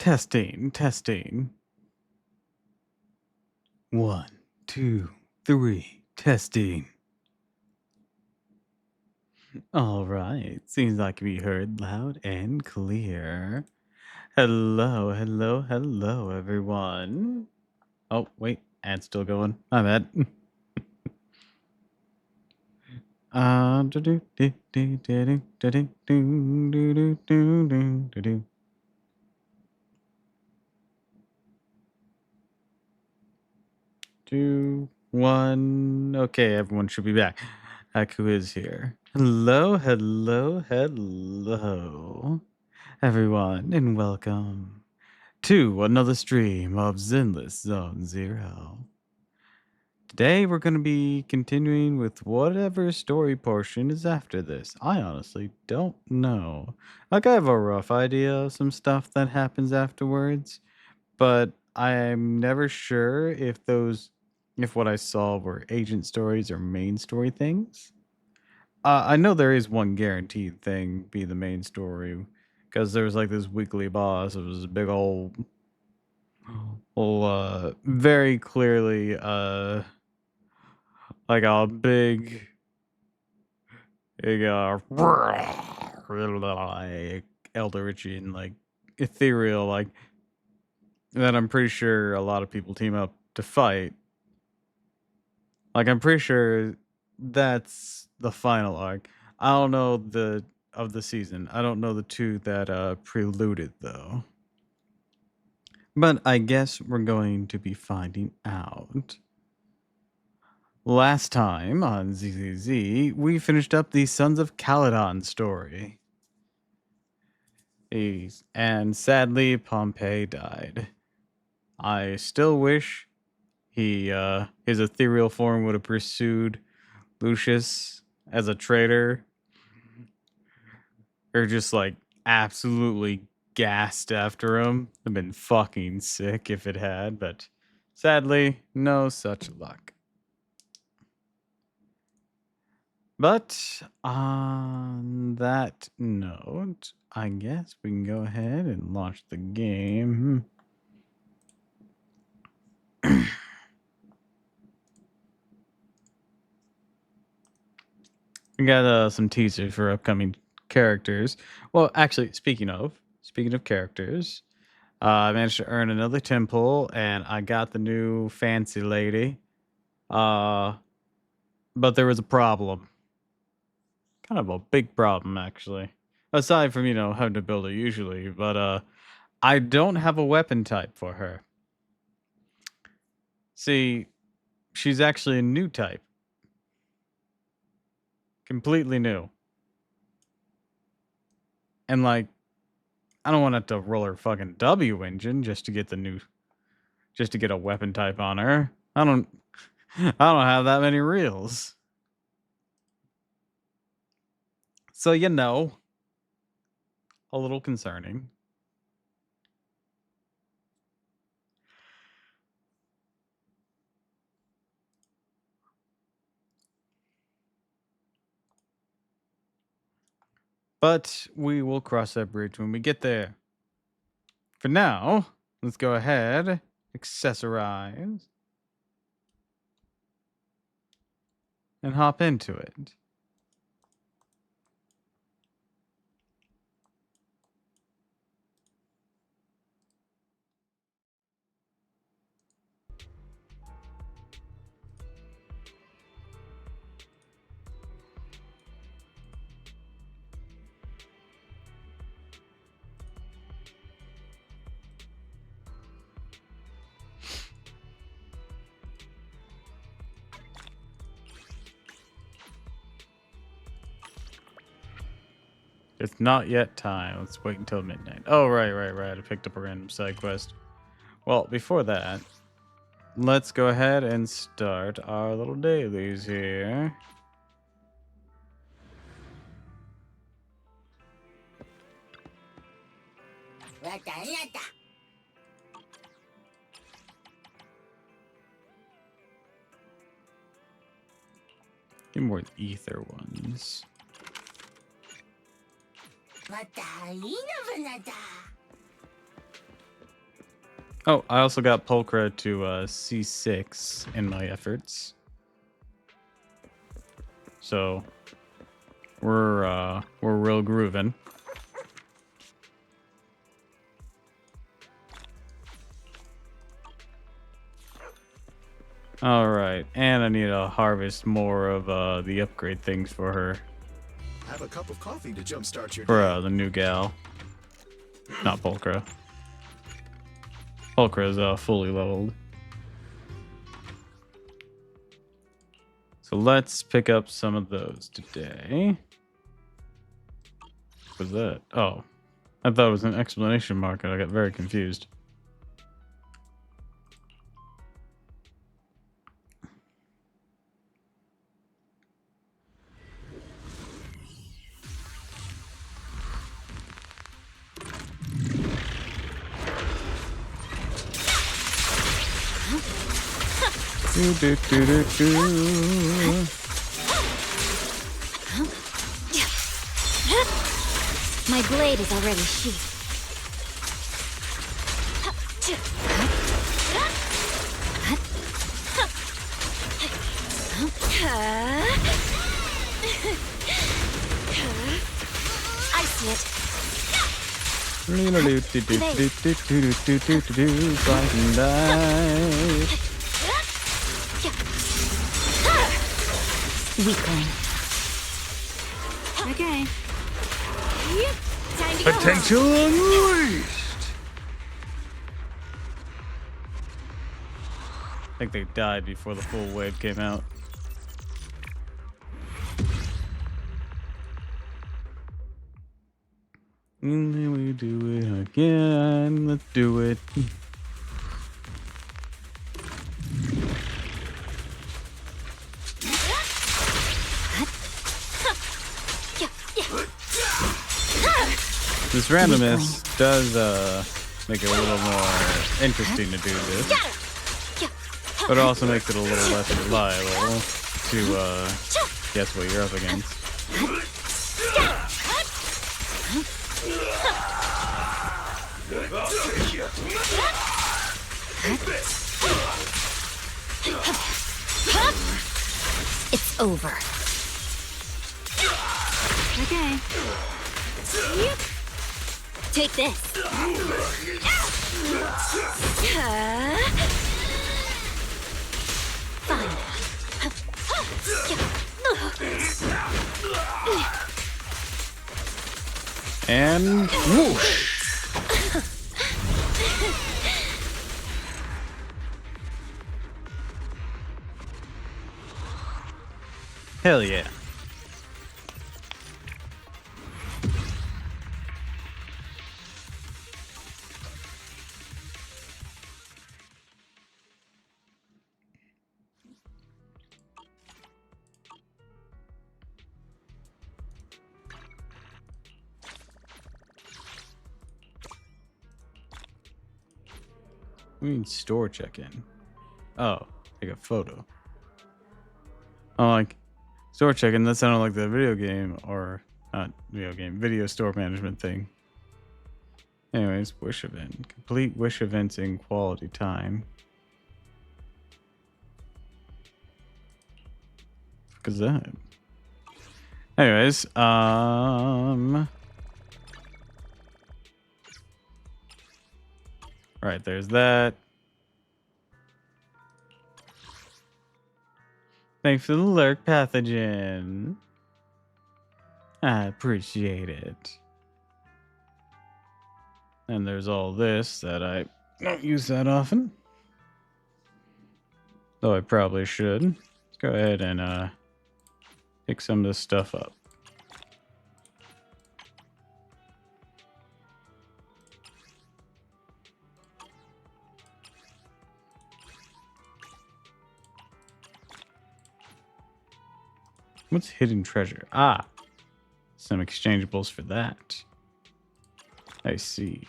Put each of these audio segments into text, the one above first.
Testing, testing. 1, 2, 3, testing. All right, seems like we heard loud and clear. Hello, hello, hello, everyone. Oh, wait, ad's still going. My bad. Two, one. Okay, everyone should be back. Aku is here. Hello, hello, hello, everyone, and welcome to another stream of Zenless Zone Zero. Today, we're going to be continuing with whatever story portion is after this. I honestly don't know. Like, I have a rough idea of some stuff that happens afterwards, but I'm never sure if what I saw were agent stories or main story things. I know there is one guaranteed thing be the main story, because there was like this weekly boss. It was a big very clearly, like a big, like Eldritch and like ethereal, like that. I'm pretty sure a lot of people team up to fight. Like, I'm pretty sure that's the final arc. I don't know of the season. I don't know the two that preluded though. But I guess we're going to be finding out. Last time on ZZZ, we finished up the Sons of Caledon story. And sadly, Pompey died. I still wish his ethereal form would have pursued Lucius as a traitor, or just like absolutely gassed after him. I've been fucking sick if it had, but sadly, no such luck. But on that note, I guess we can go ahead and launch the game. We got some teasers for upcoming characters. Well, actually, speaking of characters, I managed to earn another temple, and I got the new fancy lady. But there was a problem. Kind of a big problem, actually. Aside from, having to build her usually, but I don't have a weapon type for her. See, she's actually a new type. Completely new. And like, I don't want to have to roll her fucking W engine just to get a weapon type on her. I don't have that many reels. So a little concerning. But we will cross that bridge when we get there. For now, let's go ahead, accessorize, and hop into it. It's not yet time. Let's wait until midnight. Oh, right. I picked up a random side quest. Well, before that, let's go ahead and start our little dailies here. Get more ether ones. Oh, I also got Pulchra to C6 in my efforts. So we're real grooving. All right, and I need to harvest more of the upgrade things for her. Have a cup of coffee to jumpstart your For day. the new gal, not Pulchra. Pulchra is fully leveled. So let's pick up some of those today. What was that? Oh, I thought it was an exclamation mark and I got very confused. Do, do, do, do, do. My blade is already sheathed. I see it. Black and white. Weakling. Okay. Time to go. Potential unleashed. I think they died before the full wave came out. And then we do it again. Let's do it. This randomness does make it a little more interesting to do this, but it also makes it a little less reliable to guess what you're up against. It's over. Okay. Take this. Fine. And whoosh! Hell yeah. We need store check-in. Oh, take a photo. Oh, like store check-in. That sounded like the video game, or not video game, video store management thing. Anyways, wish event. Complete wish events in quality time. What is that? Anyways, right, there's that. Thanks for the lurk, pathogen. I appreciate it. And there's all this that I don't use that often. Though I probably should. Let's go ahead and pick some of this stuff up. What's hidden treasure? Ah, some exchangeables for that. I see.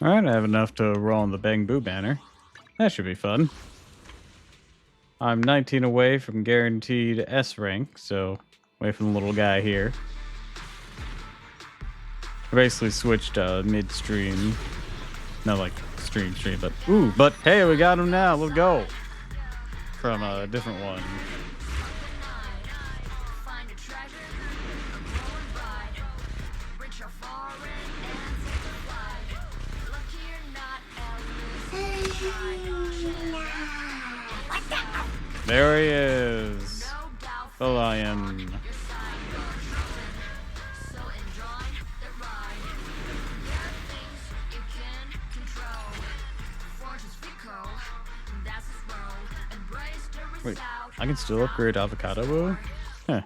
All right, I have enough to roll on the Bang Boo banner. That should be fun. I'm 19 away from guaranteed S rank, so away from the little guy here. I basically switched midstream. Not like stream, but ooh, but hey, we got him now. Let's go. From a different one. There he is. The lion. Wait, I can still upgrade avocado bow? Huh.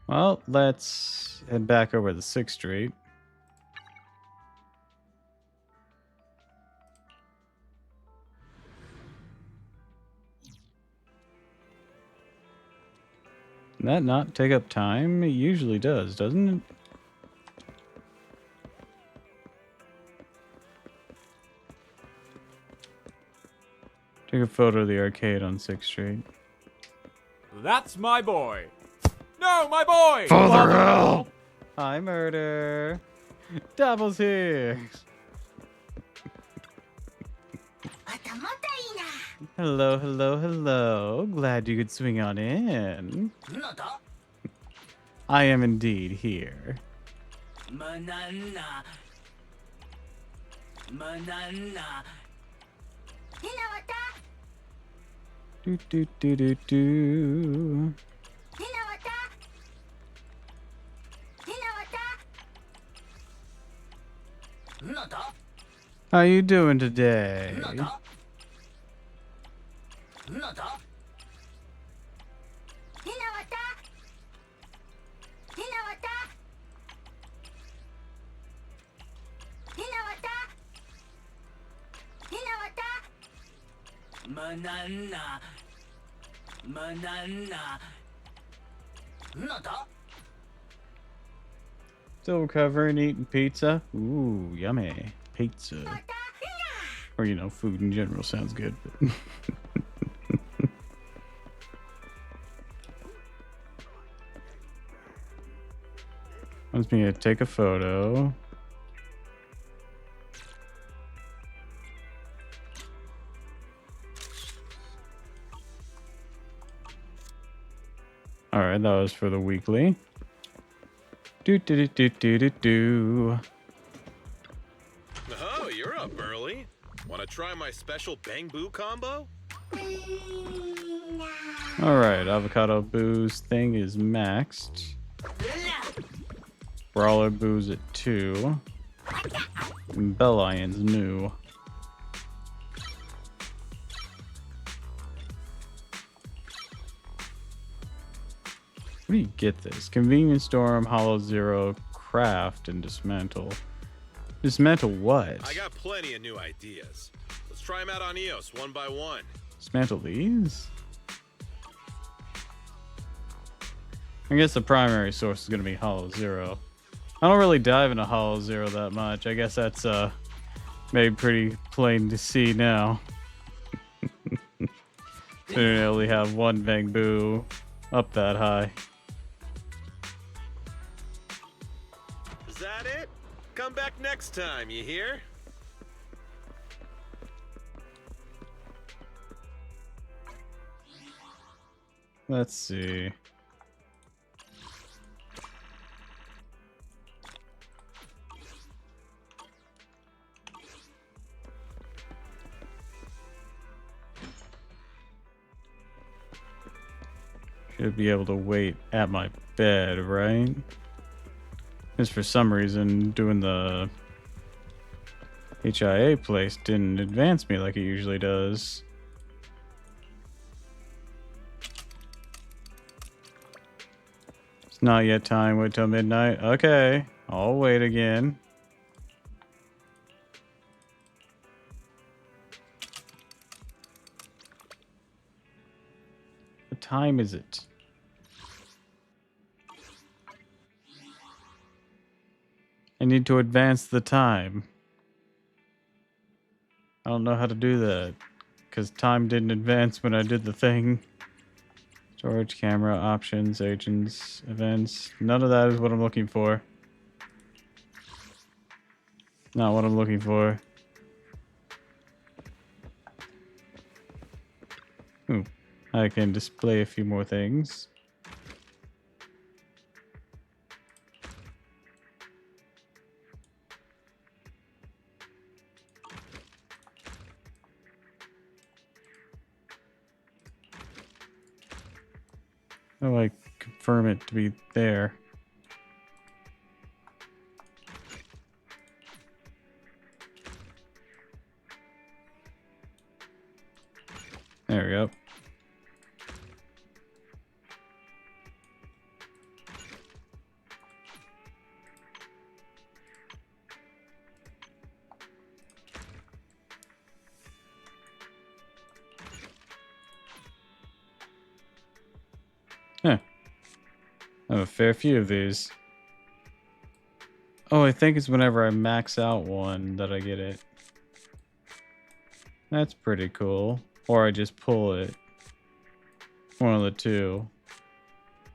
Well, let's head back over the 6th Street. Can that not take up time? It usually does, doesn't it? Take a photo of the arcade on 6th Street. That's my boy. No, my boy! Father help! Hi, Murder. Doppel's here. Hello, hello, hello. Glad you could swing on in. I am indeed here. Do do do do do. How you doing today? Still recovering, eating pizza? Ooh, yummy. Pizza. Or, you know, food in general sounds good. But wants me to take a photo. Alright, that was for the weekly. Do do do do do do. Oh, you're up early. Want to try my special Bang Boo combo? Alright, avocado booze thing is maxed. Brawler booze at 2. And Bell Lion's new. Where do you get this? Convenience Storm, Hollow Zero, Craft, and Dismantle. Dismantle what? I got plenty of new ideas. Let's try them out on EOS one by one. Dismantle these? I guess the primary source is going to be Hollow Zero. I don't really dive into Hollow Zero that much. I guess that's made pretty plain to see now. They only have one Bang Boo up that high. Is that it? Come back next time, you hear? Let's see. Should be able to wait at my bed, right? Because for some reason, doing the HIA place didn't advance me like it usually does. It's not yet time. Wait till midnight. Okay, I'll wait again. What time is it? I need to advance the time. I don't know how to do that. Because time didn't advance when I did the thing. Storage, camera, options, agents, events. None of that is what I'm looking for. Not what I'm looking for. Ooh, I can display a few more things. How do I confirm it to be there? There we go. Huh. I have a fair few of these. Oh, I think it's whenever I max out one that I get it. That's pretty cool. Or I just pull it. One of the two.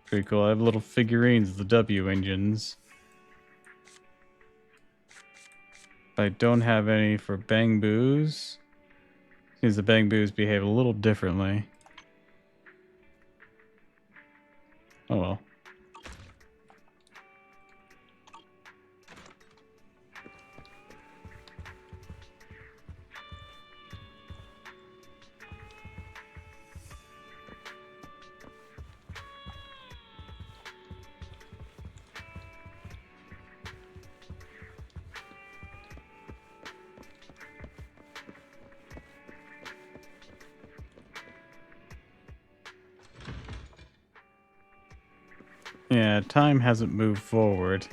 Pretty cool. I have little figurines of the W engines. But I don't have any for Bang Boos. Because the Bang Boos behave a little differently. Oh well. Yeah, time hasn't moved forward.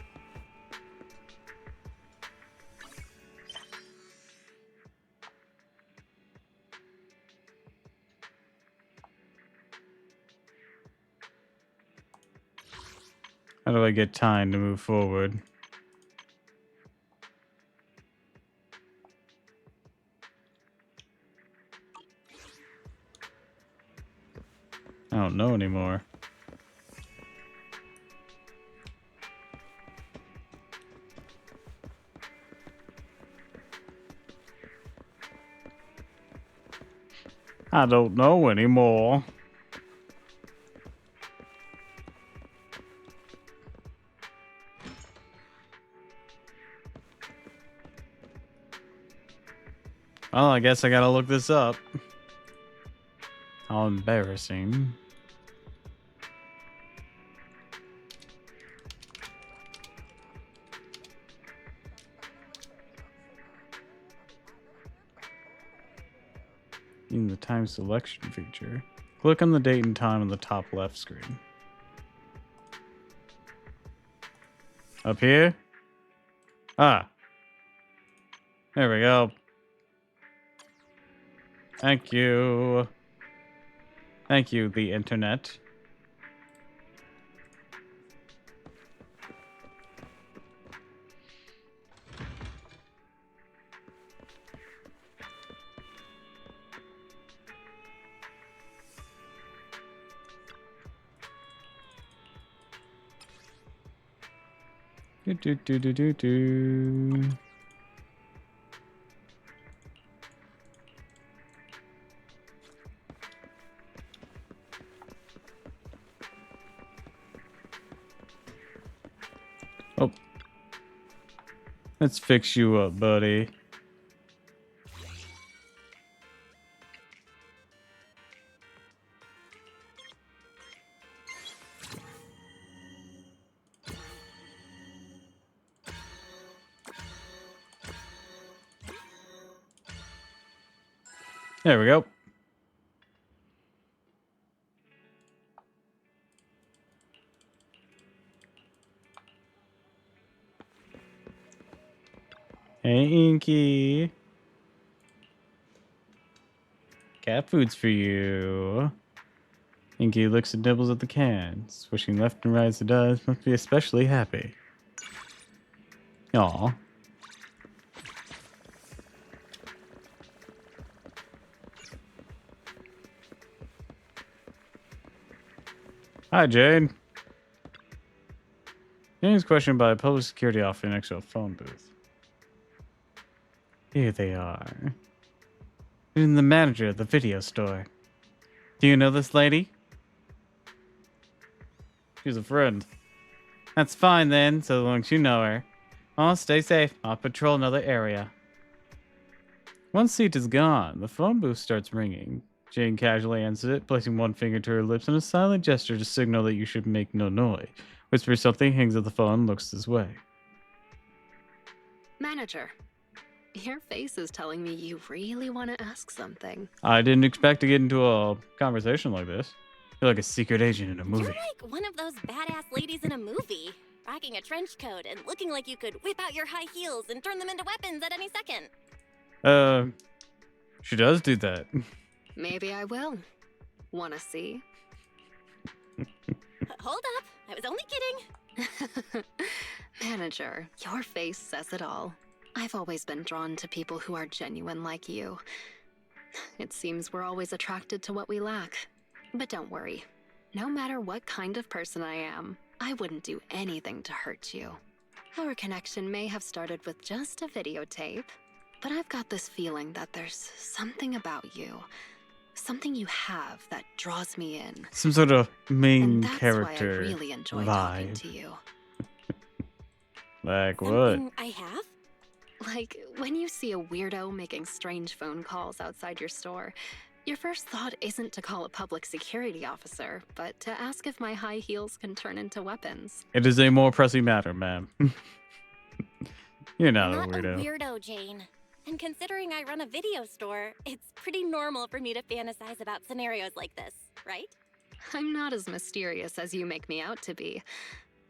How do I get time to move forward? I don't know anymore. I don't know anymore. Well, I guess I gotta look this up. How embarrassing. In the time selection feature, click on the date and time on the top left screen. Up here? Ah. There we go. Thank you. Thank you, the internet. Do do do do do do. Oh. Let's fix you up, buddy. There we go. Hey, Inky. Cat food's for you. Inky looks and nibbles at the can, swishing left and right as it does, must be especially happy. Aw. Hi, Jane. Jane's questioned by a public security officer next to a phone booth. Here they are. And the manager of the video store. Do you know this lady? She's a friend. That's fine then, so long as you know her. Oh, stay safe. I'll patrol another area. One seat is gone. The phone booth starts ringing. Jane casually answers it, placing one finger to her lips in a silent gesture to signal that you should make no noise. Whispers something, hangs up the phone, looks this way. Manager, your face is telling me you really want to ask something. I didn't expect to get into a conversation like this. You're like a secret agent in a movie. You're like one of those badass ladies in a movie, rocking a trench coat and looking like you could whip out your high heels and turn them into weapons at any second. She does do that. Maybe I will. Wanna see? Hold up, I was only kidding. Manager, your face says it all. I've always been drawn to people who are genuine like you. It seems we're always attracted to what we lack. But don't worry. No matter what kind of person I am, I wouldn't do anything to hurt you. Our connection may have started with just a videotape, but I've got this feeling that there's something about you. Something you have that draws me in. Some sort of main And that's character why I really enjoy talking vibe. to you. Like what? Something I have? Like, when you see a weirdo making strange phone calls outside your store, your first thought isn't to call a public security officer, but to ask if my high heels can turn into weapons. It is a more pressing matter, ma'am. You're not I'm a not weirdo. a weirdo, Jane. And considering I run a video store, it's pretty normal for me to fantasize about scenarios like this, right? I'm not as mysterious as you make me out to be.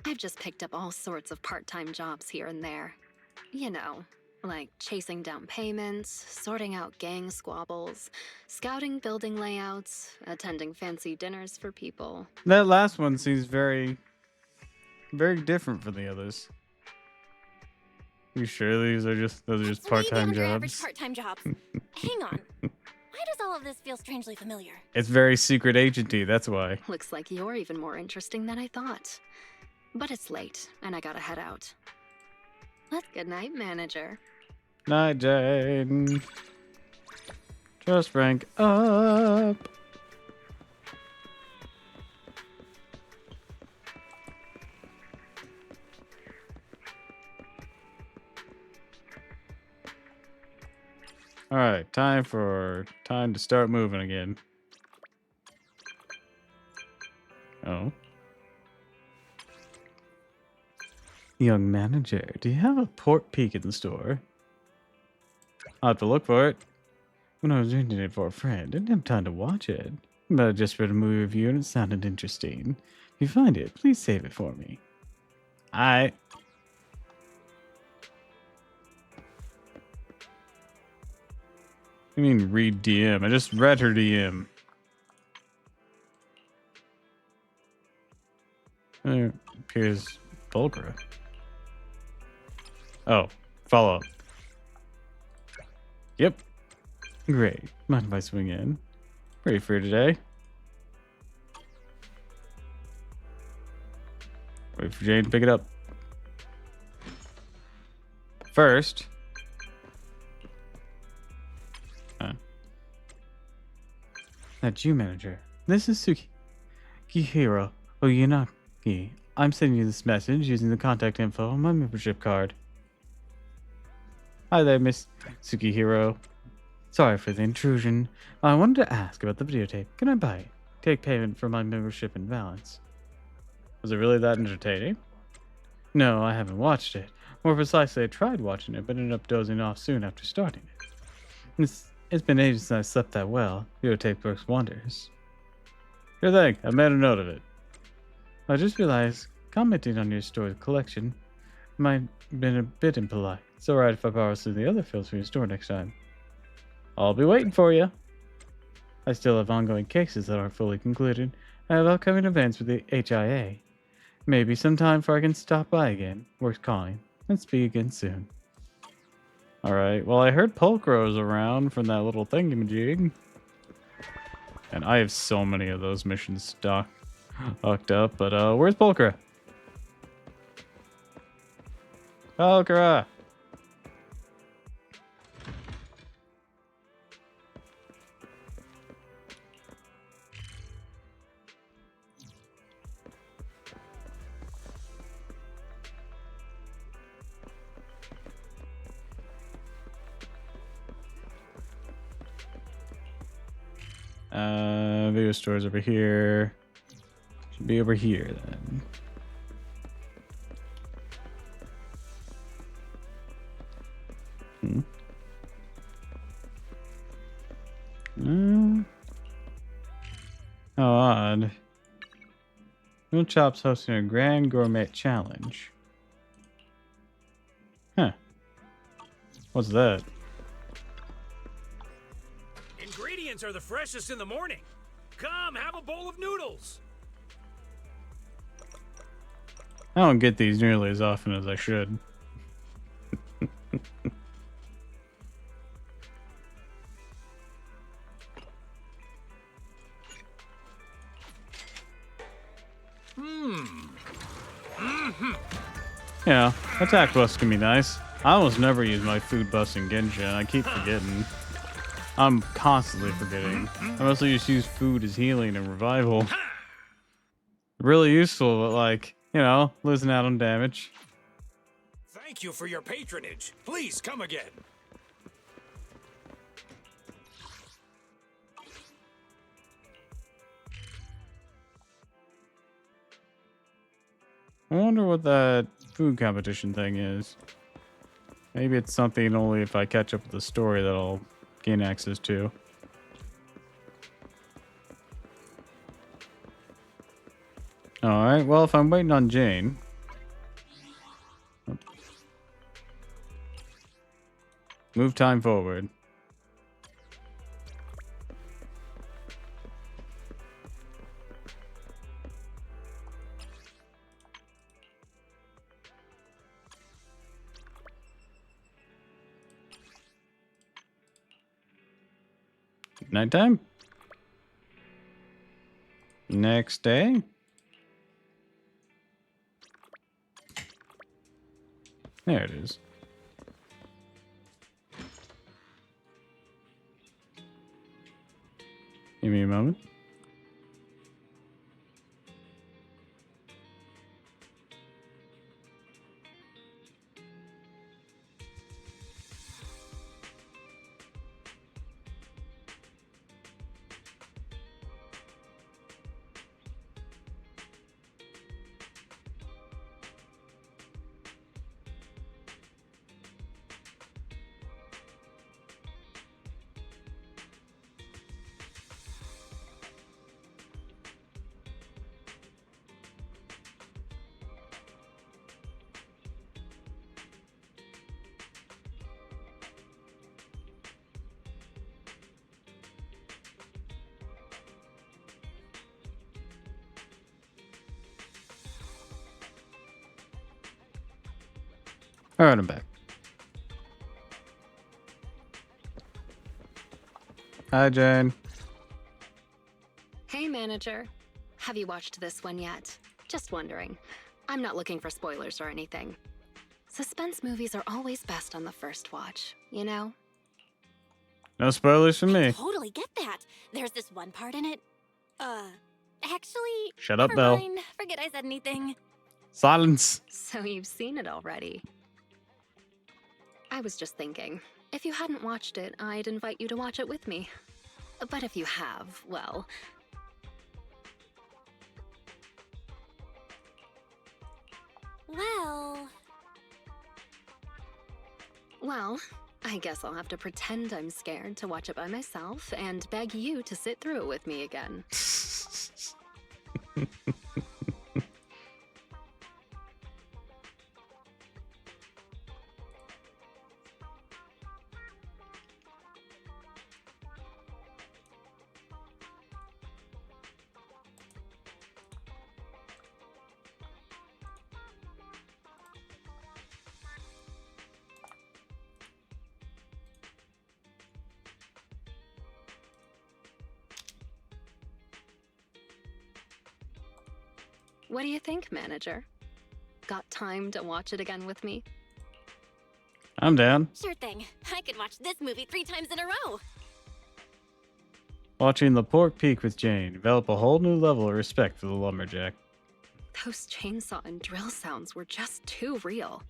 I've just picked up all sorts of part-time jobs here and there. You know, like chasing down payments, sorting out gang squabbles, scouting building layouts, attending fancy dinners for people. That last one seems very, very different from the others. You sure those are just That's way part-time beyond your average jobs? part-time jobs. Hang on. Why does all of this feel strangely familiar? It's very secret agenty, that's why. Looks like you're even more interesting than I thought. But it's late, and I gotta head out. Good night, manager. Night, Jane. Just rank up. All right, time to start moving again. Oh. Young manager, do you have a pork peak in the store? I'll have to look for it. When I was renting it for a friend, I didn't have time to watch it. But I just read a movie review and it sounded interesting. If you find it, please save it for me. I mean read DM. I just read her DM. There appears Bulgra. Oh, follow up. Yep. Great. Mind if I swing in? Ready for today? Wait for Jane to pick it up. First. That's you, manager. This is Tsukihiro Oyinaki. I'm sending you this message using the contact info on my membership card. Hi there, Miss Tsukihiro. Sorry for the intrusion. I wanted to ask about the videotape. Can I buy it? Take payment for my membership and balance. Was it really that entertaining? No, I haven't watched it. More precisely, I tried watching it, but ended up dozing off soon after starting it. It's been ages since I slept that well. Videotape works wonders. Sure thing. I made a note of it. I just realized commenting on your store's collection might have been a bit impolite. It's alright if I borrow some of the other films from your store next time. I'll be waiting for you. I still have ongoing cases that aren't fully concluded. I have upcoming events with the HIA. Maybe sometime before I can stop by again. Worth calling. and speak again soon. Alright, well, I heard Pulchro's around from that little thingamajig. And I have so many of those missions hooked up, but where's Pulchra? Pulchra! Video store's over here. Should be over here then. How odd. Noodle Chop's hosting a grand gourmet challenge. Huh. What's that? Ingredients are the freshest in the morning. Come, have a bowl of noodles. I don't get these nearly as often as I should. Yeah, attack buffs can be nice. I almost never use my food buffs in Genshin. I keep forgetting. I'm constantly forgetting. I mostly just use food as healing and revival. Really useful, but like, you know, losing out on damage. Thank you for your patronage. Please come again. I wonder what that food competition thing is. Maybe it's something only if I catch up with the story that I'll gain access to. Alright, well, if I'm waiting on Jane... Move time forward. Nighttime? Next day? There it is. Give me a moment. Alright, I'm back. Hi, Jane. Hey, manager. Have you watched this one yet? Just wondering. I'm not looking for spoilers or anything. Suspense movies are always best on the first watch, you know? No spoilers for me. Totally get that. There's this one part in it. Actually, Shut up, never Belle. mind. Forget I said anything. Silence. So you've seen it already. I was just thinking, if you hadn't watched it, I'd invite you to watch it with me. But if you have, well... Well, I guess I'll have to pretend I'm scared to watch it by myself and beg you to sit through it with me again. What do you think, manager? Got time to watch it again with me? I'm down. Sure thing. I could watch this movie 3 times in a row. Watching The Pork Peak with Jane develop a whole new level of respect for the lumberjack. Those chainsaw and drill sounds were just too real.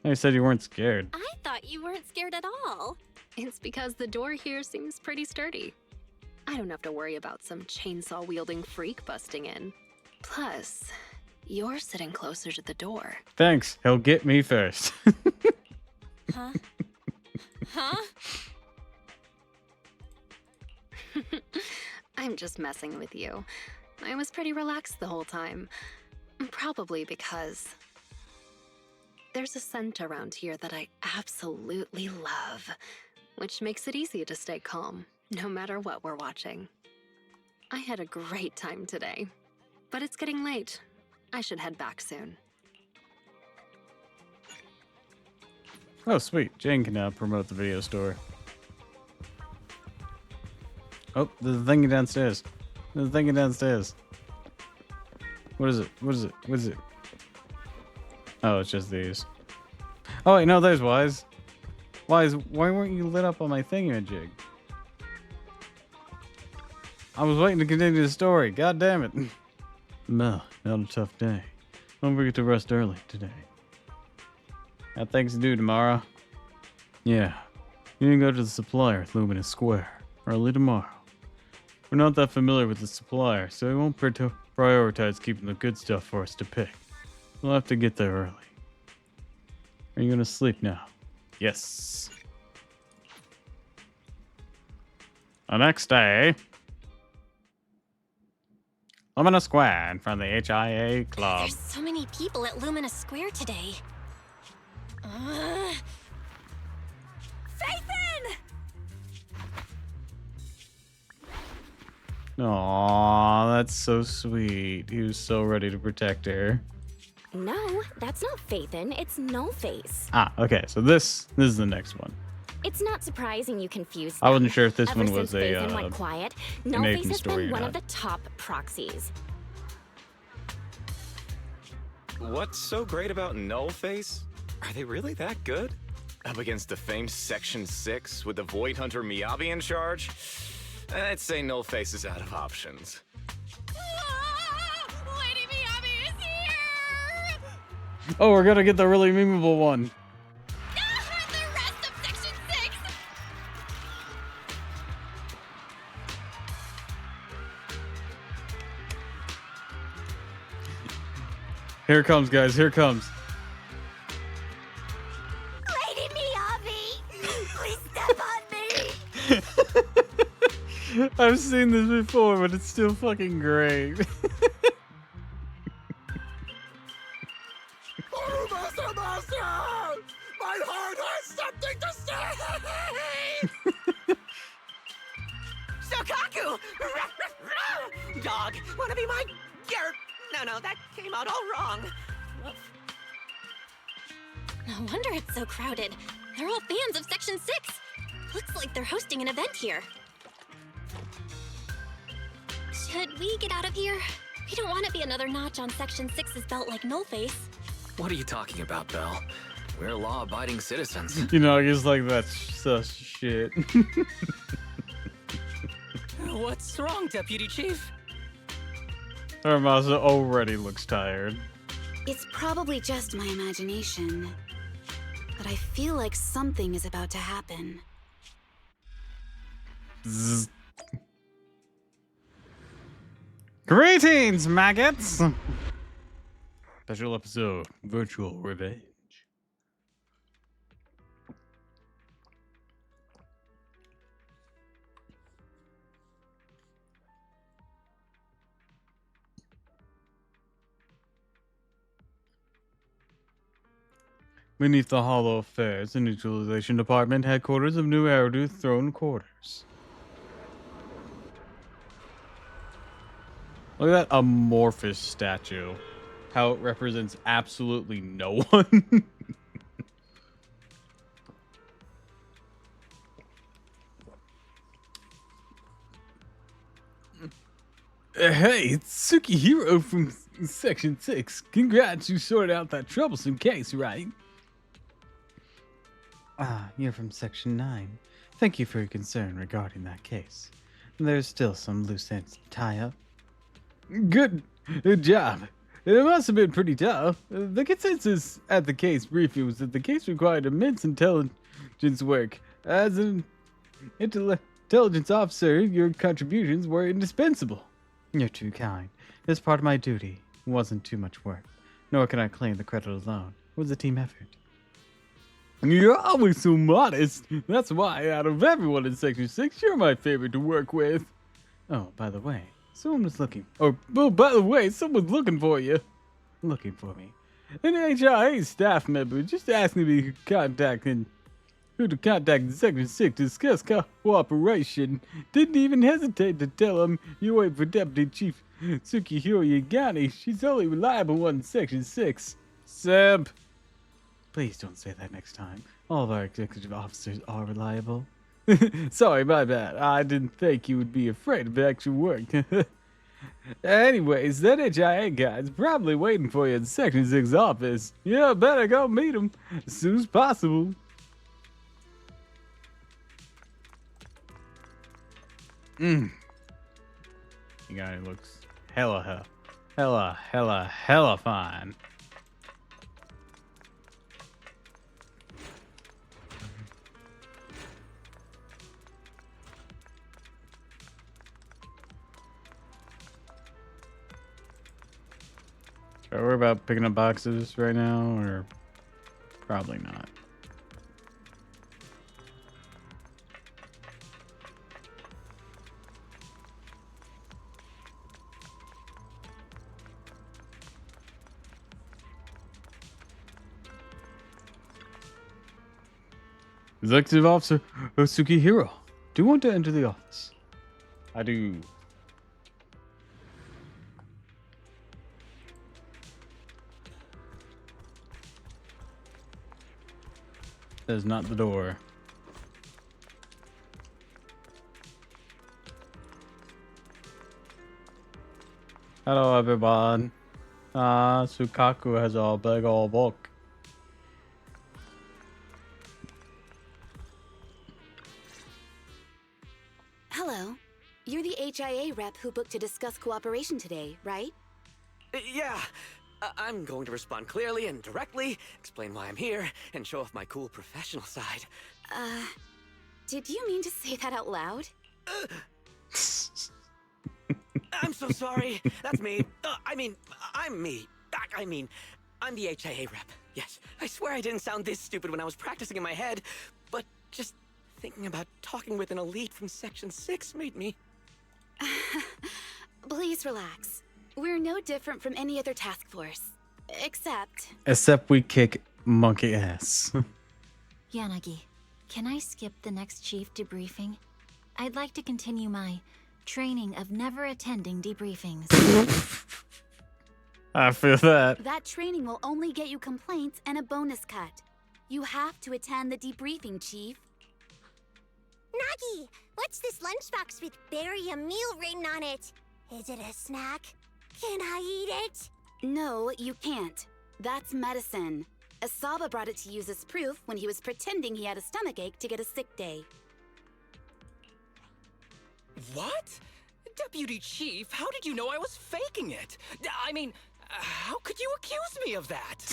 You said you weren't scared. I thought you weren't scared at all. It's because the door here seems pretty sturdy. I don't have to worry about some chainsaw-wielding freak busting in. Plus, you're sitting closer to the door. Thanks. He'll get me first. Huh? Huh? I'm just messing with you. I was pretty relaxed the whole time. Probably because there's a scent around here that I absolutely love, which makes it easy to stay calm, no matter what we're watching. I had a great time today, but it's getting late. I should head back soon. Oh, sweet. Jane can now promote the video store. Oh, there's a thingy downstairs. There's a thingy downstairs. What is it? What is it? What is it? Oh, it's just these. Oh, wait, no, there's Wise. Wise, why weren't you lit up on my thingamajig? I was waiting to continue the story. God damn it. No, not a tough day. Don't forget to rest early today. Got things to do tomorrow. Yeah, you can go to the supplier at Luminous Square early tomorrow. We're not that familiar with the supplier, so we won't prioritize keeping the good stuff for us to pick. We'll have to get there early. Are you gonna sleep now? Yes. The next day, Luminous Square in front of the HIA Club. There's so many people at Luminous Square today. Phaethon! Aw, that's so sweet. He was so ready to protect her. No, that's not Phaethon. It's No Face. Ah, okay. So this is the next one. It's not surprising you confused I wasn't them. sure if this Ever one was since a Phaethon went quiet, No Nathan Face has story been or one not. of the top proxies. What's so great about Nullface? Are they really that good? Up against the famed Section 6 with the Void Hunter Miyabi in charge? I'd say Nullface is out of options. Lady Miyabi is here! Oh, we're gonna get the really memeable one. The rest of Section 6! Here it comes, guys. Here it comes. Lady Miyabi! Please step on me! I've seen this before, but it's still fucking great. Oh, Master! My heart has something to say! Shokaku! Dog, wanna be my... No, that came out all wrong. No wonder it's so crowded. They're all fans of Section 6. Looks like they're hosting an event here. Should we get out of here? We don't want to be another notch on Section 6's belt like Nullface. What are you talking about, Belle? We're law-abiding citizens. You know, he's like, that's such shit. What's wrong, Deputy Chief? Armasa already looks tired. It's probably just my imagination, but I feel like something is about to happen. Zzz. Greetings, maggots! Special episode, Virtual Revenge. Beneath the Hollow Affairs and Neutralization Department headquarters of New Eridu Throne Quarters. Look at that amorphous statue. How it represents absolutely no one. Hey, it's Tsukihiro from Section 6. Congrats, you sorted out that troublesome case, right? Ah, you're from Section 9. Thank you for your concern regarding that case. There's still some loose ends to tie up. Good job. It must have been pretty tough. The consensus at the case briefing was that the case required immense intelligence work. As an intelligence officer, your contributions were indispensable. You're too kind. As part of my duty, it wasn't too much work. Nor can I claim the credit alone. It was a team effort. You're always so modest. That's why, out of everyone in Section 6, you're my favorite to work with. Oh, by the way, someone's looking for you. Looking for me. An HIA staff member just asked me who to contact in Section 6 to discuss cooperation. Didn't even hesitate to tell him you wait for Deputy Chief Tsukihiro Yagami. She's the only reliable one in Section 6. Seb. Please don't say that next time. All of our executive officers are reliable. Sorry, my bad. I didn't think you would be afraid of extra work. Anyways, that HIA guy's probably waiting for you in Section 6 office. Yeah, better go meet him as soon as possible. The guy looks hella fine. Should I worry about picking up boxes right now, or probably not? Executive Officer Tsukihiro, do you want to enter the office? I do. That is not the door. Hello, everyone. Sukaku has a big old book. Hello. You're the HIA rep who booked to discuss cooperation today, right? Yeah. I'm going to respond clearly and directly, explain why I'm here, and show off my cool professional side. Did you mean to say that out loud? I'm so sorry. That's me. I'm me. I'm the HIA rep. Yes, I swear I didn't sound this stupid when I was practicing in my head, but just thinking about talking with an elite from Section 6 made me... Please relax. We're no different from any other task force. Except we kick monkey ass. Yanagi, can I skip the next chief debriefing? I'd like to continue my training of never attending debriefings. I feel that. That training will only get you complaints and a bonus cut. You have to attend the debriefing, Chief. Nagi, what's this lunchbox with berry a meal written on it? Is it a snack? Can I eat it? No, you can't. That's medicine. Asaba brought it to use as proof when he was pretending he had a stomachache to get a sick day. What? Deputy Chief, how did you know I was faking it? I mean, how could you accuse me of that?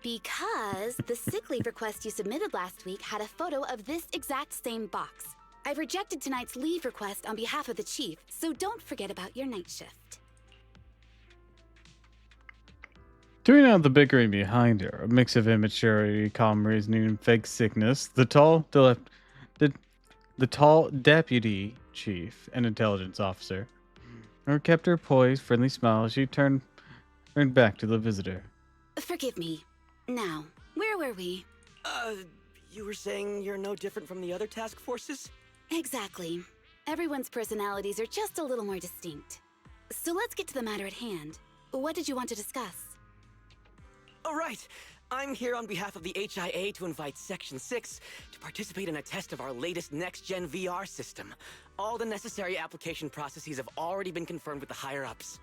Because the sick leave request you submitted last week had a photo of this exact same box. I've rejected tonight's leave request on behalf of the chief, so don't forget about your night shift. Tuning out the bickering behind her, a mix of immaturity, calm reasoning, and fake sickness, the tall deputy chief and intelligence officer kept her poised, friendly smile as she turned back to the visitor. Forgive me. Now, where were we? You were saying you're no different from the other task forces? Exactly. Everyone's personalities are just a little more distinct. So let's get to the matter at hand. What did you want to discuss? Oh, right. I'm here on behalf of the HIA to invite Section 6 to participate in a test of our latest next-gen VR system. All the necessary application processes have already been confirmed with the higher-ups.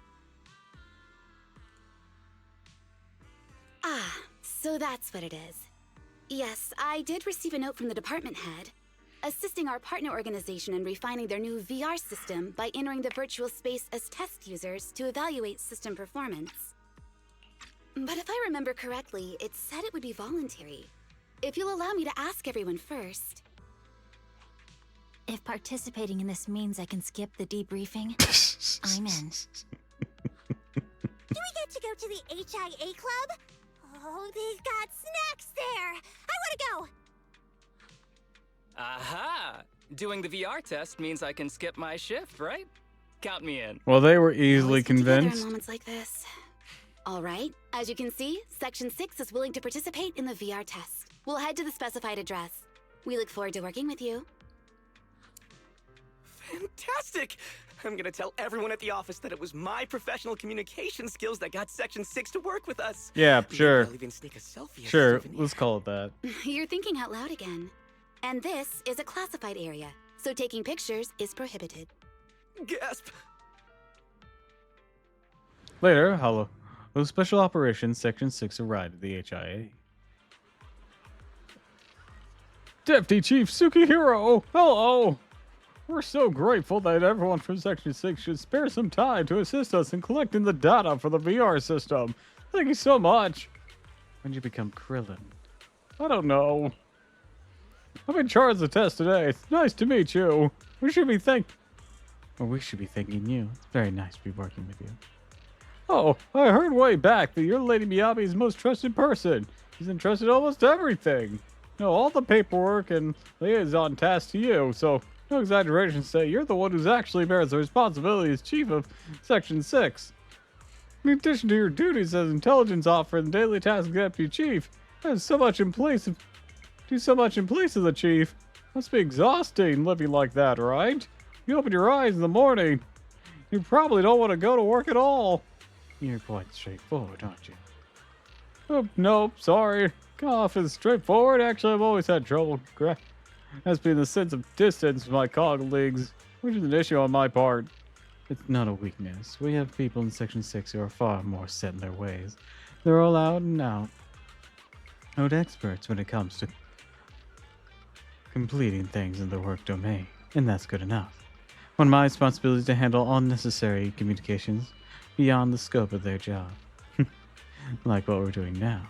Ah, so that's what it is. Yes, I did receive a note from the department head, assisting our partner organization in refining their new VR system by entering the virtual space as test users to evaluate system performance. But if I remember correctly, it said it would be voluntary. If you'll allow me to ask everyone first. If participating in this means I can skip the debriefing, I'm in. Do we get to go to the HIA club? Oh, they've got snacks there! I wanna go! Aha! Doing the VR test means I can skip my shift, right? Count me in. Well, they were easily Always come together in convinced. moments like this. All right, as you can see, Section 6 is willing to participate in the VR test. We'll head to the specified address. We look forward to working with you. Fantastic! I'm gonna tell everyone at the office that it was my professional communication skills that got Section 6 to work with us. Yeah, Maybe sure. I'll even sneak a selfie as Sure, a souvenir. let's call it that. You're thinking out loud again. And this is a classified area, so taking pictures is prohibited. Gasp! Later, Hollow. With Special Operations Section 6 arrived at the HIA. Deputy Chief Tsukihiro! Hello! We're so grateful that everyone from Section 6 should spare some time to assist us in collecting the data for the VR system. Thank you so much. When did you become Krillin? I don't know. I'm in charge of the test today. It's nice to meet you. We should be thanking you. It's very nice to be working with you. Oh, I heard way back that you're Lady Miyabi's most trusted person. She's entrusted almost everything. No, all the paperwork and liaison tasks to you, so no exaggeration to say you're the one who's actually bears the responsibility as chief of Section 6. In addition to your duties as intelligence officer and daily tasks of deputy chief, there's so much in place of the chief. Must be exhausting living like that, right? You open your eyes in the morning, you probably don't want to go to work at all. You're quite straightforward, aren't you? Oh, nope, sorry. Cough is straightforward. Actually, I've always had trouble grasping the sense of distance with my colleagues, which is an issue on my part. It's not a weakness. We have people in Section 6 who are far more set in their ways. They're all out and out experts when it comes to completing things in their work domain, and that's good enough. One of my responsibilities is to handle unnecessary communications beyond the scope of their job. Like what we're doing now.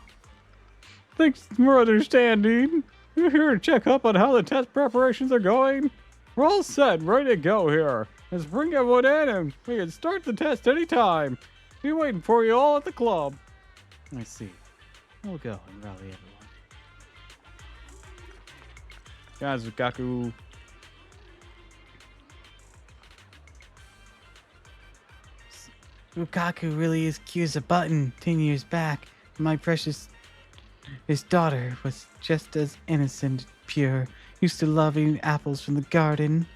Thanks for understanding. We're here to check up on how the test preparations are going. We're all set, ready to go here. Let's bring everyone in and we can start the test anytime. Be waiting for you all at the club. I see. We'll go and rally everyone. Guys, Gaku. Lukaku really is cute as a button. 10 years back, my his daughter was just as innocent, pure. Used to love eating apples from the garden.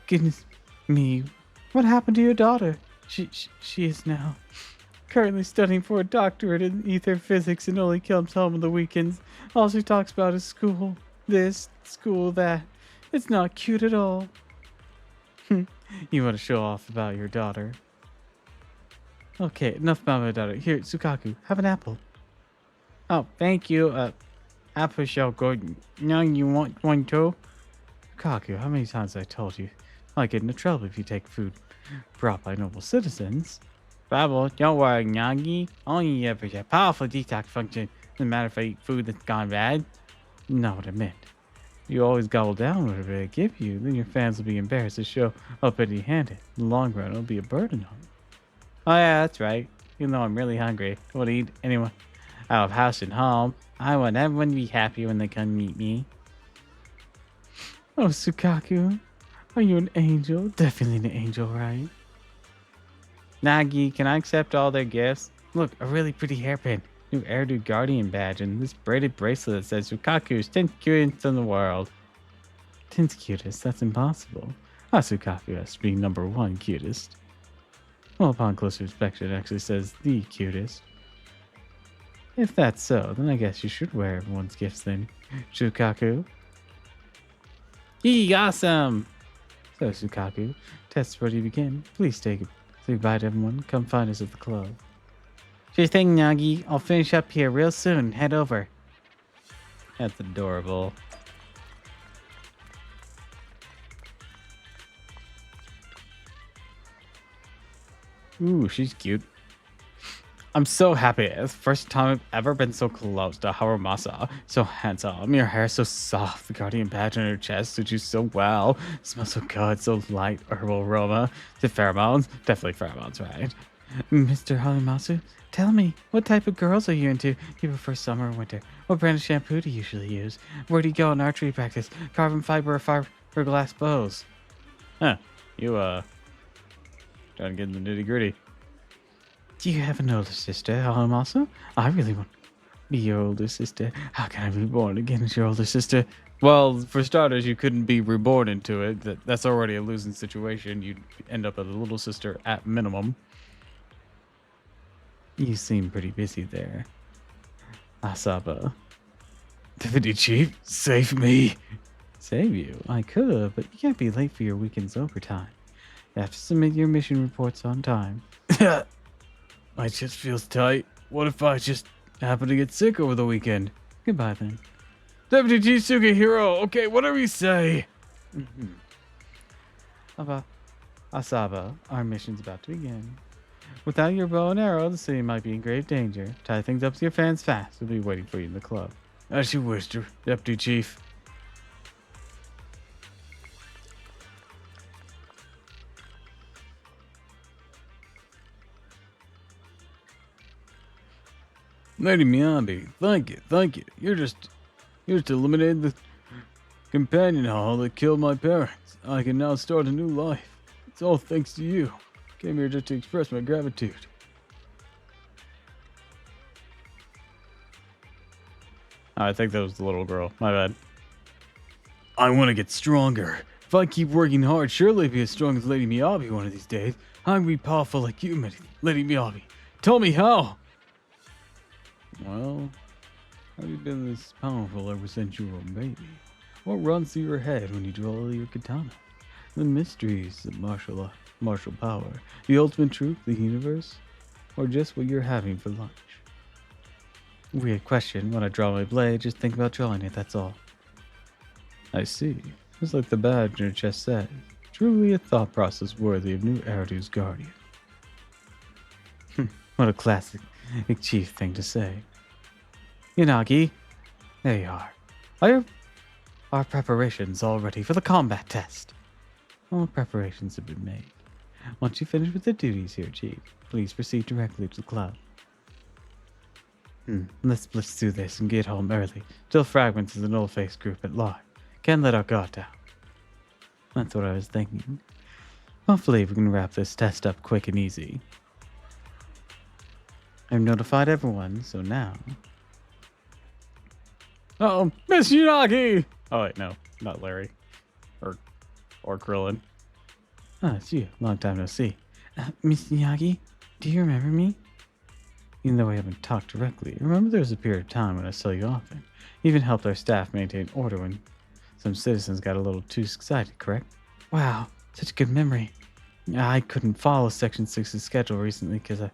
Goodness me, what happened to your daughter? She is now currently studying for a doctorate in ether physics and only comes home on the weekends. All she talks about is school this, school that. It's not cute at all. You want to show off about your daughter? Okay, enough about my daughter. Here, Tsukaku, have an apple. Oh, thank you. Apple shell good. Now you want one too? Tsukaku, how many times have I told you? You might get into trouble if you take food brought by noble citizens. Babble, don't worry, Nagi. Only ever a powerful detox function. Doesn't matter if I eat food that's gone bad. Not what I meant. You always gobble down whatever I give you, then your fans will be embarrassed to show up empty-handed. In the long run, it'll be a burden on them. Oh yeah, that's right. Even though I'm really hungry, I don't want to eat anyone out of house and home. I want everyone to be happy when they come meet me. Oh, Tsukaku, are you an angel? Definitely an angel, right? Nagi, can I accept all their gifts? Look, a really pretty hairpin, new Erdu Guardian badge, and this braided bracelet that says Tsukaku's 10th cutest in the world. 10th cutest? That's impossible. Tsukaku has to be #1 cutest. Well, upon closer inspection, it actually says the cutest. If that's so, then I guess you should wear everyone's gifts then, Shukaku. Yee, awesome! So, Sukaku, test's ready to begin. Please say goodbye to everyone. Come find us at the club. Sure thing, Nagi. I'll finish up here real soon. Head over. That's adorable. Ooh, she's cute. I'm so happy. It's the first time I've ever been so close to Harumasa. So handsome. Your hair so soft. The guardian badge on her chest suits you so well. It smells so good. So light herbal aroma. The pheromones? Definitely pheromones, right? Mr. Harimasu, tell me, what type of girls are you into? Do you prefer summer or winter? What brand of shampoo do you usually use? Where do you go in archery practice? Carbon fiber or fiberglass bows? Huh. You, trying to get in the nitty gritty. Do you have an older sister, Harimasu? I really want to be your older sister. How can I be born again as your older sister? Well, for starters, you couldn't be reborn into it. That's already a losing situation. You'd end up as a little sister at minimum. You seem pretty busy there. Asaba. Deputy Chief, save me. Save you? I could, but you can't be late for your weekend's overtime. You have to submit your mission reports on time. My chest feels tight. What if I just happen to get sick over the weekend? Goodbye then. Deputy Chief Sugihiro, okay, whatever you say. Asaba, our mission's about to begin. Without your bow and arrow, the city might be in grave danger. Tie things up to your fans fast. We'll be waiting for you in the club. As you wish, Deputy Chief. Lady Miyabi, thank you. You just eliminated the companion hall that killed my parents. I can now start a new life. It's all thanks to you. Came here just to express my gratitude. I think that was the little girl. My bad. I want to get stronger. If I keep working hard, surely I'll be as strong as Lady Miyabi one of these days. I'm gonna be powerful like you, Lady Miyabi. Tell me how. Well, have you been this powerful ever since you were a baby? What runs through your head when you draw your katana? The mysteries of martial power, the ultimate truth, the universe, or just what you're having for lunch? Weird question. When I draw my blade, just think about drawing it, that's all. I see. Just like the badge in your chest said. Truly a thought process worthy of New Eridu's guardian. What a classic chief thing to say. Yanagi, there you are. Are our preparations all ready for the combat test? All preparations have been made. Once you finish with the duties here, Chief, please proceed directly to the club. Let's blitz through this and get home early. Still fragments is an old-faced group at large. Can't let our guard down. That's what I was thinking. Hopefully we can wrap this test up quick and easy. I've notified everyone, so now... Uh-oh, Miss Yanagi! Oh wait, no, not Larry. Or Krillin. Ah, it's you. Long time no see. Miss Miyagi, do you remember me? Even though we haven't talked directly, remember there was a period of time when I saw you often. You even helped our staff maintain order when some citizens got a little too excited, correct? Wow, such a good memory. I couldn't follow Section 6's schedule recently because I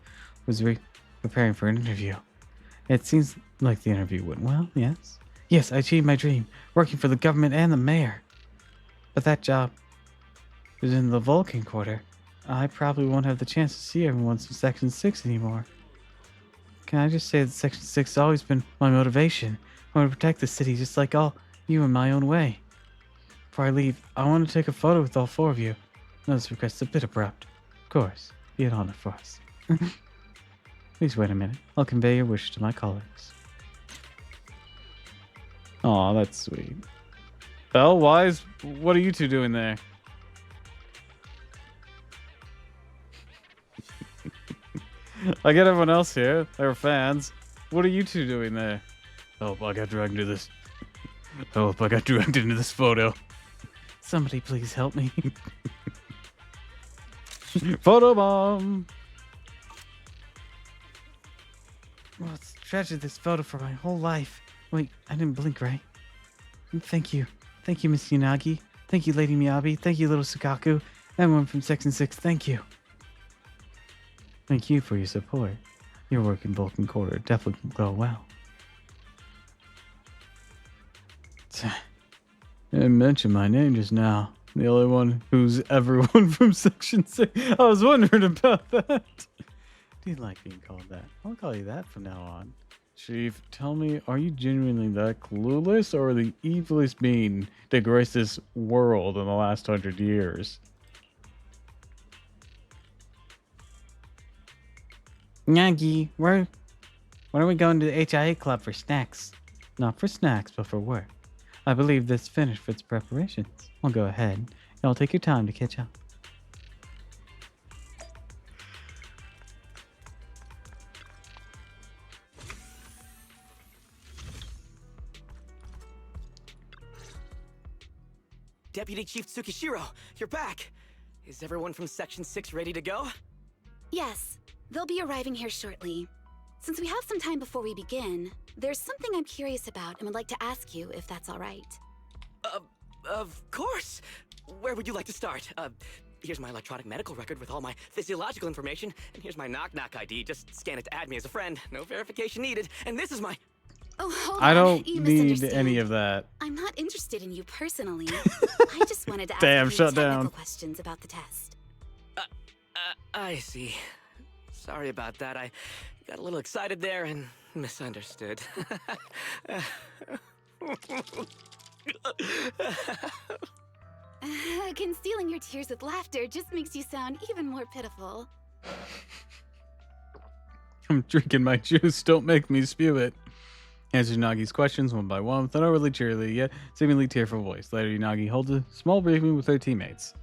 was preparing for an interview. It seems like the interview went well, yes? Yes, I achieved my dream, working for the government and the mayor. But that job is in the Vulcan Quarter. I probably won't have the chance to see everyone from Section 6 anymore. Can I just say that Section 6 has always been my motivation? I want to protect the city just like all you in my own way. Before I leave, I want to take a photo with all four of you. No, this request is a bit abrupt. Of course, be an honor for us. Please wait a minute. I'll convey your wish to my colleagues. Aw, that's sweet. Belle, what are you two doing there? I get everyone else here. They're fans. What are you two doing there? Oh, I got dragged into this. Oh, I got dragged into this photo. Somebody please help me. Photo bomb. Well, it's treasured this photo for my whole life. Wait, I didn't blink, right? Thank you. Thank you, Miss Yanagi. Thank you, Lady Miyabi. Thank you, little Sukaku. Everyone from Section 6, thank you. Thank you for your support. Your work in Vulcan Quarter definitely can go well. I mentioned my name just now. The only one who's everyone from Section 6. I was wondering about that. Do you like being called that? I'll call you that from now on. Chief, tell me, are you genuinely that clueless, or the evilest being to grace this world in the last 100 years? Nagi, when are we going to the HIA club for snacks? Not for snacks, but for work. I believe this finished for its preparations. I'll go ahead. Y'all take your time to catch up. Deputy Chief Tsukishiro, you're back. Is everyone from Section 6 ready to go? Yes, they'll be arriving here shortly. Since we have some time before we begin, there's something I'm curious about and would like to ask you if that's all right. Of course. Where would you like to start? Here's my electronic medical record with all my physiological information, and here's my knock-knock ID. Just scan it to add me as a friend. No verification needed. And this is my... Oh, hold on. I don't You need misunderstand. any of that. I'm not interested in you personally. I just wanted to ask Damn, a few shut technical down. questions about the test. I see. Sorry about that. I got a little excited there and misunderstood. Concealing your tears with laughter just makes you sound even more pitiful. I'm drinking my juice. Don't make me spew it. Answers Nagi's questions one by one with an overly cheerily yet seemingly tearful voice. Later, Nagi holds a small briefing with her teammates.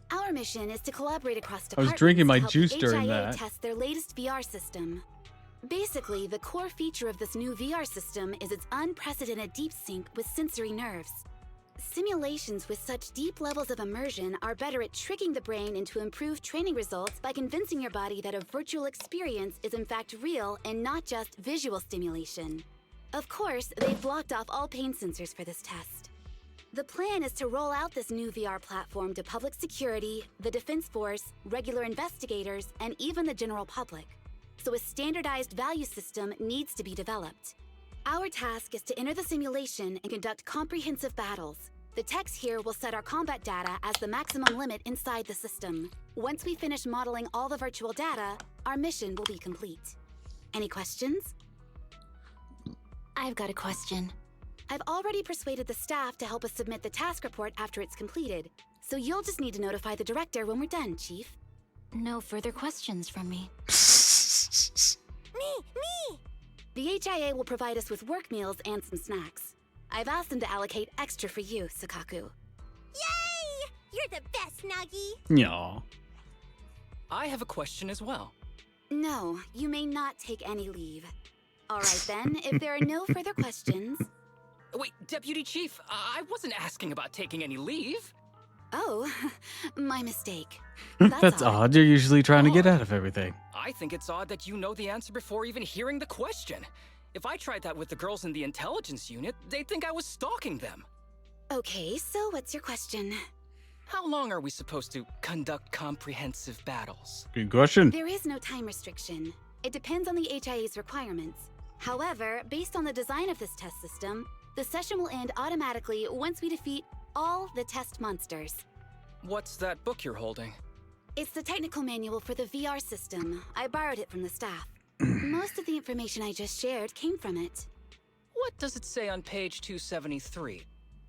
Our mission is to collaborate across I departments was drinking my to help juice the during HIA that. test their latest VR system. Basically, the core feature of this new VR system is its unprecedented deep sync with sensory nerves. Simulations with such deep levels of immersion are better at tricking the brain into improved training results by convincing your body that a virtual experience is in fact real and not just visual stimulation. Of course, they've blocked off all pain sensors for this test. The plan is to roll out this new VR platform to public security, the Defense Force, regular investigators, and even the general public. So a standardized value system needs to be developed. Our task is to enter the simulation and conduct comprehensive battles. The techs here will set our combat data as the maximum limit inside the system. Once we finish modeling all the virtual data, our mission will be complete. Any questions? I've got a question. I've already persuaded the staff to help us submit the task report after it's completed, so you'll just need to notify the director when we're done, Chief. No further questions from me. Me! The HIA will provide us with work meals and some snacks. I've asked them to allocate extra for you, Sukaku. Yay! You're the best, Nagi! Yaw. I have a question as well. No, you may not take any leave. All right then, if there are no further questions... Wait, Deputy Chief, I wasn't asking about taking any leave. Oh, my mistake. That's odd. You're usually trying to get out of everything. I think it's odd that you know the answer before even hearing the question. If I tried that with the girls in the intelligence unit, they'd think I was stalking them. Okay, so what's your question? How long are we supposed to conduct comprehensive battles? Good question. There is no time restriction. It depends on the HIA's requirements. However, based on the design of this test system, the session will end automatically once we defeat all the test monsters. What's that book you're holding? It's the technical manual for the VR system. I borrowed it from the staff. Most of the information I just shared came from it. What does it say on page 273?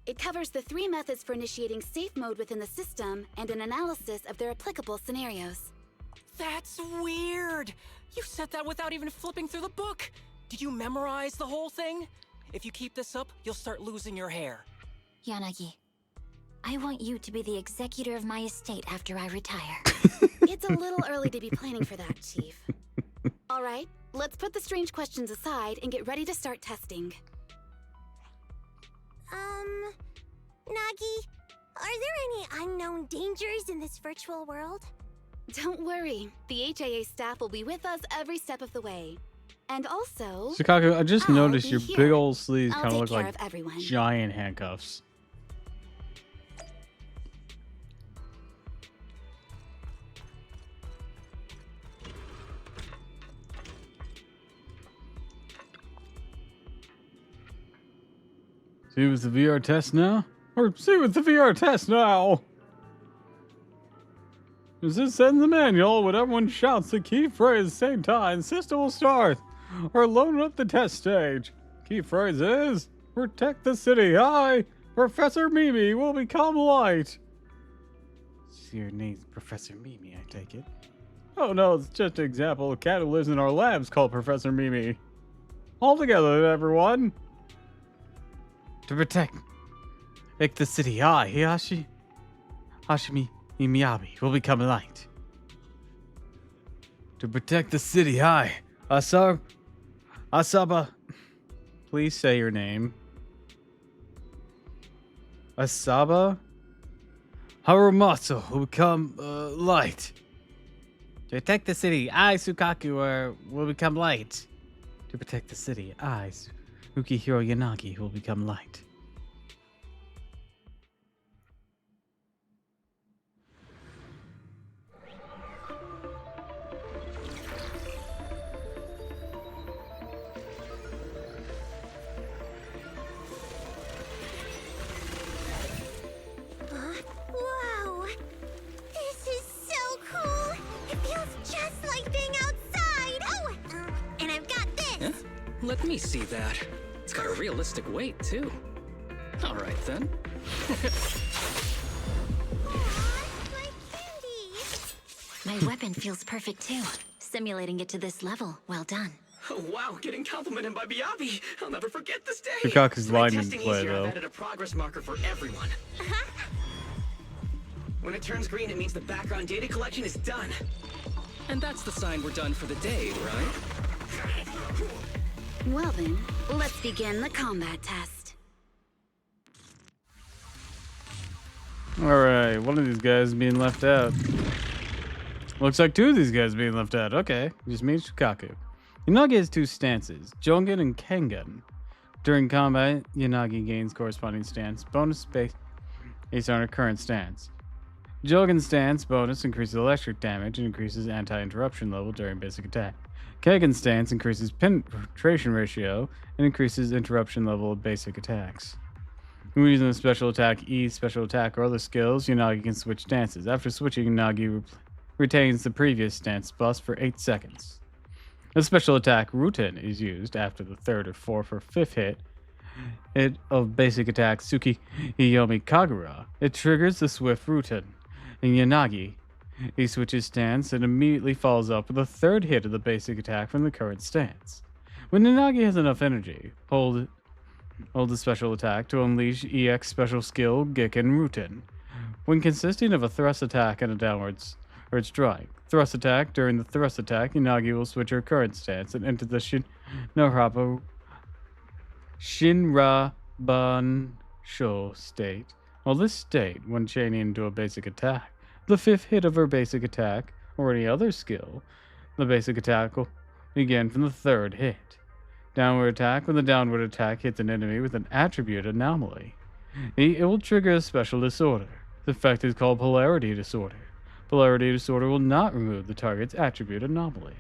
It covers the 3 methods for initiating safe mode within the system and an analysis of their applicable scenarios. That's weird! You said that without even flipping through the book! Did you memorize the whole thing? If you keep this up, you'll start losing your hair. Yanagi, I want you to be the executor of my estate after I retire. It's a little early to be planning for that, Chief. All right, let's put the strange questions aside and get ready to start testing. Nagi, are there any unknown dangers in this virtual world? Don't worry, the HIA staff will be with us every step of the way. And also, Sukaku, I just I'll noticed be your here. big old sleeves I'll kind of take look care like of everyone. giant handcuffs. See with the VR test now? Or see with the VR test now! As it said in the manual, when everyone shouts the key phrase at the same time, system will start. Or load up the test stage. Key phrase is, protect the city high, Professor Mimi will become light. So your name's Professor Mimi, I take it? Oh no, it's just an example. A cat who lives in our labs called Professor Mimi. All together, everyone. To protect the city high, Hashimi Miyabi will become light. To protect the city high, Asaba. Please say your name. Asaba Harumatsu will become light. To protect the city, I, Sukaku, will become light. To protect the city, I, Ukihiro Yanagi, will become light. Whoa! This is so cool! It feels just like being outside! Oh! And I've got this! Yeah? Let me see that. It's got a realistic weight, too. All right, then. My weapon feels perfect, too. Simulating it to this level. Well done. Oh, wow, getting complimented by Miyabi. I'll never forget this day. Sukaku's line didn't testing play, easier, though. I've added a progress marker for everyone. When it turns green, it means the background data collection is done. And that's the sign we're done for the day, right? Well then, let's begin the combat test. Alright, one of these guys is being left out. Looks like two of these guys being left out. Okay, just me and Sukaku. Yanagi has two stances, Jogen and Kengan. During combat, Yanagi gains corresponding stance bonus based on her current stance. Jogen's stance bonus increases electric damage and increases anti-interruption level during basic attack. Kengan's stance increases penetration ratio and increases interruption level of basic attacks. When using the special attack E, special attack, or other skills, Yanagi can switch stances. After switching, Yanagi retains the previous stance buff for 8 seconds. The special attack Ruten is used after the third or fourth or fifth hit of basic attack Tsuki Iyomi Kagura. It triggers the swift Ruten. In Yanagi, he switches stance and immediately follows up with a third hit of the basic attack from the current stance. When Yanagi has enough energy, hold the special attack to unleash EX special skill Giken Ruten. When consisting of a thrust attack and a downwards strike. Thrust attack. During the thrust attack, Yanagi will switch her current stance and enter the Shinrabansho state. While this state, when chaining into a basic attack, the fifth hit of her basic attack, or any other skill, the basic attack will begin from the third hit. Downward attack. When the downward attack hits an enemy with an attribute anomaly, it will trigger a special disorder. The effect is called polarity disorder. Polarity disorder will not remove the target's attribute anomaly.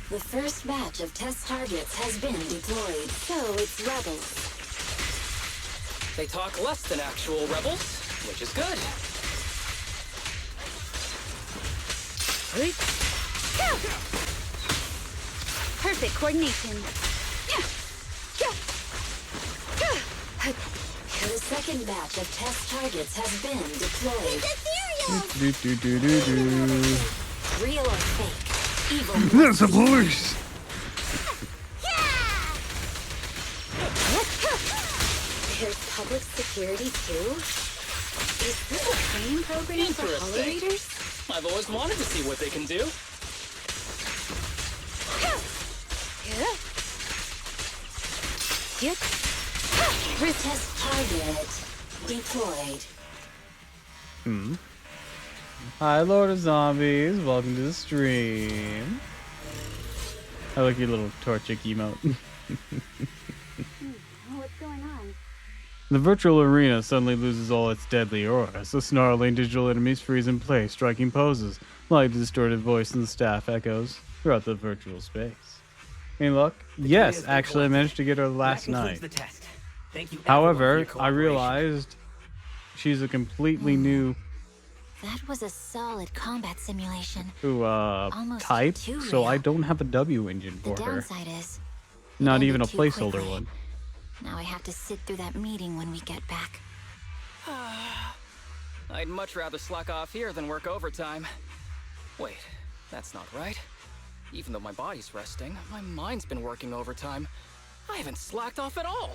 The first batch of test targets has been deployed. So it's rebels. They talk less than actual rebels, which is good. Perfect coordination. The second batch of test targets has been deployed. Real or fake? Evil. That's a police. There's public security too? Is this a training program for Hollow-Raiders? I've always wanted to see what they can do. Yep. Test target deployed. Hi, Lord of Zombies. Welcome to the stream. I like your little Torchic emote. What's going on? The virtual arena suddenly loses all its deadly aura, so snarling digital enemies freeze in place, striking poses, like the distorted voice and the staff echoes throughout the virtual space. Any luck? Yes, actually I managed to get her last night. The test. Thank you, everyone, for However, your I cooperation. realized she's a completely new That was a solid combat simulation. to type, too so I real. don't have a W engine The for her. downside is, Not it even a ended too placeholder quickly. one. Now I have to sit through that meeting when we get back. I'd much rather slack off here than work overtime. Wait, that's not right. Even though my body's resting, my mind's been working overtime. I haven't slacked off at all.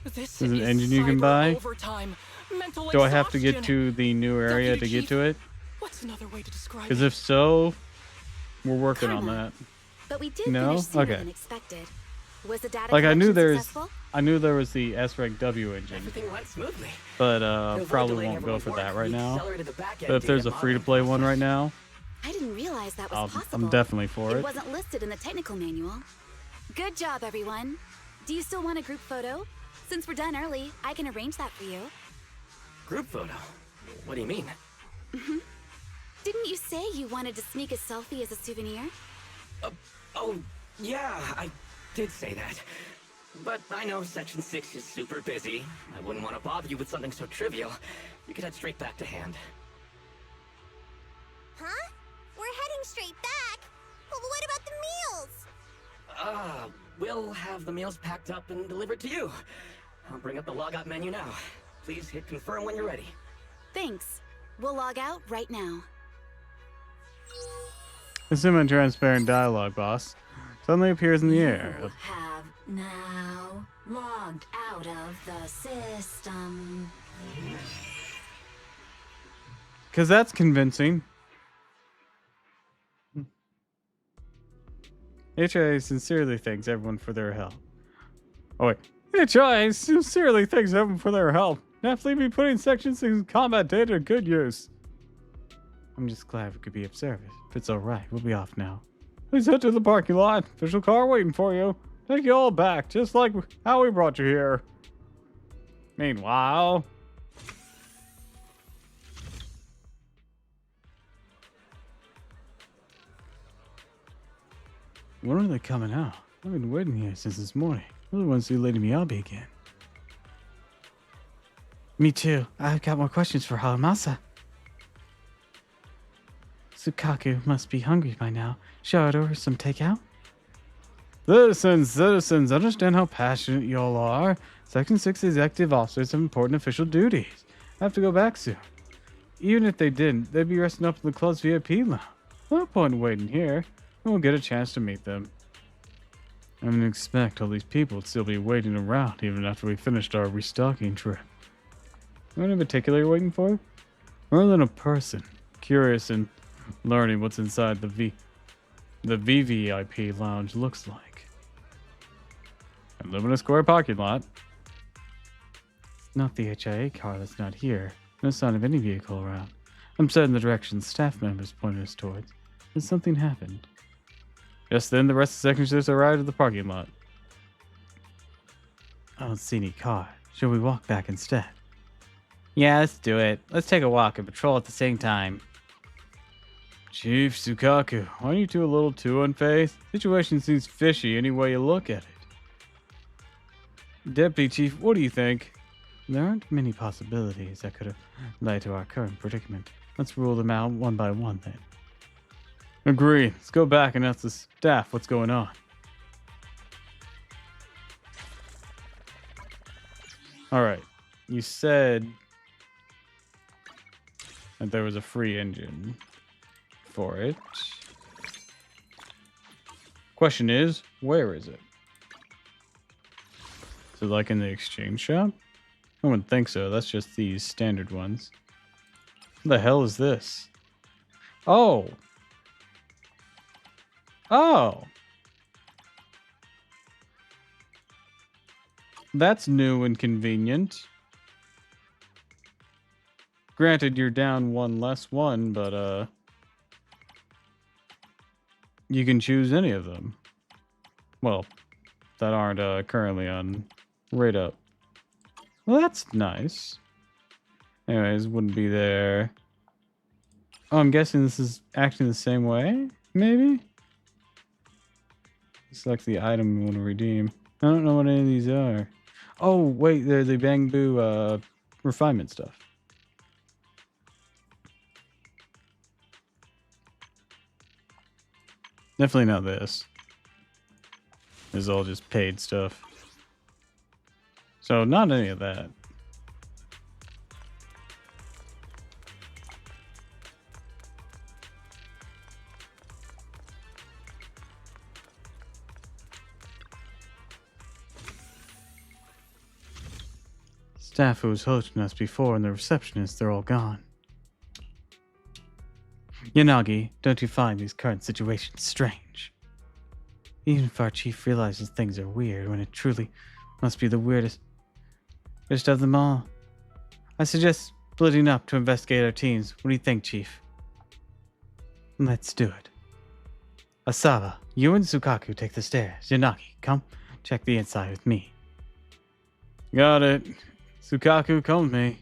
This Is it an is engine you can cyber buy? overtime. Mental Do I have to get exhaustion. to the new area Deputy to get Chief, to it? What's another way to describe Because it? if so, we're working on Karma. that. But we did No? finish sooner Okay. than expected. Was the data Like I knew collection there's, successful? I knew there was the S-Rank W engine, Everything went smoothly. but To avoid probably delaying won't go everyone's for that work, right we now. accelerated the back end But if to there's a get free-to-play one right now, I didn't realize that was possible. I'm definitely for It it. wasn't listed in the technical manual. Good job, everyone. Do you still want a group photo? Since we're done early, I can arrange that for you. Group photo? What do you mean? Didn't you say you wanted to sneak a selfie as a souvenir? Oh, yeah, I did say that. But I know Section 6 is super busy. I wouldn't want to bother you with something so trivial. You could head straight back to hand. Huh? We're heading straight back. Well, what about the meals? We'll have the meals packed up and delivered to you. I'll bring up the logout menu now. Please hit confirm when you're ready. Thanks. We'll log out right now. The semi-transparent dialogue boss suddenly appears in the air. You have now logged out of the system. Because that's convincing. HI sincerely thanks everyone for their help. Oh wait. HI sincerely thanks everyone for their help. Definitely be putting Section 6 combat data to good use. I'm just glad we could be of service. If it's alright, we'll be off now. Please head to the parking lot. Official car waiting for you. Take you all back, just like how we brought you here. Meanwhile... When are they coming out? I've been waiting here since this morning. Really want to see Lady Miyabi again. Me too. I've got more questions for Haramasa. Sukaku must be hungry by now. Shall I order some takeout? Citizens, understand how passionate y'all are. Section 6 executive officers have important official duties. I have to go back soon. Even if they didn't, they'd be resting up in the club's VIP lounge. No point in waiting here. And we'll get a chance to meet them. I didn't expect all these people would still be waiting around even after we finished our restocking trip. Anyone in particular you're waiting for? More than a person. Curious in learning what's inside the VVIP lounge looks like. I live in a square parking lot. Not the HIA car that's not here. No sign of any vehicle around. I'm set in the direction staff members pointed us towards. But something happened. Just then, the rest of Section 6 arrived at the parking lot. I don't see any car. Should we walk back instead? Yeah, let's do it. Let's take a walk and patrol at the same time. Chief Sukaku, aren't you two a little too unfazed? Situation seems fishy any way you look at it. Deputy Chief, what do you think? There aren't many possibilities that could have led to our current predicament. Let's rule them out one by one then. Agree. Let's go back and ask the staff what's going on. Alright. You said that there was a free engine for it. Question is, where is it? Is it like in the exchange shop? I wouldn't think so. That's just these standard ones. What the hell is this? Oh! Oh! That's new and convenient. Granted, you're down one less one, but, you can choose any of them. Well, that aren't currently on Rate Up. Well, that's nice. Anyways, wouldn't be there. Oh, I'm guessing this is acting the same way? Maybe? Select the item you want to redeem. I don't know what any of these are. Oh, wait, they're the Bamboo refinement stuff. Definitely not this. This is all just paid stuff. So, not any of that. Staff who was hosting us before and the receptionists, they're all gone. Yanagi, don't you find these current situations strange? Even if our chief realizes things are weird, when it truly must be the weirdest of them all. I suggest splitting up to investigate our teams. What do you think, Chief? Let's do it. Asaba, you and Tsukaku take the stairs. Yanagi, come check the inside with me. Got it. Tsukaku, come with me.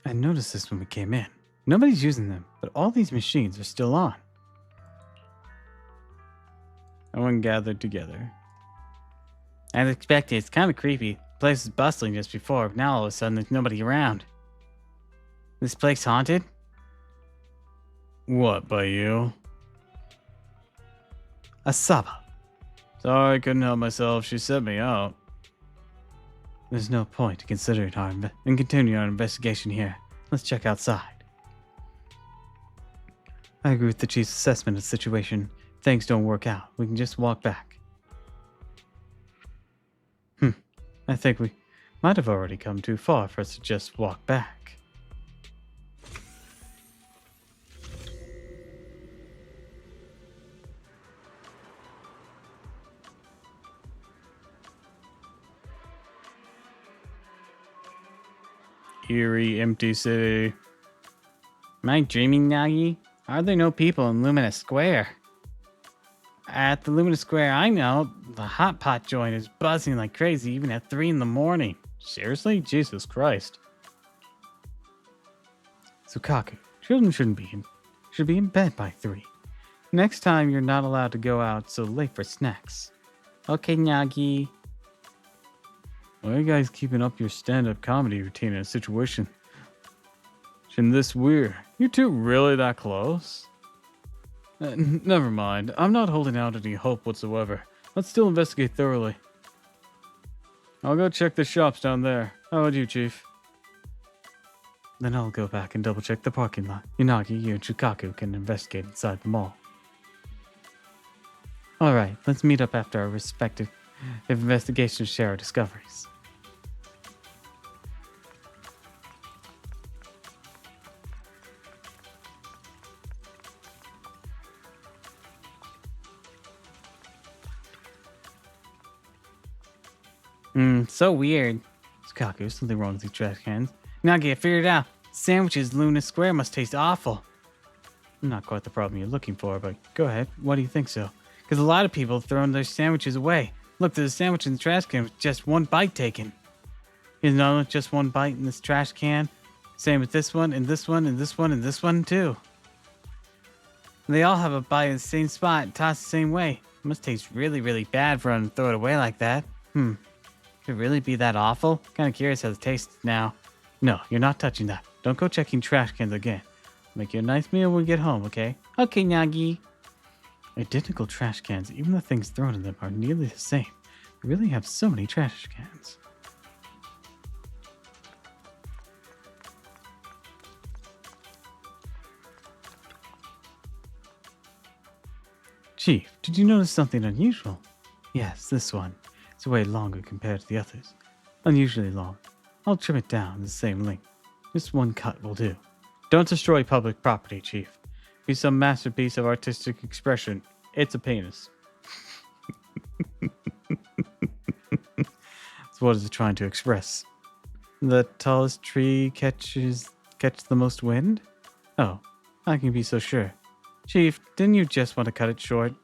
I noticed this when we came in. Nobody's using them, but all these machines are still on. Everyone gathered together. As expected, it's kind of creepy. The place was bustling just before, but now all of a sudden there's nobody around. This place haunted? What, by you? Asaba. Sorry, I couldn't help myself. She set me out. There's no point in considering and continuing our investigation here. Let's check outside. I agree with the chief's assessment of the situation. If things don't work out, we can just walk back. I think we might have already come too far for us to just walk back. Eerie, empty city. Am I dreaming, Nagi? Are there no people in Lumina Square? At the Lumina Square I know, the hot pot joint is buzzing like crazy even at 3 in the morning. Seriously? Jesus Christ. Tsukaku, children should be in bed by 3. Next time you're not allowed to go out so late for snacks. Okay, Nagi. Why are you guys keeping up your stand-up comedy routine in a situation this weird? You two really that close? Never mind. I'm not holding out any hope whatsoever. Let's still investigate thoroughly. I'll go check the shops down there. How about you, Chief? Then I'll go back and double-check the parking lot. Yanagi, you and Tsukaku can investigate inside the mall. Alright, let's meet up after our respective investigations, share our discoveries. So weird. Tsukaku, something wrong with these trash cans. Nagi, I figured it out. Sandwiches in Luna Square must taste awful. Not quite the problem you're looking for, but go ahead. Why do you think so? Because a lot of people have thrown their sandwiches away. Look, there's a sandwich in the trash can with just one bite taken. Here's another with just one bite in this trash can. Same with this one, and this one, and this one, and this one, too. And they all have a bite in the same spot and tossed the same way. It must taste really, really bad for them to throw it away like that. Could it really be that awful? Kind of curious how it tastes now. No, you're not touching that. Don't go checking trash cans again. Make you a nice meal when we get home, okay? Okay, Nagi. Identical trash cans, even the things thrown in them are nearly the same. We really have so many trash cans. Chief, did you notice something unusual? Yes, this one. It's way longer compared to the others. Unusually long. I'll trim it down the same length. Just one cut will do. Don't destroy public property, Chief. Be some masterpiece of artistic expression. It's a penis. So what is it trying to express? The tallest tree catch the most wind? Oh, I can be so sure. Chief, didn't you just want to cut it short?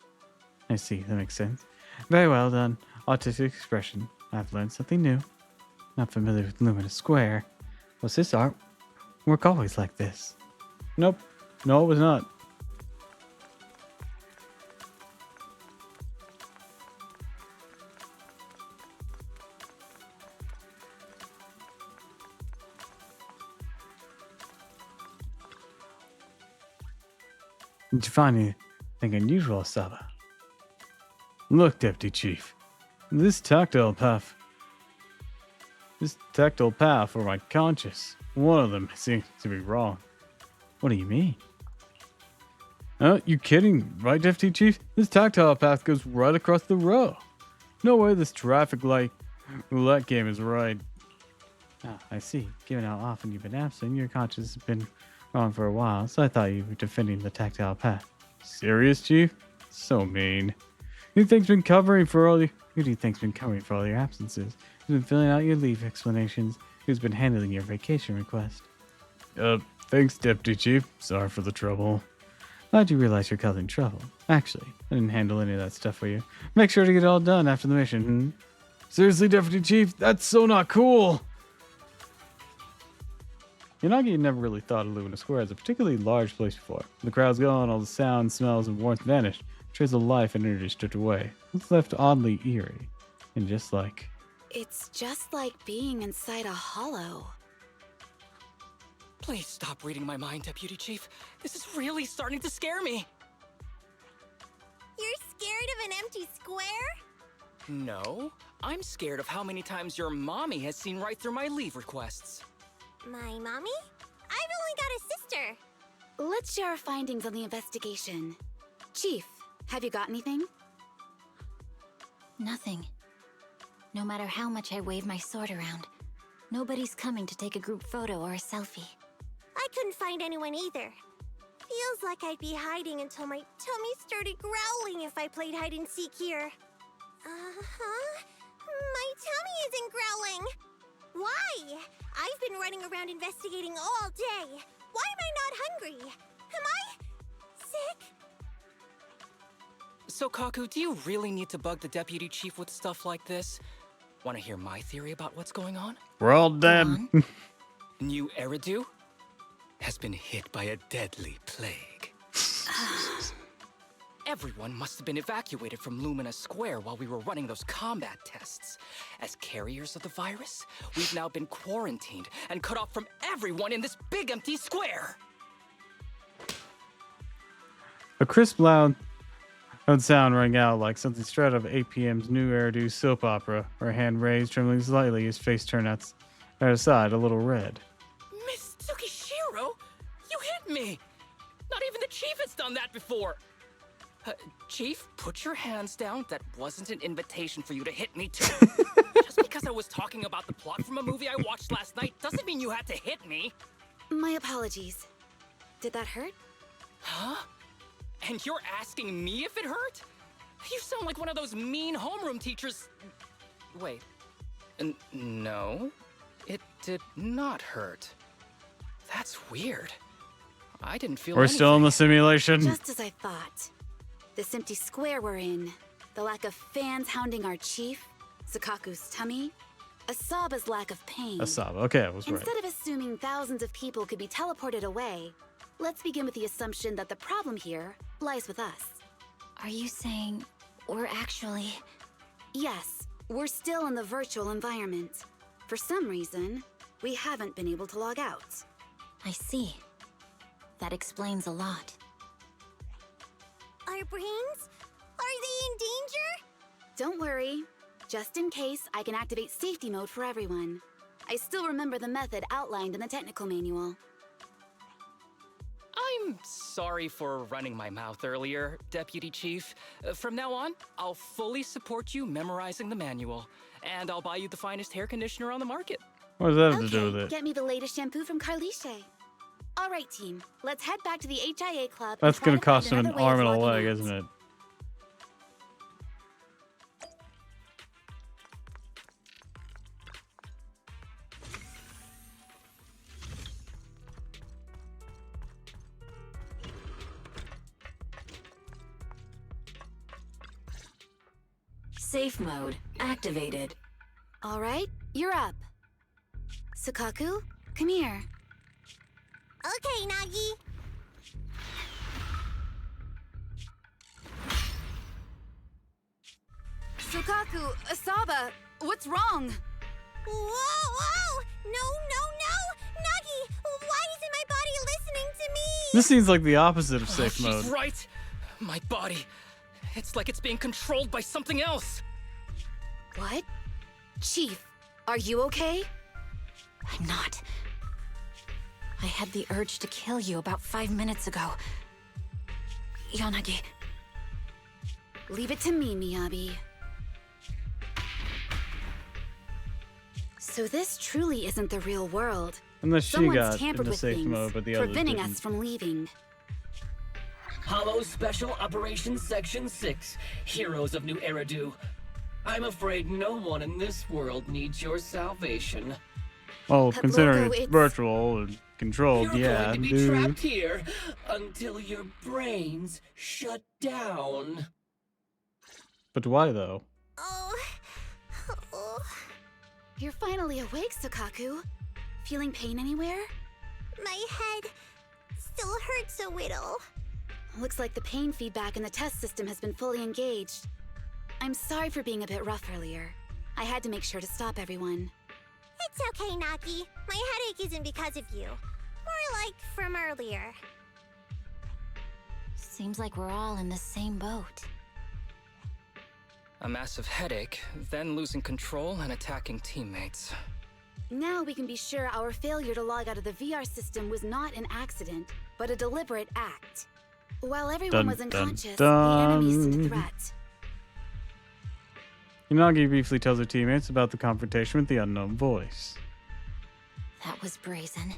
I see, that makes sense. Very well done. Artistic expression. I've learned something new. Not familiar with Luminous Square. Was this art work always like this? Nope. No, it was not. Did you find anything unusual, Saba? Look, Deputy Chief. This tactile path for my conscience. One of them seems to be wrong. What do you mean? You kidding, right, Deputy Chief? This tactile path goes right across the row. No way this traffic light roulette game is right. Ah, I see. Given how often you've been absent, your conscience has been wrong for a while, so I thought you were defending the tactile path. Serious, Chief? So mean. Who do you think's been covering for all your absences? Who's been filling out your leave explanations? Who's been handling your vacation request? Thanks, Deputy Chief. Sorry for the trouble. Glad you realize you're causing trouble. Actually, I didn't handle any of that stuff for you. Make sure to get it all done after the mission, Seriously, Deputy Chief? That's so not cool! Yanagi never really thought of Lumina Square as a particularly large place before. The crowd's gone, all the sounds, smells, and warmth vanished. Traces of life and energy stripped away. It's left oddly eerie. And just like... It's just like being inside a hollow. Please stop reading my mind, Deputy Chief. This is really starting to scare me. You're scared of an empty square? No, I'm scared of how many times your mommy has seen right through my leave requests. My mommy? I've only got a sister. Let's share our findings on the investigation. Chief, have you got anything? Nothing. No matter how much I wave my sword around, nobody's coming to take a group photo or a selfie. I couldn't find anyone either. Feels like I'd be hiding until my tummy started growling if I played hide and seek here. My tummy isn't growling. Why? I've been running around investigating all day. Why am I not hungry? Am I sick? So, Kaku, do you really need to bug the Deputy Chief with stuff like this? Want to hear my theory about what's going on? We're all dead. New Eridu has been hit by a deadly plague. Everyone must have been evacuated from Lumina Square while we were running those combat tests. As carriers of the virus, we've now been quarantined and cut off from everyone in this big empty square. A crisp, loud sound rang out like something straight out of 8 p.m.'s New Eridu soap opera. Her hand raised, trembling slightly, his face turned aside, a little red. Miss Tsukishiro, you hit me! Not even the Chief has done that before! Chief, put your hands down. That wasn't an invitation for you to hit me, too. Just because I was talking about the plot from a movie I watched last night doesn't mean you had to hit me. My apologies. Did that hurt? Huh? And you're asking me if it hurt? You sound like one of those mean homeroom teachers. Wait. No, it did not hurt. That's weird. I didn't feel We're anything. still in the simulation. Just as I thought. This empty square we're in, the lack of fans hounding our chief, Sakaku's tummy, Asaba's lack of pain. Asaba, okay, I was right. Instead of assuming thousands of people could be teleported away, let's begin with the assumption that the problem here lies with us. Are you saying we're actually... Yes, we're still in the virtual environment. For some reason, we haven't been able to log out. I see. That explains a lot. Our brains? Are they in danger? Don't worry. Just in case, I can activate safety mode for everyone. I still remember the method outlined in the technical manual. I'm sorry for running my mouth earlier, Deputy Chief. From now on, I'll fully support you memorizing the manual, and I'll buy you the finest hair conditioner on the market. What does that have to do with it? Get me the latest shampoo from Carliche. All right, team. Let's head back to the HIA club. That's going to cost him an arm and a leg, isn't it? Safe mode activated. All right, you're up. Sukaku, come here. Okay, Nagi. Sukaku, Asaba, what's wrong? Whoa! No! Nagi, why isn't my body listening to me? This seems like the opposite of safe She's mode. right. My body. It's like it's being controlled by something else. What? Chief, are you okay? I'm not. I had the urge to kill you about 5 minutes ago. Yanagi. Leave it to me, Miyabi. So this truly isn't the real world. Unless she Someone's got tampered into with safe things, mode, but the others preventing didn't. us from leaving. Hollow Special Operations Section 6, Heroes of New Eridu. I'm afraid no one in this world needs your salvation. Well, But considering Loco, it's it's- virtual and controlled, You're yeah, going to be dude. trapped here until your brains shut down. But why though? Oh. You're finally awake, Sukaku. Feeling pain anywhere? My head still hurts a little. Looks like the pain feedback in the test system has been fully engaged. I'm sorry for being a bit rough earlier. I had to make sure to stop everyone. It's okay, Nagi. My headache isn't because of you. More like from earlier. Seems like we're all in the same boat. A massive headache, then losing control and attacking teammates. Now we can be sure our failure to log out of the VR system was not an accident, but a deliberate act. While everyone Dun, was dun, unconscious, dun. the enemy stood a threat. Yanagi briefly tells her teammates about the confrontation with the unknown voice. That was brazen.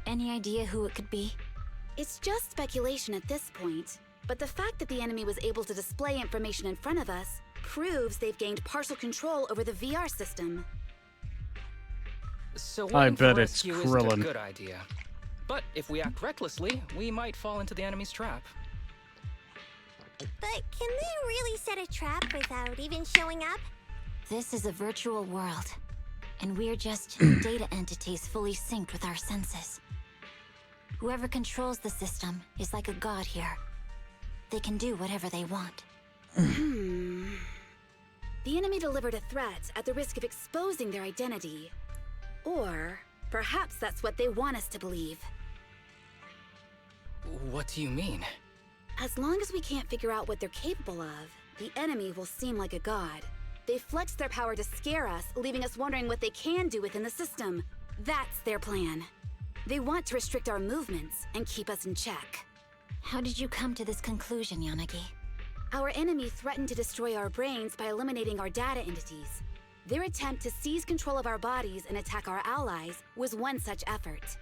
Any idea who it could be? It's just speculation at this point, but the fact that the enemy was able to display information in front of us proves they've gained partial control over the VR system. So I waiting for bet it's rescue isn't a Krillin. good idea. But if we act recklessly, we might fall into the enemy's trap. But can they really set a trap without even showing up? This is a virtual world, and we're just data entities fully synced with our senses. Whoever controls the system is like a god here. They can do whatever they want. The enemy delivered a threat at the risk of exposing their identity. Or perhaps that's what they want us to believe. What do you mean? As long as we can't figure out what they're capable of, the enemy will seem like a god. They flex their power to scare us, leaving us wondering what they can do within the system. That's their plan. They want to restrict our movements and keep us in check. How did you come to this conclusion, Yanagi? Our enemy threatened to destroy our brains by eliminating our data entities. Their attempt to seize control of our bodies and attack our allies was one such effort.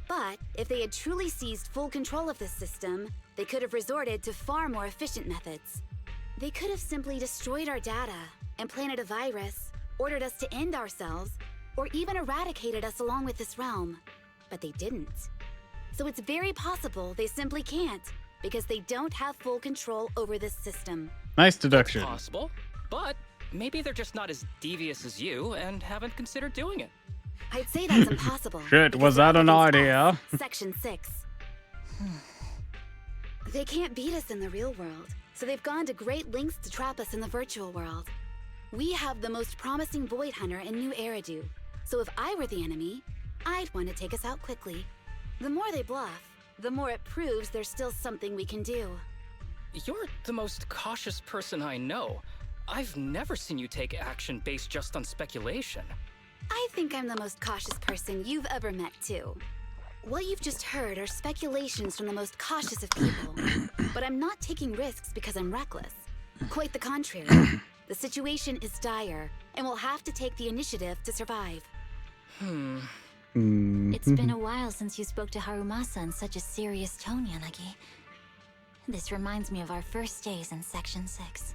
But if they had truly seized full control of this system, they could have resorted to far more efficient methods. They could have simply destroyed our data, implanted a virus, ordered us to end ourselves, or even eradicated us along with this realm. But they didn't. So it's very possible they simply can't, because they don't have full control over this system. Nice deduction. Possible, but maybe they're just not as devious as you and haven't considered doing it. I'd say that's impossible. Shit, because was they're that up an against idea? us, Section 6. They can't beat us in the real world, so they've gone to great lengths to trap us in the virtual world. We have the most promising Void Hunter in New Eridu, so if I were the enemy, I'd want to take us out quickly. The more they bluff, the more it proves there's still something we can do. You're the most cautious person I know. I've never seen you take action based just on speculation. I think I'm the most cautious person you've ever met, too. What you've just heard are speculations from the most cautious of people. But I'm not taking risks because I'm reckless. Quite the contrary. The situation is dire, and we'll have to take the initiative to survive. It's been a while since you spoke to Harumasa in such a serious tone, Yanagi. This reminds me of our first days in Section 6.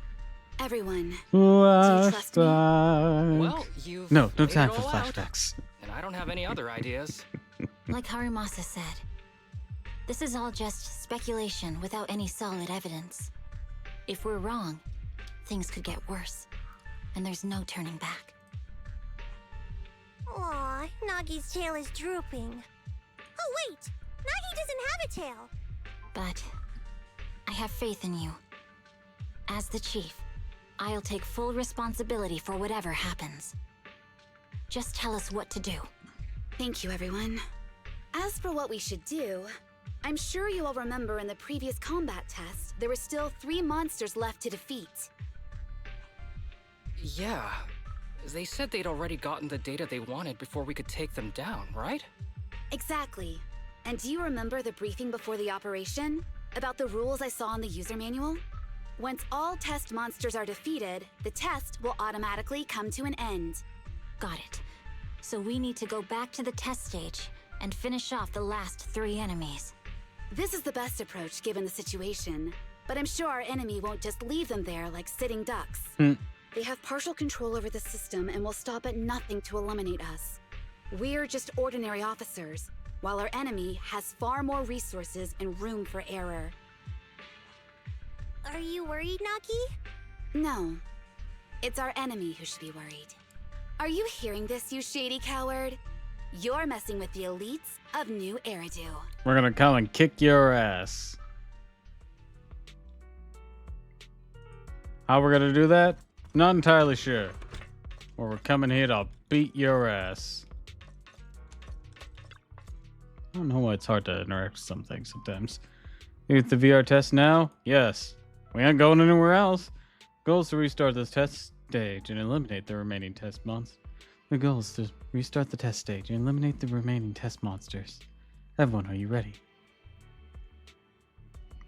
Everyone, do you trust me? Flashback. Well, you've No laid time it for all out, flashbacks. and I don't have any other ideas. Like Harumasa said, this is all just speculation without any solid evidence. If we're wrong, things could get worse. and there's no turning back. Aw, Nagi's tail is drooping. Oh wait! Nagi doesn't have a tail! But I have faith in you. As the chief, I'll take full responsibility for whatever happens. Just tell us what to do. Thank you, everyone. As for what we should do, I'm sure you all remember in the previous combat test, there were still 3 monsters left to defeat. Yeah. They said they'd already gotten the data they wanted before we could take them down, right? Exactly. And do you remember the briefing before the operation? About the rules I saw in the user manual? Once all test monsters are defeated, the test will automatically come to an end. Got it. So we need to go back to the test stage and finish off the last 3 enemies. This is the best approach given the situation, but I'm sure our enemy won't just leave them there like sitting ducks. They have partial control over the system and will stop at nothing to eliminate us. We're just ordinary officers, while our enemy has far more resources and room for error. Are you worried, Nagi? No. It's our enemy who should be worried. Are you hearing this, you shady coward? You're messing with the elites of New Eridu. We're gonna come and kick your ass. How we're gonna do that? Not entirely sure. Or we're coming here to beat your ass. I don't know why it's hard to interact with some things sometimes. Use the VR test now? Yes. We ain't going anywhere else. Goal is to restart this test stage and eliminate the remaining test monsters. The goal is to restart the test stage and eliminate the remaining test monsters. Everyone, are you ready?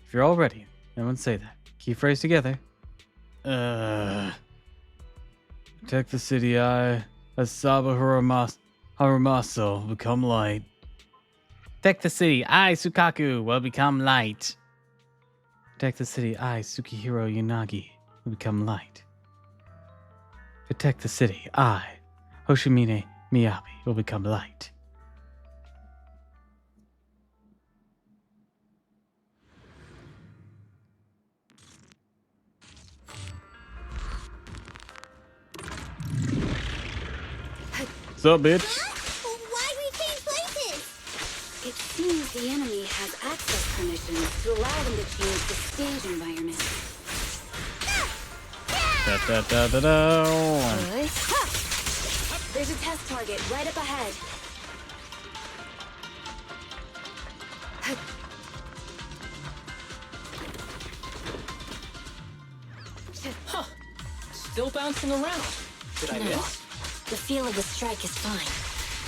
If you're all ready, everyone say that. Key phrase together. Protect the city eye. Asaba Harumaso become light. Protect the city, I, Sukaku, will become light. Protect the city, I, Tsukihiro Yanagi, will become light. Protect the city, I, Hoshimine Miyabi, will become light. What's up, bitch? Why'd we change places? It seems the enemy has access permissions to allow them to change the stage environment. There's a test target right up ahead. Huh. Still bouncing around. Did I miss? The feel of the strike is fine.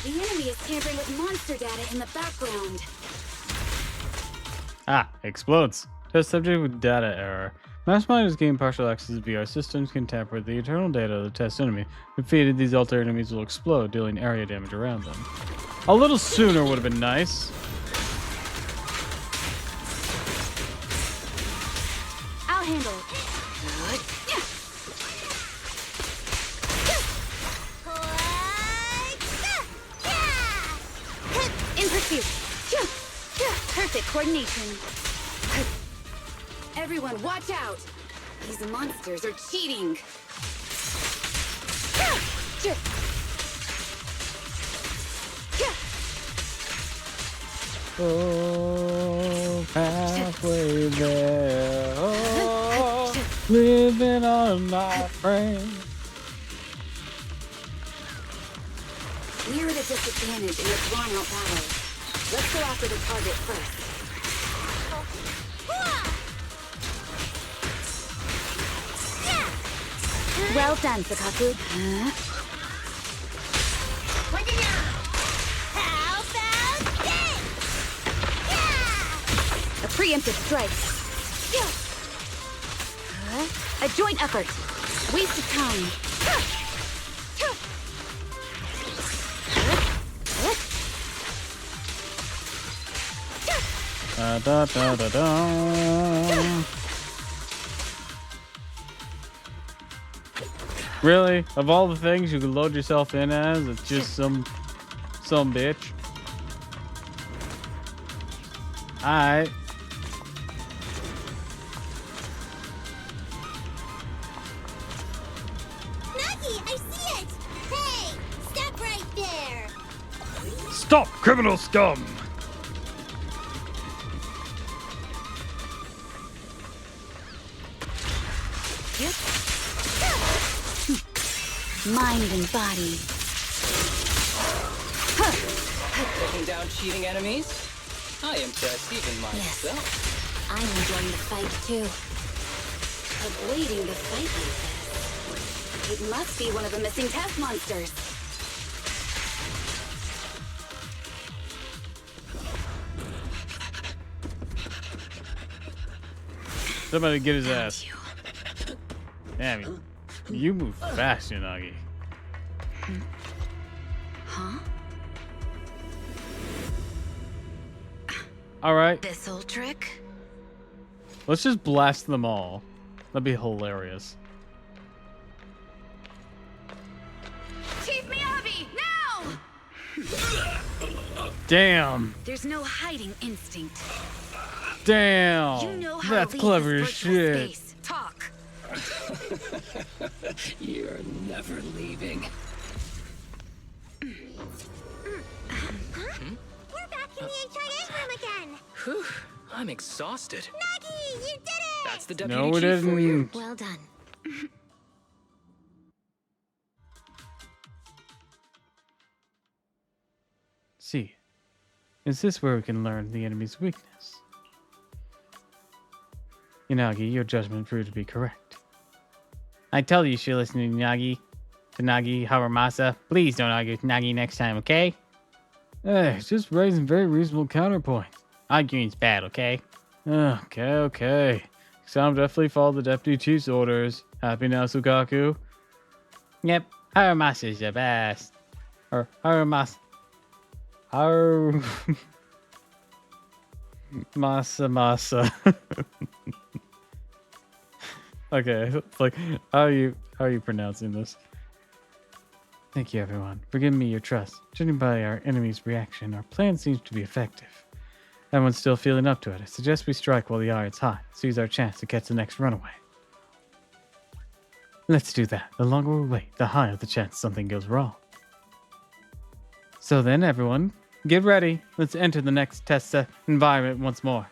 The enemy is tampering with monster data in the background. Ah, explodes. Test subject with data error. Mastermind gained partial access to VR systems, can tamper with the internal data of the test enemy. If defeated, these alter enemies will explode, dealing area damage around them. A little sooner would have been nice. I'll handle it. In pursuit. Perfect coordination. Everyone, watch out! These monsters are cheating. Oh, halfway there. Oh, living on my friend. We're at a disadvantage in a drawn-out battle. Let's go after the target first. Well done, Fukaku. How about this? A preemptive strike. A joint effort. Waste of time. Da da da da. Really? Of all the things you could load yourself in as, it's just some bitch. Alright. Nagi! Stop, criminal scum! Yep. Mind and body. Taking down cheating enemies? I impress even myself. I'm enjoying the fight too. Avoiding the fight like this. It must be one of the missing test monsters. Somebody get his ass. Damn, you move fast, Yanagi. Huh? All right, This old trick? let's just blast them all. That'd be hilarious. Chief Miyabi, now! Damn. There's no hiding instinct. Damn. You know how That's to leave clever this as virtual shit. space. Talk. You're never leaving. We're back in the HIA room again. Whew, I'm exhausted. Nagi, you did it! That's the deputy No, we chief for you. didn't. Well done. See, is this where we can learn the enemy's weakness? Yanagi, your judgment proved to be correct. I tell you, you should listen to Yanagi, Haramasa. Please don't argue with Nagi next time, okay? Hey, it's just raising very reasonable counterpoints. Arguing's bad, okay? Okay. So I'm definitely follow the deputy chief's orders. Happy now, Sukaku? Yep, Haramasa's the best. Or Haramasa. Masa. Okay, it's like how are you pronouncing this? Thank you, everyone, for giving me your trust. Judging by our enemy's reaction, our plan seems to be effective. Everyone's still feeling up to it. I suggest we strike while the iron's hot. Seize our chance to catch the next runaway. Let's do that. The longer we wait, the higher the chance something goes wrong. So then, everyone, get ready. Let's enter the next test environment once more.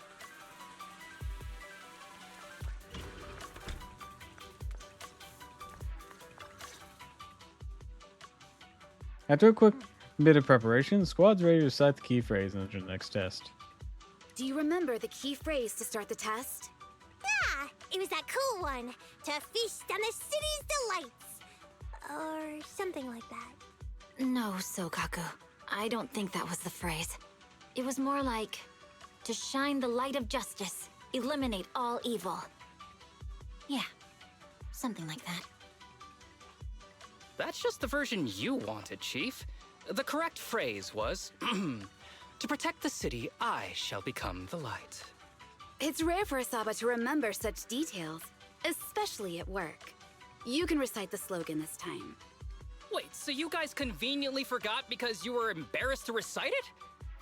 After a quick bit of preparation, the squad's ready to recite the key phrase and enter the next test. Do you remember the key phrase to start the test? Yeah, it was that cool one. To feast on the city's delights. Or something like that. No, Sokaku. I don't think that was the phrase. It was more like, to shine the light of justice, eliminate all evil. Yeah, something like that. That's just the version you wanted, Chief. The correct phrase was, to protect the city, I shall become the light. It's rare for Asaba to remember such details, especially at work. You can recite the slogan this time. Wait, so you guys conveniently forgot because you were embarrassed to recite it?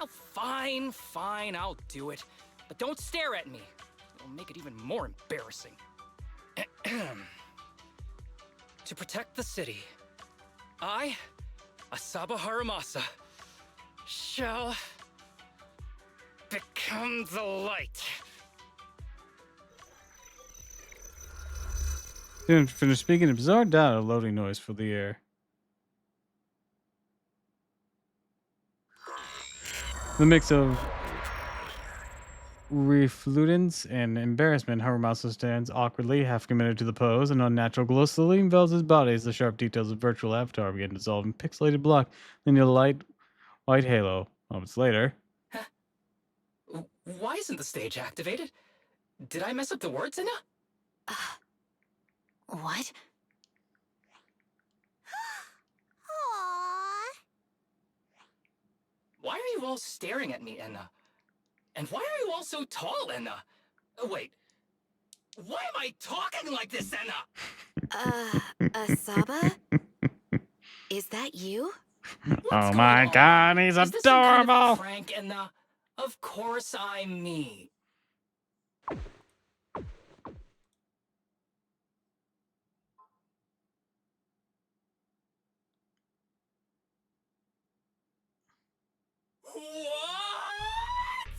Oh, fine, I'll do it. But don't stare at me. It'll make it even more embarrassing. To protect the city, I, Asaba Haramasa, shall become the light. Didn't finish speaking, a bizarre data loading noise for the air. The mix of refludence and embarrassment, Haramasa stands awkwardly, half committed to the pose. An unnatural glow slowly envelops his body as the sharp details of virtual avatar begin to dissolve in pixelated block into a light white halo. Moments later. Why isn't the stage activated? Did I mess up the words, Inna? What? Aww. Why are you all staring at me, Enna? And why are you all so tall, Enna? Oh, wait. Why am I talking like this, Enna? Asaba? Is that you? Oh my god, he's Is this some kind adorable! of prank, Enna? Of course I'm me. What?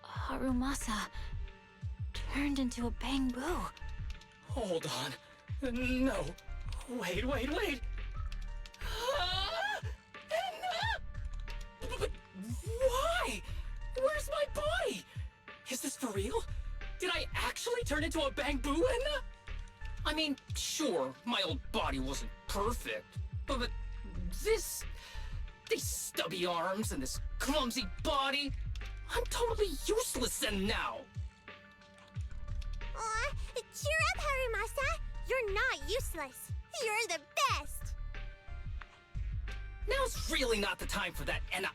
Harumasa turned into a bamboo. Hold on. No. Wait. But why? Where's my body? Is this for real? Did I actually turn into a bamboo, Enna? I mean, sure, my old body wasn't perfect, but these stubby arms and this clumsy body, I'm totally useless in now. Aw, cheer up, Harumasa. You're not useless. You're the best. Now's really not the time for that, Enna.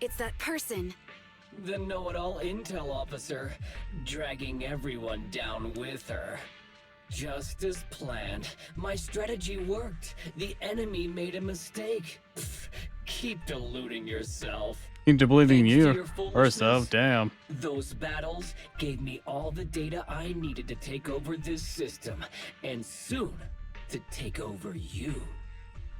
It's that person. The know-it-all intel officer, dragging everyone down with her. Just as planned. My strategy worked. The enemy made a mistake. Pfft, keep deluding yourself. Into believing Thanks to you your herself. foolishness, Damn. Those battles gave me all the data I needed to take over this system, and soon to take over you.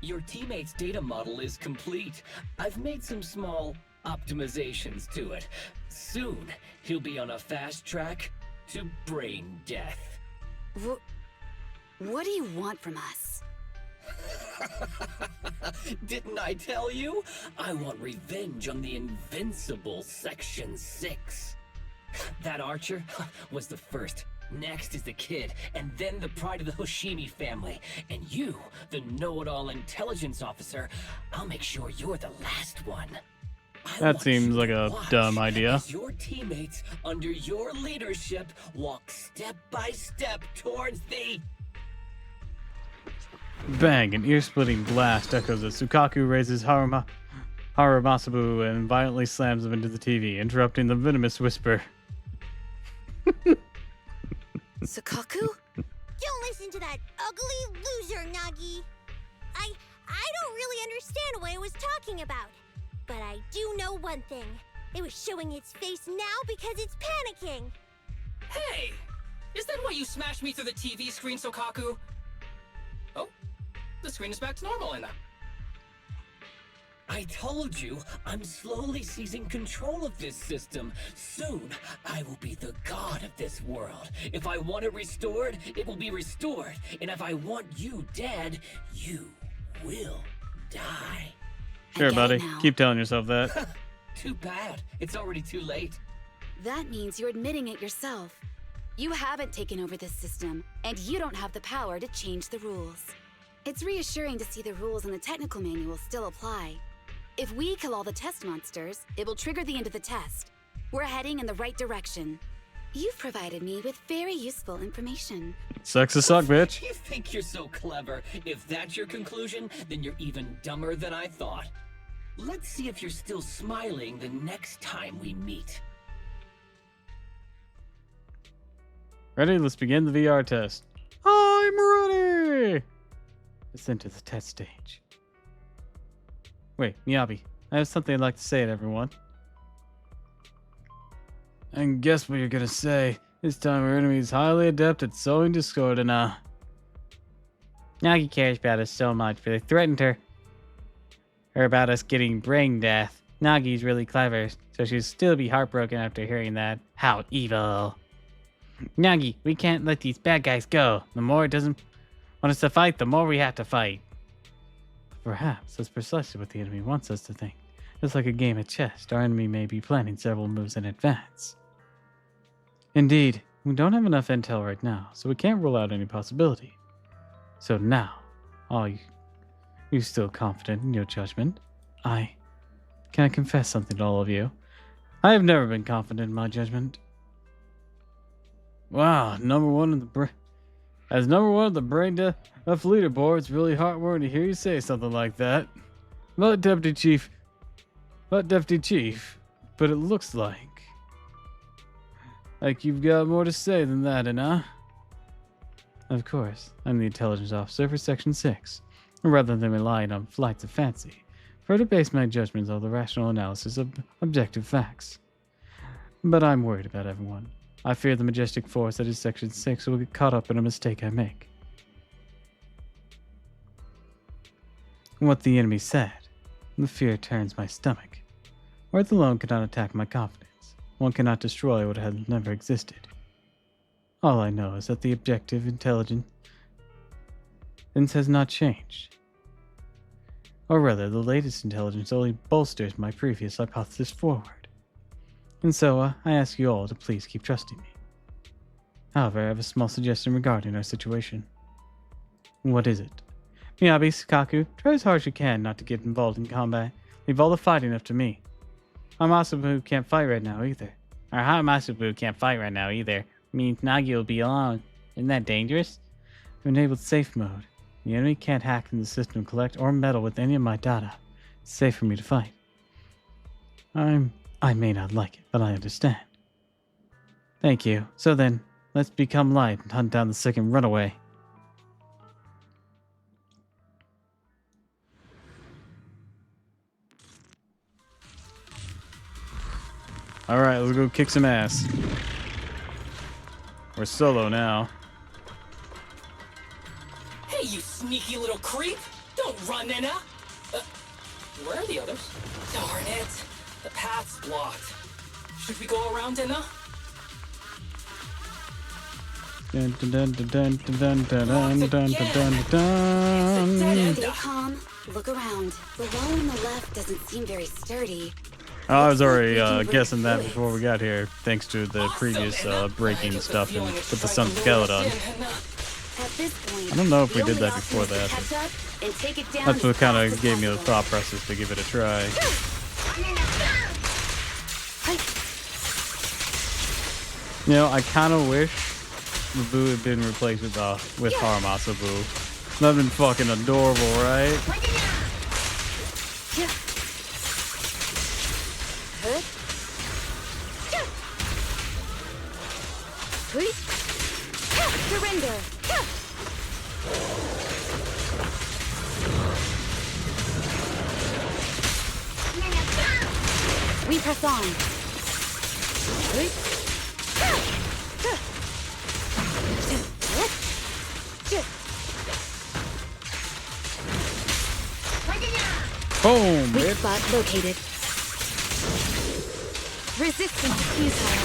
Your teammate's data model is complete. I've made some small optimizations to it. Soon, he'll be on a fast track to brain death. What do you want from us? Didn't I tell you? I want revenge on the invincible Section 6. That archer was the first. Next is the kid, and then the pride of the Hoshimi family. And you, the know-it-all intelligence officer, I'll make sure you're the last one. That seems like a dumb idea. As your teammates, under your leadership, walk step by step towards the... Bang! An ear-splitting blast echoes as Sukaku raises Harumasabu and violently slams him into the TV, interrupting the venomous whisper. Sukaku? Don't listen to that ugly loser, Nagi. I don't really understand what it was talking about. But I do know one thing. It was showing its face now because it's panicking. Hey! Is that why you smashed me through the TV screen, Sokaku? Oh, the screen is back to normal, Enna. I told you, I'm slowly seizing control of this system. Soon, I will be the god of this world. If I want it restored, it will be restored. And if I want you dead, you will die. Sure, buddy. Keep telling yourself that. Too bad. It's already too late. That means you're admitting it yourself. You haven't taken over this system, and you don't have the power to change the rules. It's reassuring to see the rules in the technical manual still apply. If we kill all the test monsters, it will trigger the end of the test. We're heading in the right direction. You've provided me with very useful information. Sucks to suck, bitch. You think you're so clever. If that's your conclusion, then you're even dumber than I thought. Let's see if you're still smiling the next time we meet. Ready? Let's begin the VR test. I'm ready! Let's enter the test stage. Wait, Miyabi, I have something I'd like to say to everyone. And guess what you're gonna say? This time our enemy is highly adept at sowing discord and Nagi cares about us so much, but they threatened her about us getting brain death. Nagi's really clever, so she'll still be heartbroken after hearing that. How evil. Nagi, we can't let these bad guys go. The more it doesn't want us to fight, the more we have to fight. Perhaps that's precisely what the enemy wants us to think. Just like a game of chess, our enemy may be planning several moves in advance. Indeed, we don't have enough intel right now, so we can't rule out any possibility. So now, are you still confident in your judgment? Can I confess something to all of you? I have never been confident in my judgment. Wow, as number one of the brain death leaderboard, it's really heartwarming to hear you say something like that. But Deputy Chief, but it looks like you've got more to say than that, and Of course, I'm the intelligence officer for Section 6, rather than relying on flights of fancy, for to base my judgments on the rational analysis of objective facts. But I'm worried about everyone. I fear the majestic force that is Section 6 will get caught up in a mistake I make. What the enemy said, the fear turns my stomach. Words alone cannot attack my confidence. One cannot destroy what had never existed. All I know is that the objective intelligence has not changed. Or rather, the latest intelligence only bolsters my previous hypothesis forward. And so, I ask you all to please keep trusting me. However, I have a small suggestion regarding our situation. What is it? Miyabi, Sakaku, try as hard as you can not to get involved in combat. Leave all the fighting up to me. Hamasabu can't fight right now either. Our Hamasabu can't fight right now either. Means Nagi will be alone. Isn't that dangerous? I've enabled safe mode. The enemy can't hack in the system, collect, or meddle with any of my data. It's safe for me to fight. I may not like it, but I understand. Thank you. So then, let's become light and hunt down the second runaway. Alright, let's go kick some ass. We're solo now. Hey, you sneaky little creep! Don't run, Nina! Where are the others? Darn it! The path's blocked. Should we go around, Nina? Dun dun dun dun dun dun dun dun dun dun. Stay calm. Look around. The wall on the left doesn't seem very sturdy. I was already guessing that before we got here, thanks to the previous breaking stuff and with the Sun Skeleton. At this point, I don't know if we did that before that. That's what kind of gave me the thought process to give it a try. You know, I kind of wish Mabu had been replaced with Hamasabu. That'd been fucking adorable, right? Surrender. We press on. Boom! Weak spot located. Resistance futile.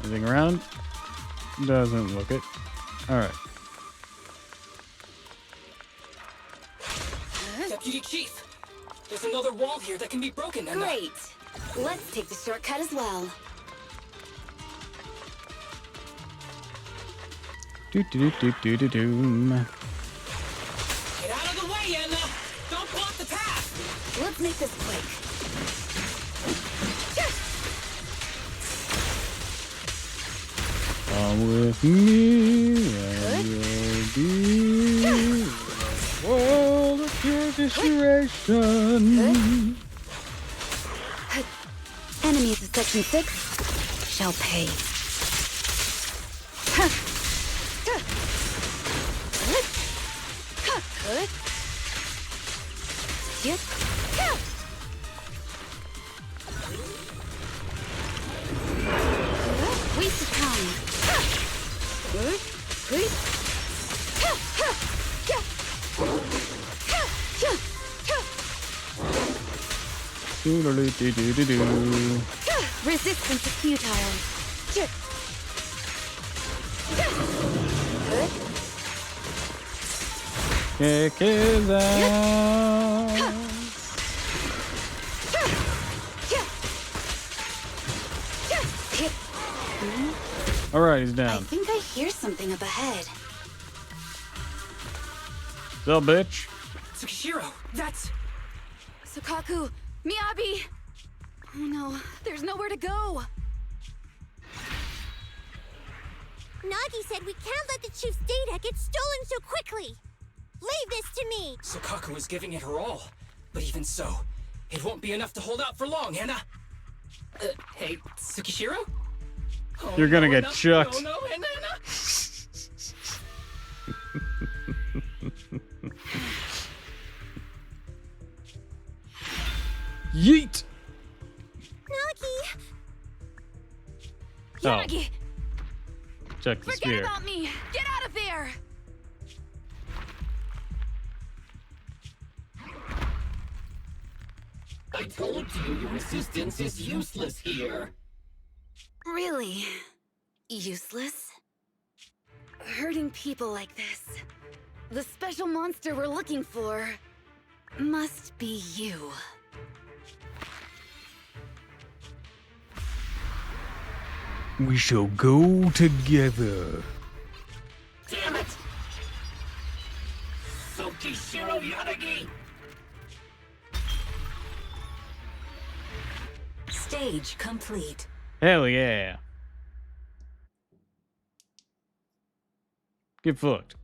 Anything around? Doesn't look it. Alright. Deputy Chief, there's another wall here that can be broken, Nina. Great. Let's take the shortcut as well. Do do do do do do. Get out of the way, Anna! Don't block the path! Let's make this quick. Come with me, and you'll be in a world of pure destruction. Enemies of Section 6 shall pay. Waste of time. Resistance is futile. Kick his ass. Alright, he's down. I think I hear something up ahead. So, bitch. Tsukishiro, that's... Sakaku, Miyabi! Oh no, there's nowhere to go. Nagi said we can't let the chief's data get stolen so quickly. Leave this to me. Sakaku is giving it her all. But even so, it won't be enough to hold out for long, Hannah. Hey, Tsukishiro? Oh, You're gonna no, get no, chucked. No, Hannah. Yeet! Nagi! Oh. Yanagi! Check the Forget spear. about me! Get out of there! I told you your assistance is useless here. Really? Useless? Hurting people like this. The special monster we're looking for must be you. We shall go together. Damn it! Sokishiro Yanagi! Stage complete. Hell yeah. Get fucked.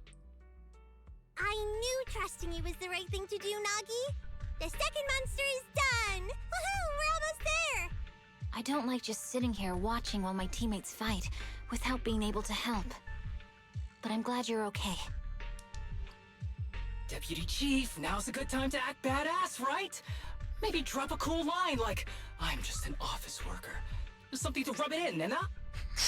I knew trusting you was the right thing to do, Nagi. The second monster is done. Woohoo! We're almost there. I don't like just sitting here watching while my teammates fight without being able to help. But I'm glad you're okay. Deputy Chief, now's a good time to act badass, right? Maybe drop a cool line like, I'm just an office worker. Something to rub it in, Nena?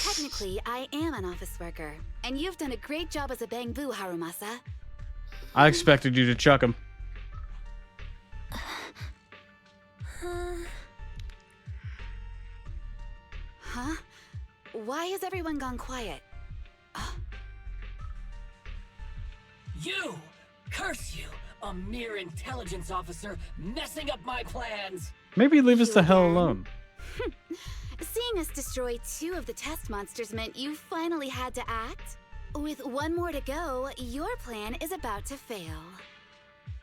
Technically, I am an office worker, and you've done a great job as a bamboo, Harumasa. I expected you to chuck him. Huh? Why has everyone gone quiet? You! Curse you! A mere intelligence officer messing up my plans! Maybe leave us the hell alone. Seeing us destroy 2 of the test monsters meant you finally had to act? With 1 more to go, your plan is about to fail.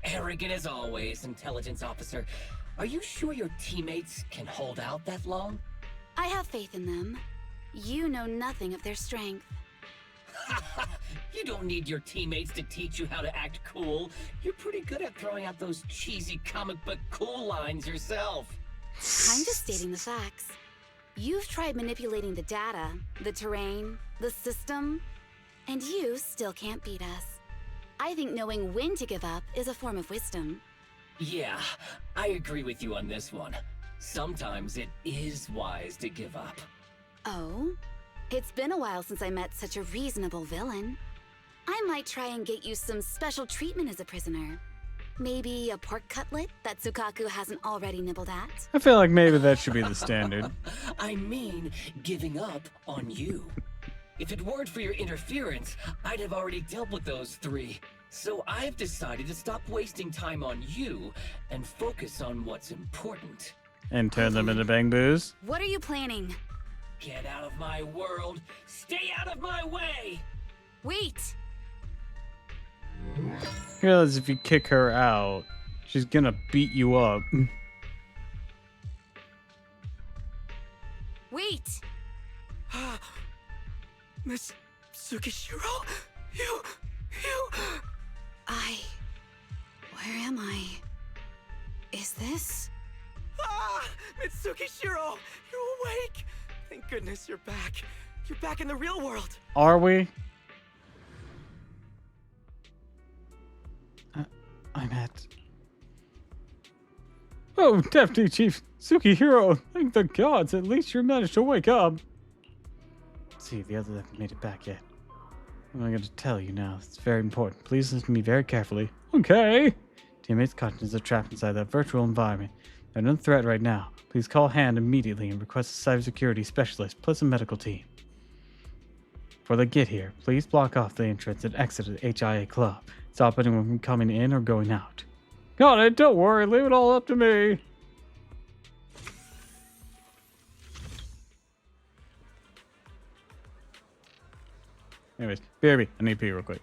Arrogant as always, intelligence officer. Are you sure your teammates can hold out that long? I have faith in them. You know nothing of their strength. You don't need your teammates to teach you how to act cool. You're pretty good at throwing out those cheesy comic book cool lines yourself. I'm just stating the facts. You've tried manipulating the data, the terrain, the system, and you still can't beat us. I think knowing when to give up is a form of wisdom. Yeah, I agree with you on this one. Sometimes it is wise to give up. Oh? It's been a while since I met such a reasonable villain. I might try and get you some special treatment as a prisoner. Maybe a pork cutlet that Tsukaku hasn't already nibbled at? I feel like maybe that should be the standard. I mean, giving up on you. If it weren't for your interference, I'd have already dealt with those 3. So I've decided to stop wasting time on you and focus on what's important. And turn them into bangbus. What are you planning? Get out of my world! Stay out of my way! Wait! You realize if you kick her out, she's gonna beat you up. Wait! Miss Tsukishiro? You... Where am I? Is this? Ah! Mitsukishiro! You're awake! Thank goodness you're back. You're back in the real world. Are we? I'm at... Oh, Deputy Chief Tsukihiro! Thank the gods, at least you managed to wake up. Let's see, the others haven't made it back yet. What am I going to tell you now? It's very important. Please listen to me very carefully. Okay. Teammates' consciences are trapped inside that virtual environment. They're no threat right now. Please call Hand immediately and request a cybersecurity specialist plus a medical team. Before they get here, please block off the entrance and exit of the HIA club. Stop anyone from coming in or going out. Got it, don't worry, leave it all up to me. Anyways, BRB, I need to pee real quick.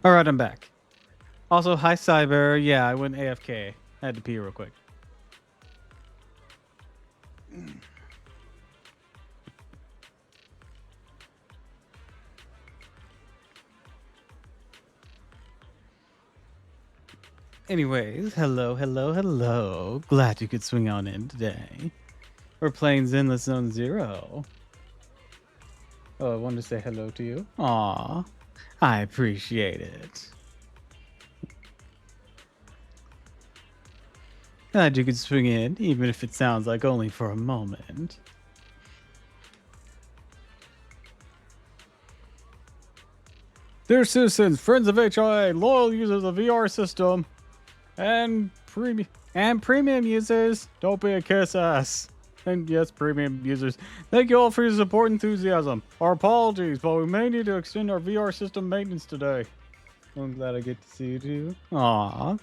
All right, I'm back. Also, hi, Cyber. Yeah, I went AFK. I had to pee real quick. Anyways, hello. Glad you could swing on in today. We're playing Zenless Zone Zero. Oh, I wanted to say hello to you. Aw, I appreciate it. Glad you could swing in, even if it sounds like only for a moment. Dear citizens, friends of HIA, loyal users of VR system, and premium users, don't be a kiss ass. And yes, premium users, thank you all for your support and enthusiasm. Our apologies, but we may need to extend our VR system maintenance today. I'm glad I get to see you too. Aww.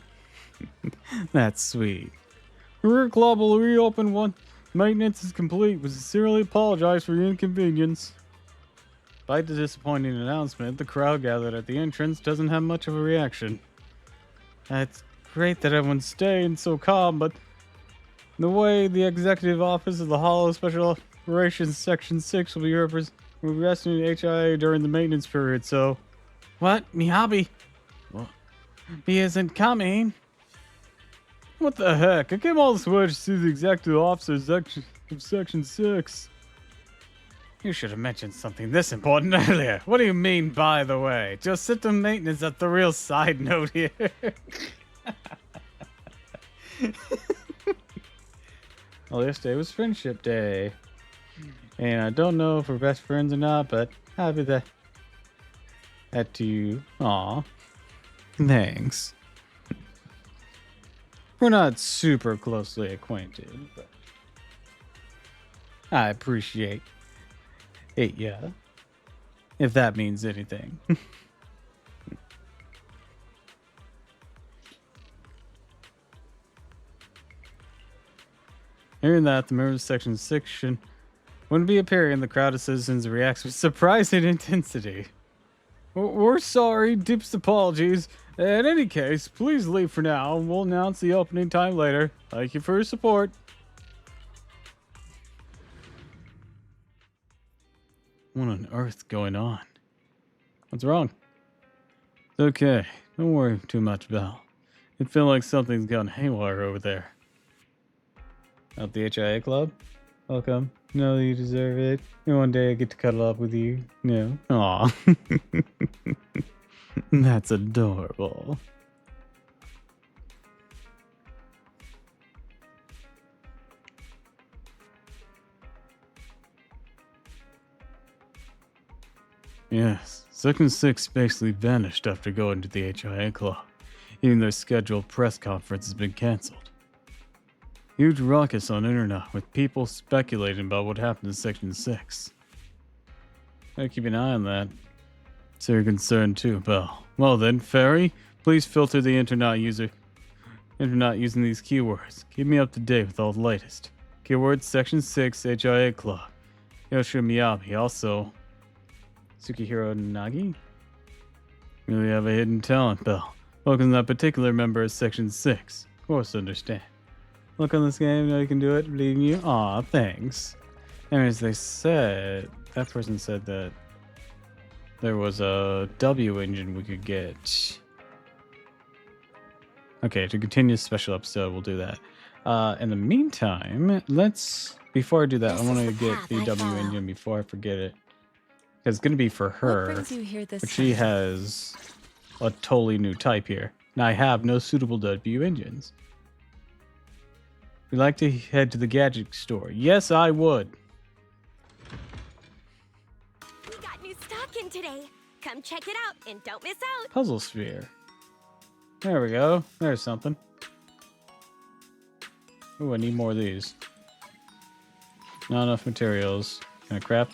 That's sweet. Rear Club will reopen once maintenance is complete. We sincerely apologize for the inconvenience. Despite the disappointing announcement, the crowd gathered at the entrance doesn't have much of a reaction. It's great that everyone's staying so calm, but the way the executive office of the Hollow Special Operations Section 6 will be resting in HIA during the maintenance period, so... What? Miyabi? What? He isn't coming? What the heck? I came all this way to see the executive officer of Section 6. You should have mentioned something this important earlier. What do you mean, by the way? Just system maintenance, that's the real side note here. Well, yesterday was Friendship Day. And I don't know if we're best friends or not, but happy that to you. Aw. Thanks. We're not super closely acquainted, but I appreciate it, yeah. If that means anything. Hearing that, the members of Section 6 wouldn't be appearing. The crowd of citizens reacts with surprising intensity. We're sorry, deepest apologies. In any case, please leave for now. We'll announce the opening time later. Thank you for your support. What on earth going on? What's wrong? It's okay. Don't worry too much, Belle. It feels like something's gone haywire over there. At the HIA club? Welcome. Know you deserve it. And one day I get to cuddle up with you. No. Aw. That's adorable. Yes, Section 6 basically vanished after going to the HIA club. Even their scheduled press conference has been cancelled. Huge ruckus on the internet with people speculating about what happened in Section 6. Gotta keep an eye on that. So you're concerned too, Belle. Well then, Fairy, please filter the internet using these keywords. Keep me up to date with all the latest. Keywords Section 6 HIA Club. Yoshi Miyabi. Also, Tsukihiro Nagi? Really have a hidden talent, Belle. Welcome to that particular member of Section 6. Of course, understand. Look on this game, know you can do it, believe in you. Aw, thanks. Anyways, that person said that there was a W engine we could get. Okay, to continue this special episode, we'll do that. In the meantime, before I do that, I want to get the W engine before I forget it. It's going to be for her, but she has a totally new type here. Now I have no suitable W engines. We'd like to head to the gadget store. Yes, I would. We got new stock in today. Come check it out and don't miss out. Puzzle sphere. There we go. There's something. Ooh, I need more of these. Not enough materials. Kind of crap.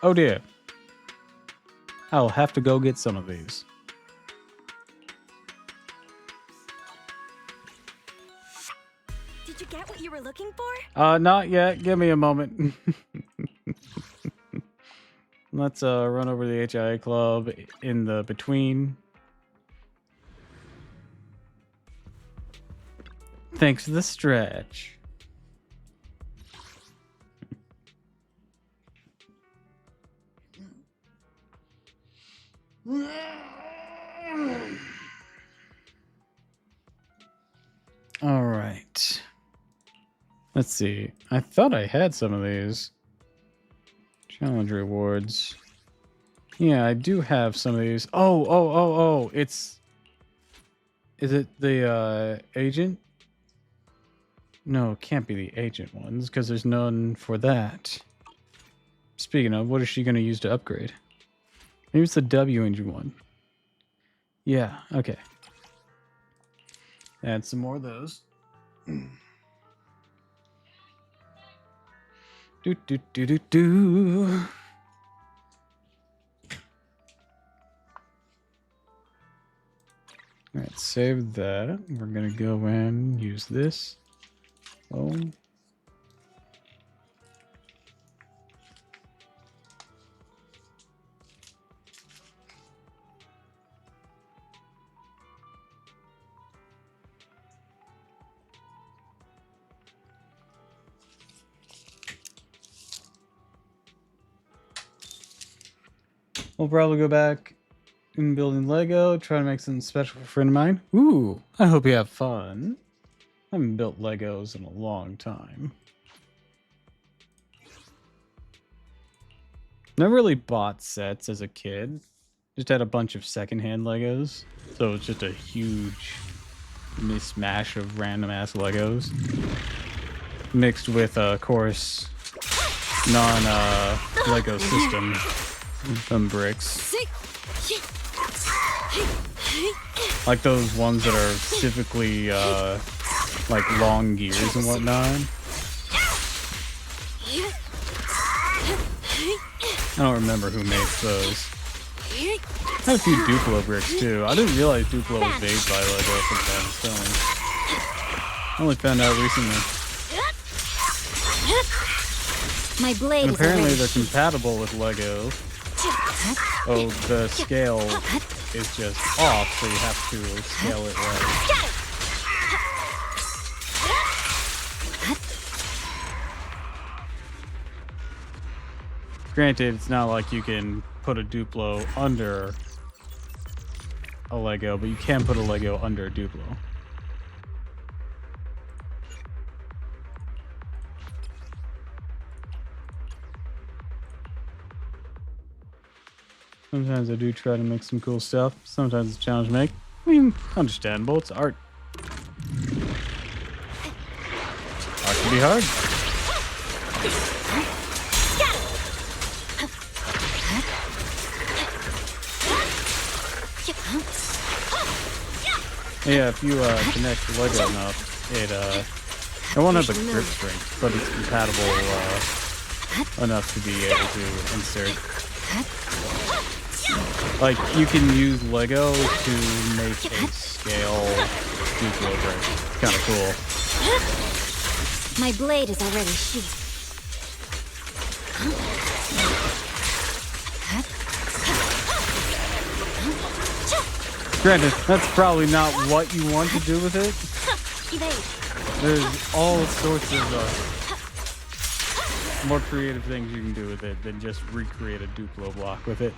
Oh dear. I'll have to go get some of these. Did you get what you were looking for? Not yet. Give me a moment. Let's run over to the HIA club in the between. Thanks for the stretch. All right. Let's see. I thought I had some of these. Challenge rewards. Yeah, I do have some of these. Oh. Is it the agent? No, it can't be the agent ones because there's none for that. Speaking of, what is she going to use to upgrade? Maybe it's the W engine one. Yeah, okay. Add some more of those. Do. Alright, save that. We're gonna go and use this. Oh. We'll probably go back and building Lego, try to make something special for a friend of mine. Ooh, I hope you have fun. I haven't built Legos in a long time. Never really bought sets as a kid. Just had a bunch of secondhand Legos. So it's just a huge mishmash of random ass Legos. Mixed with, of course, non-Lego system. Some bricks. Like those ones that are specifically like long gears and whatnot. I don't remember who makes those. I had a few Duplo bricks too. I didn't realize Duplo was made by Lego from Time Stone. I only found out recently. My blade and apparently is they're compatible with Lego. Oh, the scale is just off, so you have to scale it right. Granted, it's not like you can put a Duplo under a Lego, but you can put a Lego under a Duplo. Sometimes I do try to make some cool stuff. Sometimes it's a challenge to make. I mean, understandable. It's art. Art can be hard. Yeah, if you connect the Lego enough, it won't have the grip strength, but it's compatible enough to be able to insert. Like, you can use Lego to make a scale Duplo brick. It's kind of cool. My blade is already sheathed. Granted, that's probably not what you want to do with it. There's all sorts of more creative things you can do with it than just recreate a Duplo block with it.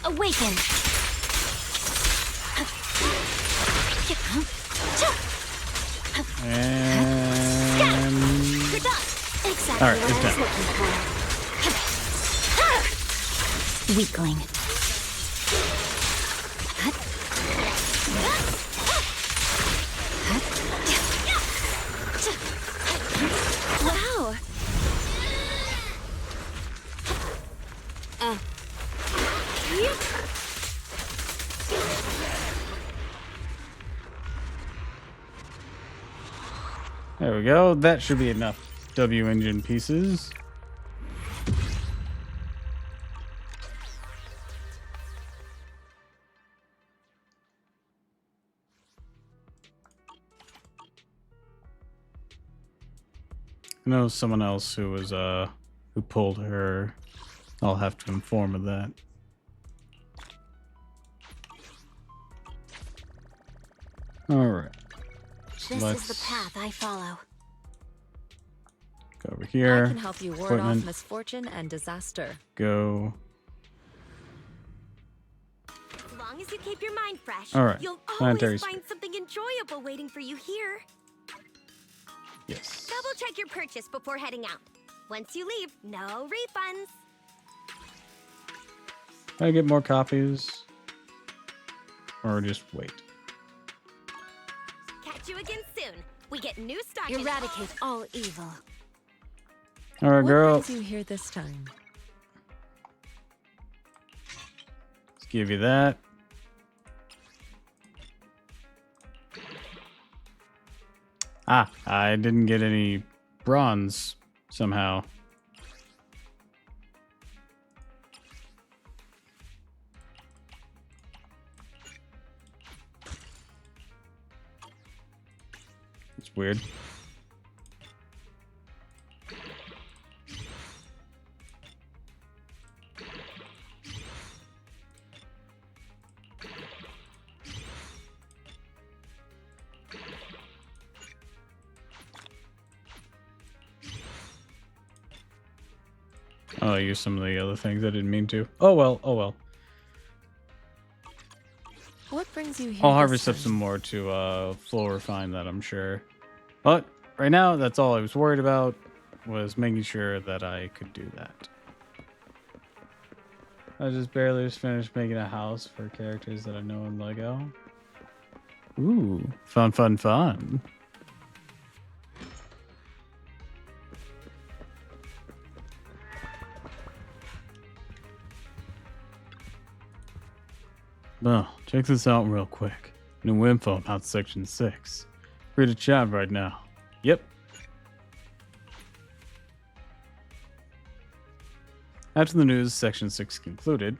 Awaken! And... Exactly Alright, what it's I done. was looking for. Weakling. There we go. That should be enough W engine pieces. I know someone else who was who pulled her. I'll have to inform of that. All right. This is the path I follow. Go over here. I can help you ward off misfortune and disaster. Go. As long as you keep your mind fresh, All right. you'll Planetary always find something enjoyable waiting for you here. Yes. Double check your purchase before heading out. Once you leave, no refunds. Can I get more copies? Or just wait? Catch you again soon. We get new stock. Eradicate all evil. All right, girl. What brings you here this time? Let's give you that. Ah, I didn't get any bronze somehow. It's weird. I'll use some of the other things I didn't mean to. Oh well, oh well. What brings you here? I'll harvest up some more to full refine that, I'm sure. But right now, that's all I was worried about, was making sure that I could do that. I just barely finished making a house for characters that I know in LEGO. Ooh, fun, fun, fun. Well, check this out real quick. New info about Section 6. Free to chat right now. Yep. After the news Section 6 concluded,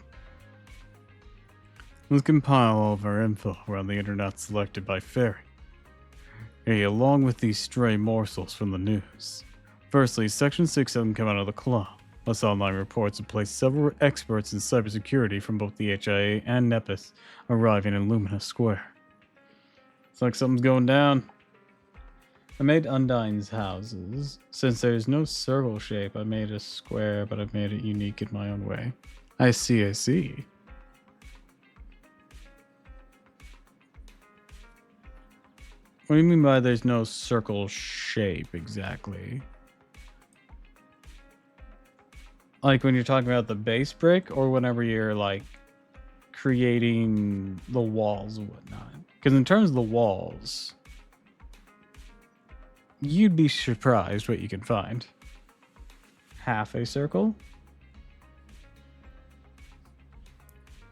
let's compile all of our info around the internet selected by Fairy. Hey, along with these stray morsels from the news. Firstly, Section 6 hasn't come out of the club. Plus, online reports have placed several experts in cybersecurity from both the HIA and NEPIS arriving in Lumina Square. It's like something's going down. I made Undyne's houses. Since there's no circle shape, I made a square, but I've made it unique in my own way. I see, I see. What do you mean by there's no circle shape exactly? Like when you're talking about the base brick, or whenever you're like creating the walls and whatnot? Because in terms of the walls, you'd be surprised what you can find. Half a circle?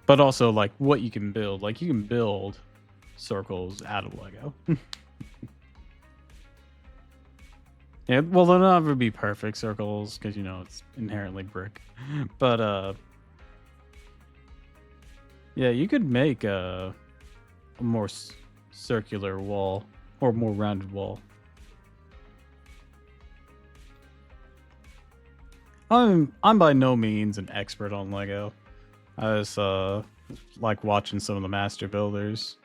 But also like what you can build. Like you can build circles out of Lego. Yeah, well, they'll never be perfect circles because, you know, it's inherently brick. But, yeah, you could make a more circular wall or more rounded wall. I'm by no means an expert on Lego. I just like watching some of the master builders.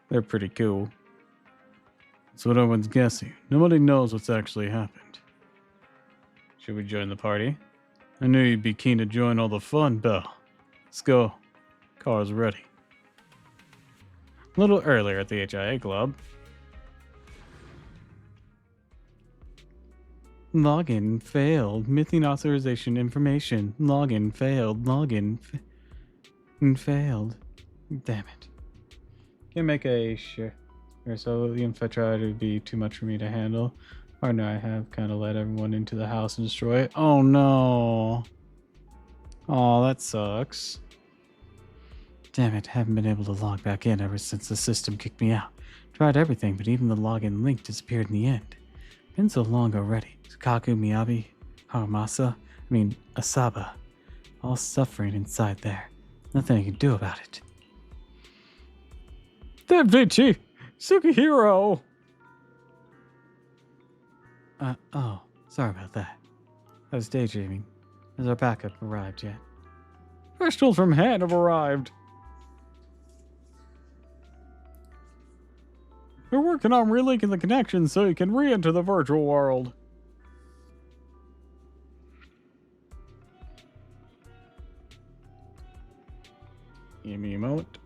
They're pretty cool. That's what everyone's guessing. Nobody knows what's actually happened. Should we join the party? I knew you'd be keen to join all the fun, Belle. Let's go. Car's ready. A little earlier at the HIA Club. Login failed. Missing authorization information. Login failed. Failed. Damn it. Can't make a sure. So the infiltrator would be too much for me to handle. Partner I have kind of let everyone into the house and destroy it. Oh no. Oh, that sucks. Damn it, haven't been able to log back in ever since the system kicked me out. Tried everything, but even the login link disappeared in the end. Been so long already. Sukaku, Miyabi, Asaba, all suffering inside there. Nothing I can do about it. That Vinci! Sukihiro! Oh, sorry about that. I was daydreaming. Has our backup arrived yet? Crystals from hand have arrived. We're working on relinking the connection so you can re-enter the virtual world. Give me a moment.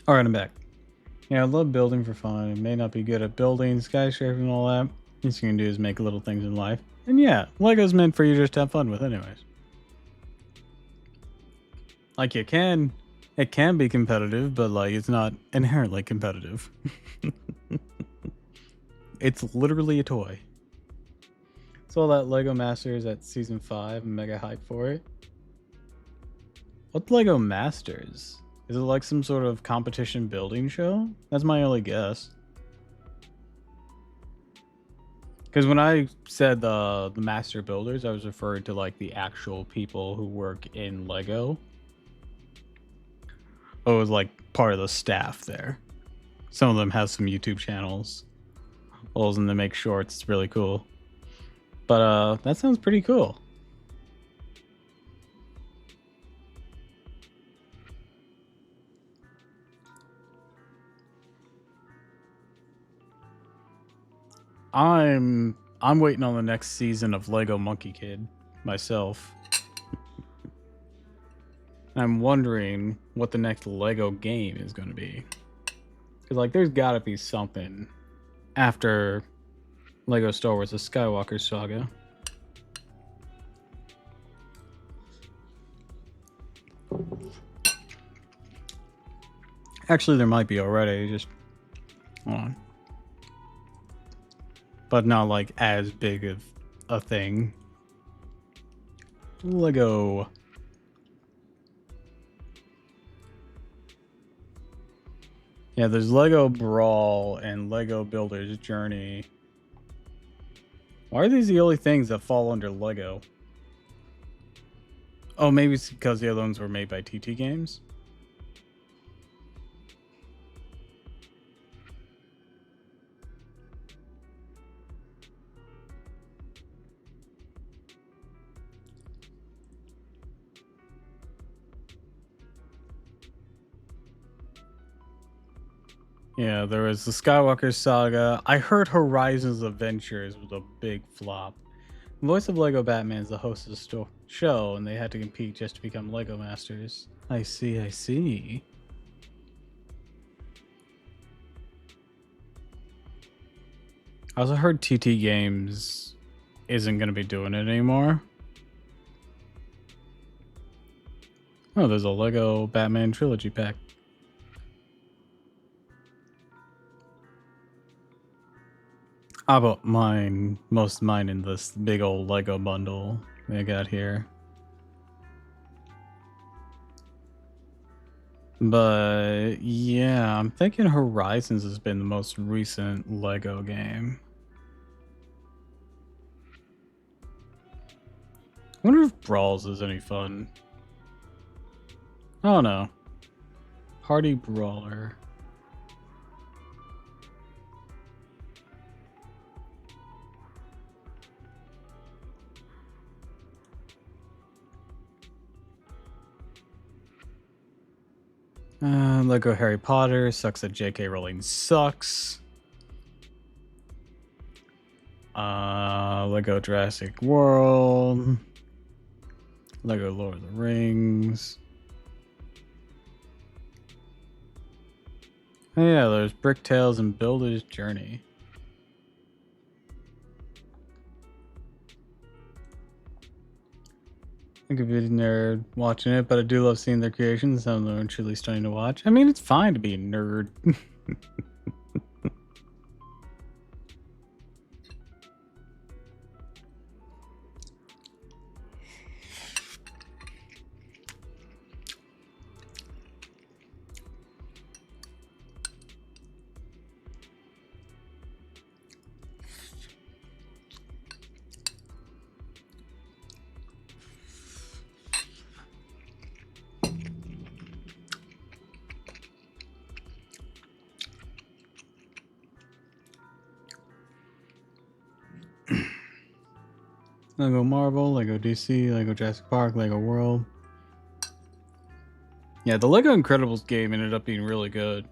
Alright, I'm back. Yeah, I love building for fun. It may not be good at building, skyscraping, and all that. Least you can do is make little things in life. And yeah, Lego's meant for you just to have fun with anyways. Like it can be competitive, but like it's not inherently competitive. It's literally a toy. Saw that Lego Masters at season 5. I'm mega hyped for it. What's Lego Masters? Is it like some sort of competition building show? That's my only guess. Because when I said the master builders, I was referring to like the actual people who work in Lego. Oh, it was like part of the staff there. Some of them have some YouTube channels. And they make shorts. It's really cool. But that sounds pretty cool. I'm waiting on the next season of Lego Monkey Kid myself. I'm wondering what the next Lego game is going to be. Because like there's got to be something after Lego Star Wars: The Skywalker Saga. Actually, there might be already. Just hold on. But not like as big of a thing. Lego. Yeah, there's Lego Brawl and Lego Builder's Journey. Why are these the only things that fall under Lego? Oh, maybe it's because the other ones were made by TT Games? Yeah, there was the Skywalker Saga. I heard Horizons Adventures was a big flop. The voice of Lego Batman is the host of the show, and they had to compete just to become Lego Masters. I see, I see. I also heard TT Games isn't going to be doing it anymore. Oh, there's a Lego Batman Trilogy pack. I bought most of mine in this big old Lego bundle they got here. But yeah, I'm thinking Horizons has been the most recent Lego game. I wonder if Brawls is any fun. Oh no. Party Brawler. Lego Harry Potter sucks that J.K. Rowling sucks. Lego Jurassic World. Lego Lord of the Rings. Oh yeah, there's Brick Tales and Builder's Journey. I could be a nerd watching it, but I do love seeing their creations. I'm truly starting to watch. I mean, it's fine to be a nerd. Lego Marvel, Lego DC, Lego Jurassic Park, Lego World. Yeah, the Lego Incredibles game ended up being really good.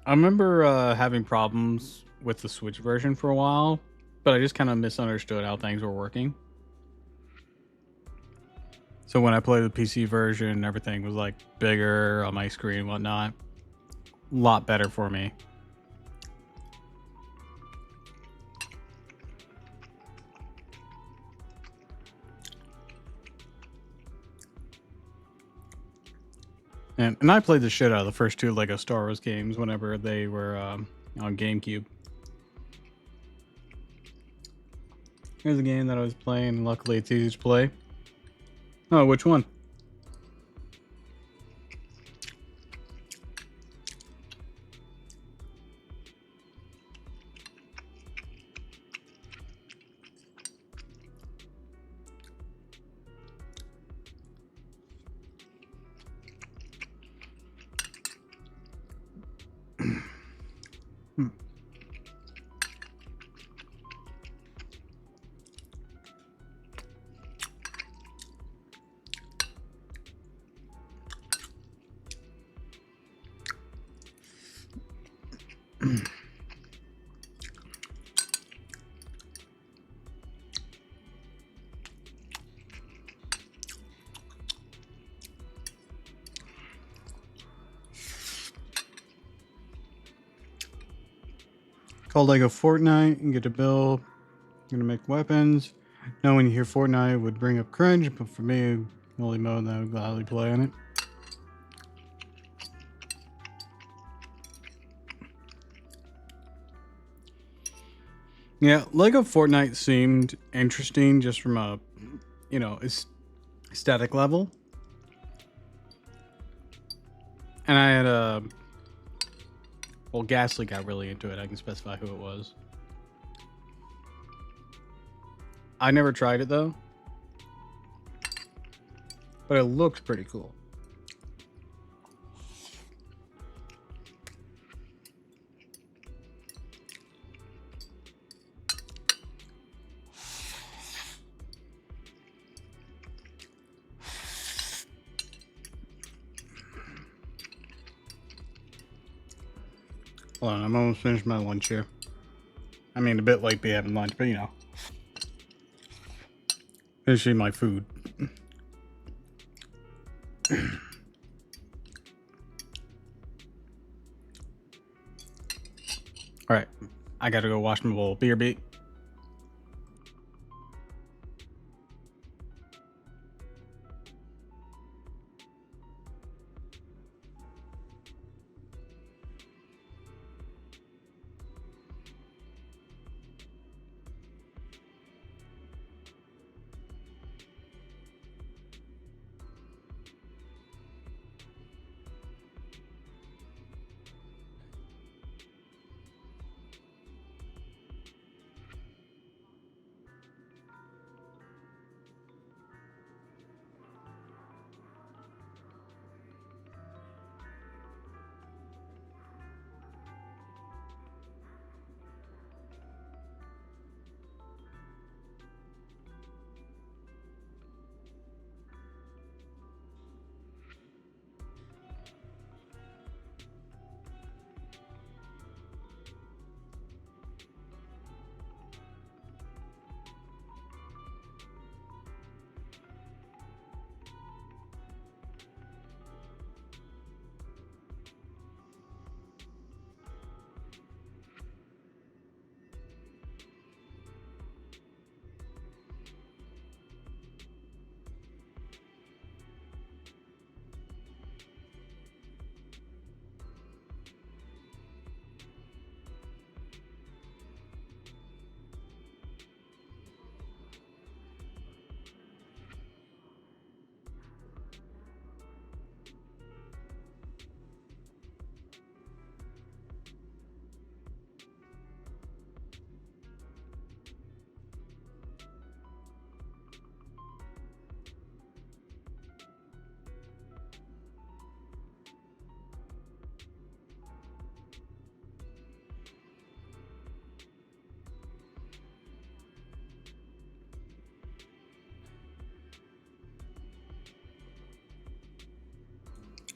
I remember having problems with the Switch version for a while, but I just kind of misunderstood how things were working. So when I played the PC version, everything was like bigger on my screen and whatnot. A lot better for me. And I played the shit out of the first two Lego Star Wars games whenever they were on GameCube. Here's a game that I was playing. Luckily, it's easy to play. Oh, which one? Called Lego Fortnite. You get to build. You're gonna make weapons. Now, when you hear Fortnite, it would bring up cringe, but for me, only mode that I would gladly play on it. Yeah, Lego Fortnite seemed interesting just from a, aesthetic level. And I had well, Ghastly got really into it. I can specify who it was. I never tried it though, but it looked pretty cool. Hold on, I'm almost finished my lunch here. I mean, a bit late be having lunch, but finishing my food. All right, I gotta go wash my bowl. BRB.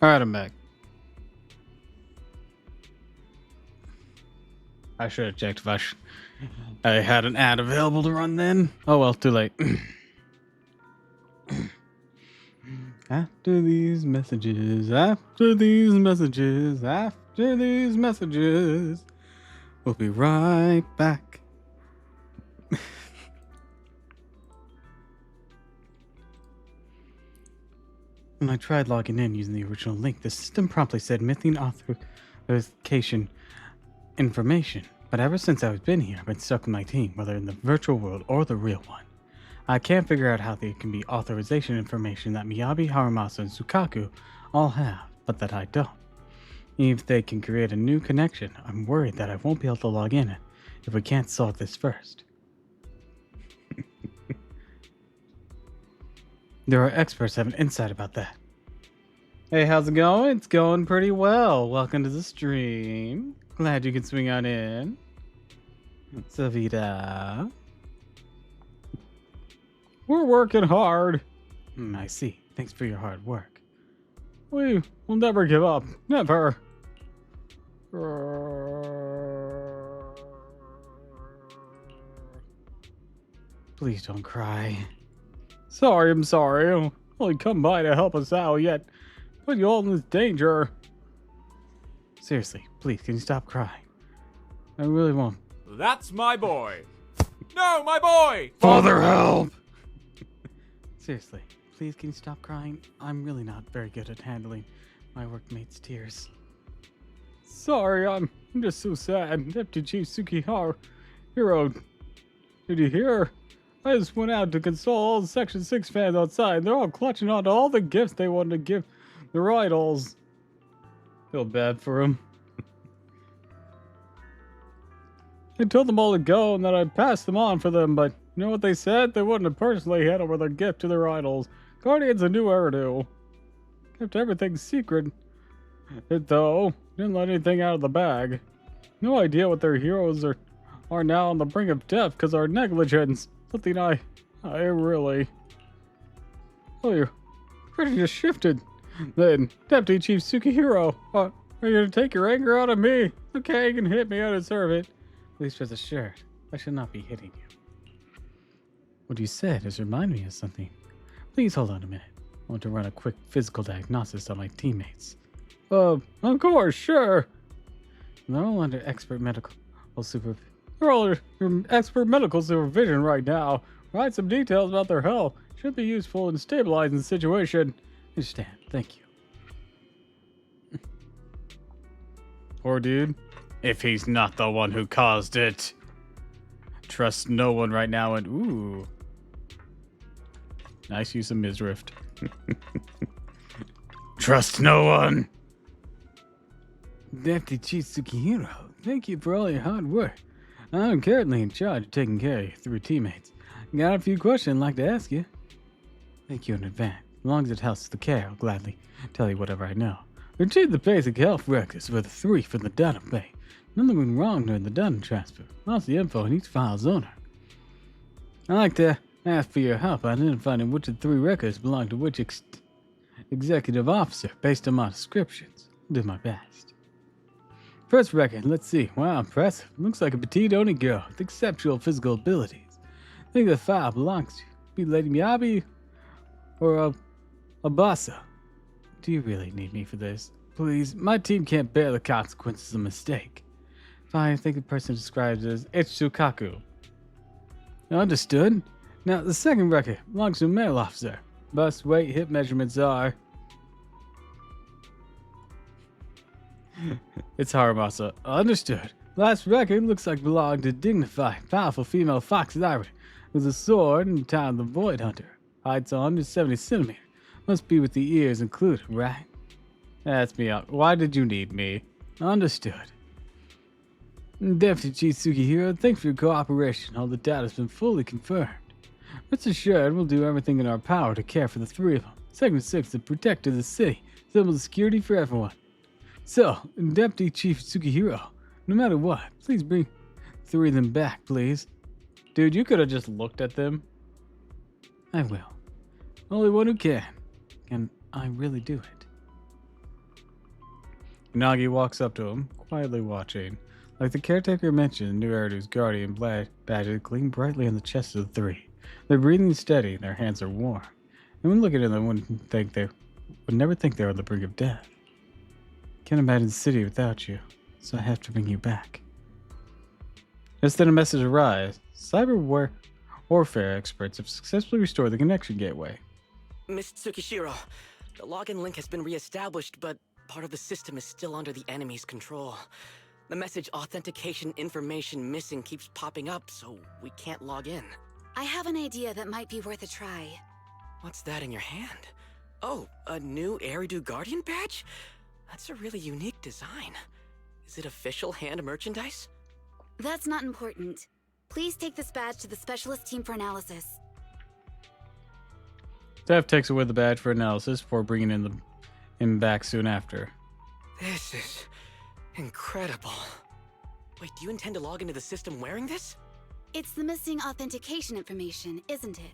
Alright, I'm back. I should have checked if I had an ad available to run then. Oh well, too late. After these messages, after these messages, after these messages, we'll be right back. When I tried logging in using the original link, the system promptly said missing authentication information. But ever since I've been here, I've been stuck with my team, whether in the virtual world or the real one. I can't figure out how there can be authorization information that Miyabi, Haramasa, and Sukaku all have, but that I don't. Even if they can create a new connection, I'm worried that I won't be able to log in if we can't solve this first. There are experts that have an insight about that. Hey, how's it going? It's going pretty well. Welcome to the stream. Glad you can swing on in. Savita. We're working hard. I see. Thanks for your hard work. We will never give up. Never. Please don't cry. Sorry, I'm sorry. I'll only come by to help us out, yet put you all in this danger. Seriously, please, can you stop crying? I really won't. That's my boy. No, my boy! Father, help! Seriously, please, can you stop crying? I'm really not very good at handling my workmates' tears. Sorry, I'm just so sad. Deputy Chief Sukihiro, did you hear? I just went out to console all the Section 6 fans outside. They're all clutching on to all the gifts they wanted to give their idols. Feel bad for them. I told them all to go and that I'd pass them on for them, but you know what they said? They wouldn't have personally hand over their gift to their idols. Guardians a new hairdo. Kept everything secret. Though, didn't let anything out of the bag. No idea what their heroes are now on the brink of death because of our negligence. Something I really... Oh, you're pretty just shifted. Then, Deputy Chief Sukihiro, are you going to take your anger out of me? Okay, you can hit me, I deserve it. At least rest assured, I should not be hitting you. What you said has reminded me of something. Please hold on a minute. I want to run a quick physical diagnosis on my teammates. Of course, sure. They're all under expert medical supervision. They're all under expert medical supervision right now. Provide some details about their health. Should be useful in stabilizing the situation. Understand. Thank you. Poor dude. If he's not the one who caused it. Trust no one right now and ooh. Nice use of Mizrift. Trust no one. Deputy Chief Sukihiro, thank you for all your hard work. I'm currently in charge of taking care of you through teammates. Got a few questions I'd like to ask you. Thank you in advance. As long as it helps the care, I'll gladly tell you whatever I know. Retrieve the basic health records for the three from the database. Nothing went wrong during the data transfer. Lost the info in each file's owner. I'd like to ask for your help identifying which of the three records belong to which executive officer based on my descriptions. I'll do my best. First record, let's see. Wow, impressive. Looks like a petite Oni girl with exceptional physical abilities. I think the file belongs to be Lady Miyabi or Abasa. Do you really need me for this? Please, my team can't bear the consequences of a mistake. Fine, I think the person described as Itsukaku. Understood. Now, the second record belongs to a male officer. Bust, weight, hip measurements are... It's Haramasa. Understood. Last record looks like belonged to dignified, powerful female fox rider with a sword and time the Void Hunter. Height's 170 centimeters. Must be with the ears included, right? That's me out. Why did you need me? Understood. Deputy Chief Sukihiro, thanks for your cooperation. All the data's been fully confirmed. Rest assured, we'll do everything in our power to care for the three of them. Segment 6 to protect the city. Civil security for everyone. So, Deputy Chief Sukihiro, no matter what, please bring three of them back, please. Dude, you could have just looked at them. I will. Only one who can. And I really do it. Nagi walks up to him, quietly watching. Like the caretaker mentioned, New Eridu's guardian badges gleam brightly on the chests of the three. They're breathing steady, and their hands are warm. Anyone looking at them would never think they were on the brink of death. Can't imagine the city without you, so I have to bring you back. Just then a message arrives. Cyber warfare experts have successfully restored the connection gateway. Miss Tsukishiro, the login link has been reestablished, but part of the system is still under the enemy's control. The message authentication information missing keeps popping up, so we can't log in. I have an idea that might be worth a try. What's that in your hand? Oh, a new Eridu Guardian badge? That's a really unique design. Is it official hand merchandise? That's not important. Please take this badge to the specialist team for analysis. Staff takes away the badge for analysis before bringing him back soon after. This is incredible. Wait, do you intend to log into the system wearing this? It's the missing authentication information, isn't it?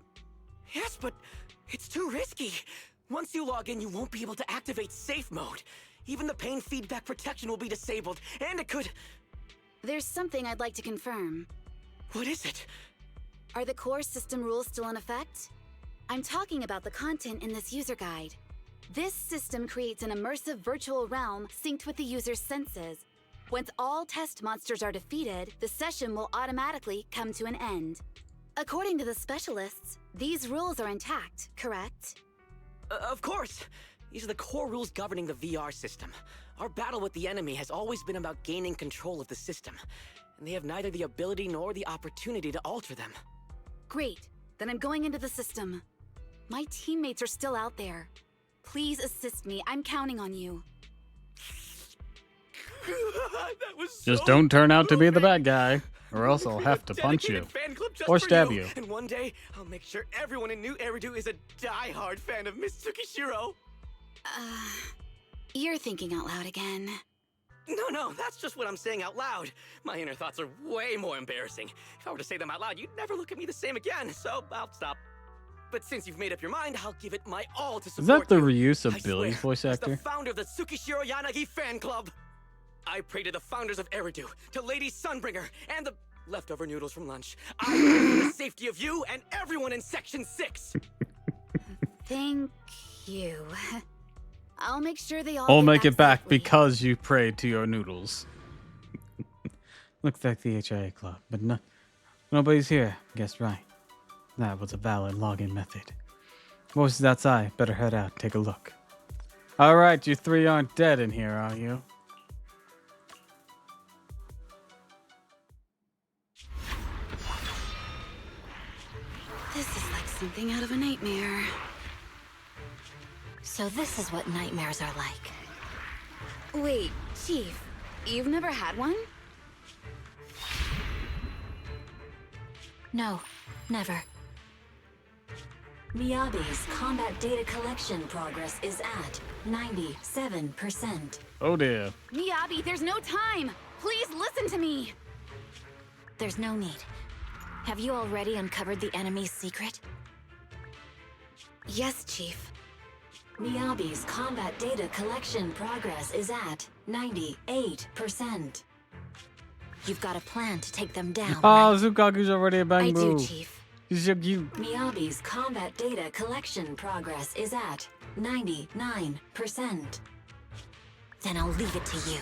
Yes, but it's too risky. Once you log in, you won't be able to activate safe mode. Even the pain feedback protection will be disabled, and it could... There's something I'd like to confirm. What is it? Are the core system rules still in effect? I'm talking about the content in this user guide. This system creates an immersive virtual realm synced with the user's senses. Once all test monsters are defeated, the session will automatically come to an end. According to the specialists, these rules are intact, correct? Of course! These are the core rules governing the VR system. Our battle with the enemy has always been about gaining control of the system, and they have neither the ability nor the opportunity to alter them. Great. Then I'm going into the system. My teammates are still out there. Please assist me. I'm counting on you. That was Just don't turn out to be the bad guy, or else I'll have to punch you. Or stab you. And one day, I'll make sure everyone in New Eridu is a die-hard fan of Miss Tsukishiro. You're thinking out loud again. No, that's just what I'm saying out loud. My inner thoughts are way more embarrassing. If I were to say them out loud, you'd never look at me the same again, so I'll stop. But since you've made up your mind, I'll give it my all to support you. Is that the reuse of Billy's voice As actor? the founder of the Tsukishiro Yanagi fan club, I pray to the founders of Eridu, to Lady Sunbringer, and the leftover noodles from lunch. I pray for the safety of you and everyone in Section 6. Thank you. I'll make sure they all I'll get make it back safely. because you prayed to your noodles. Looks like the HIA club, but nobody's here. Guessed right. That was a valid login method. Voices outside. Better head out. Take a look. All right, you three aren't dead in here, are you? This is like something out of a nightmare. So this is what nightmares are like. Wait, Chief, you've never had one? No, never. Miyabi's combat data collection progress is at 97%. Oh dear. Miyabi, there's no time! Please listen to me! There's no need. Have you already uncovered the enemy's secret? Yes, Chief. Miyabi's combat data collection progress is at 98%. You've got a plan to take them down. Oh, Zukaku's already a bang I boo. do, Chief. He's so cute. Miyabi's combat data collection progress is at 99%. Then I'll leave it to you.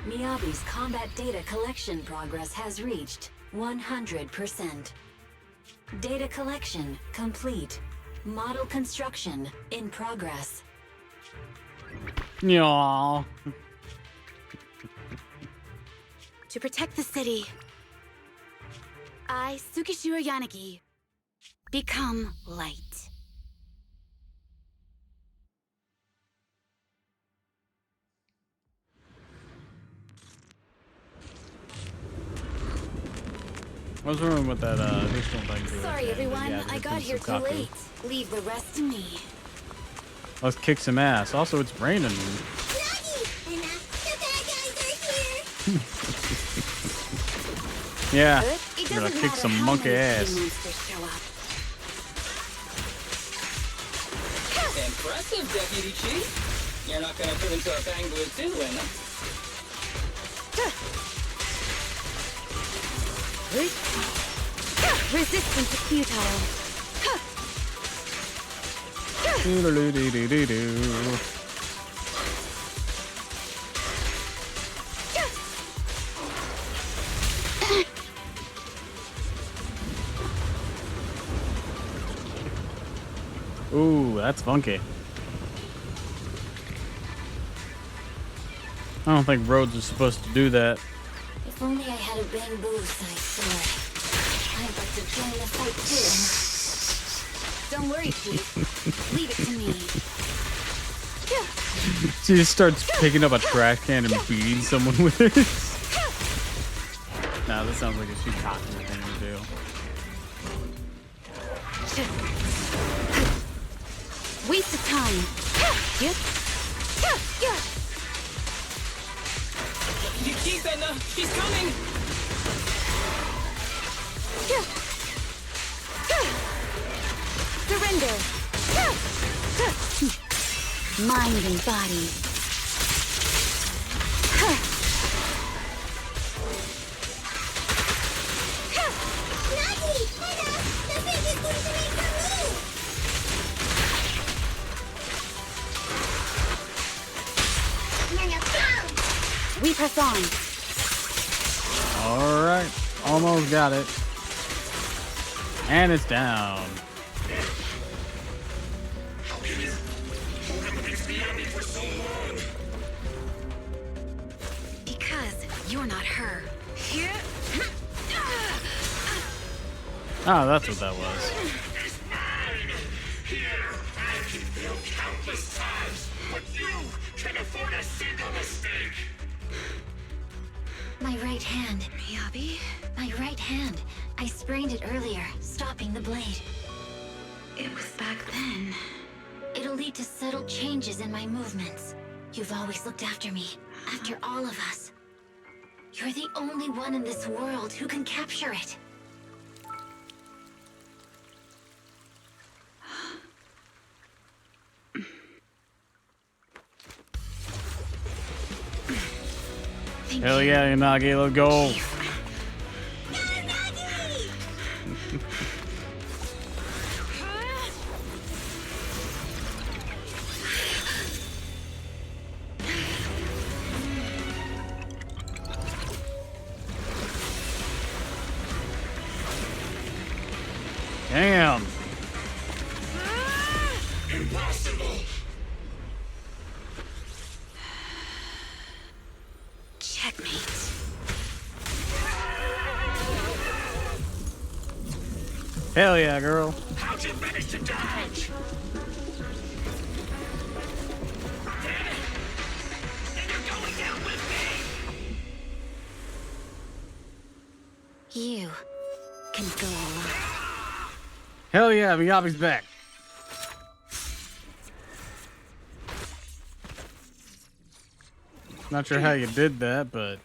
Miyabi's combat data collection progress has reached 100%. Data collection complete. Model construction in progress. Nyah. To protect the city, I, Tsukishiro Yanagi, become light. What's wrong with that additional thing? Sorry, everyone. I got here too late. Leave the rest to me. Let's kick some ass. Also, it's raining. Nagi! Enough! The bad guys are here! Yeah, It we're gonna doesn't kick matter some how monkey many ass. monsters show up. Impressive, Deputy Chief. You're not gonna turn into a Banglu too, eh? Resistance is futile. Doo-doo-doo-doo-doo-doo. Ooh, that's funky. I don't think Rhodes is supposed to do that. If only I had a bamboo-sized sword. I'd like to join the fight too. Don't worry, Chief. Leave it to me. She just starts picking up a trash can and beating someone with it. Nah, this sounds like a sheep cocking thing to do. Waste of time. Yep. You keep Edna! She's coming! Surrender. Mind and body. Nagi! Henna! The big is going to make her move! We press on. All right, almost got it. And it's down. Because you're not her. Ah, that's what that was. Countless times, but you can afford a single mistake. My right hand. Miyabi? My right hand. I sprained it earlier, stopping the blade. It was back then. It'll lead to subtle changes in my movements. You've always looked after me, after all of us. You're the only one in this world who can capture it. Hell yeah, Yanagi, let's go. Damn. Impossible. Checkmate. Hell yeah, girl. How'd you manage to dodge? And you're going down with me. You can go alone. Hell yeah, Miyabi's back. Not sure how you did that, but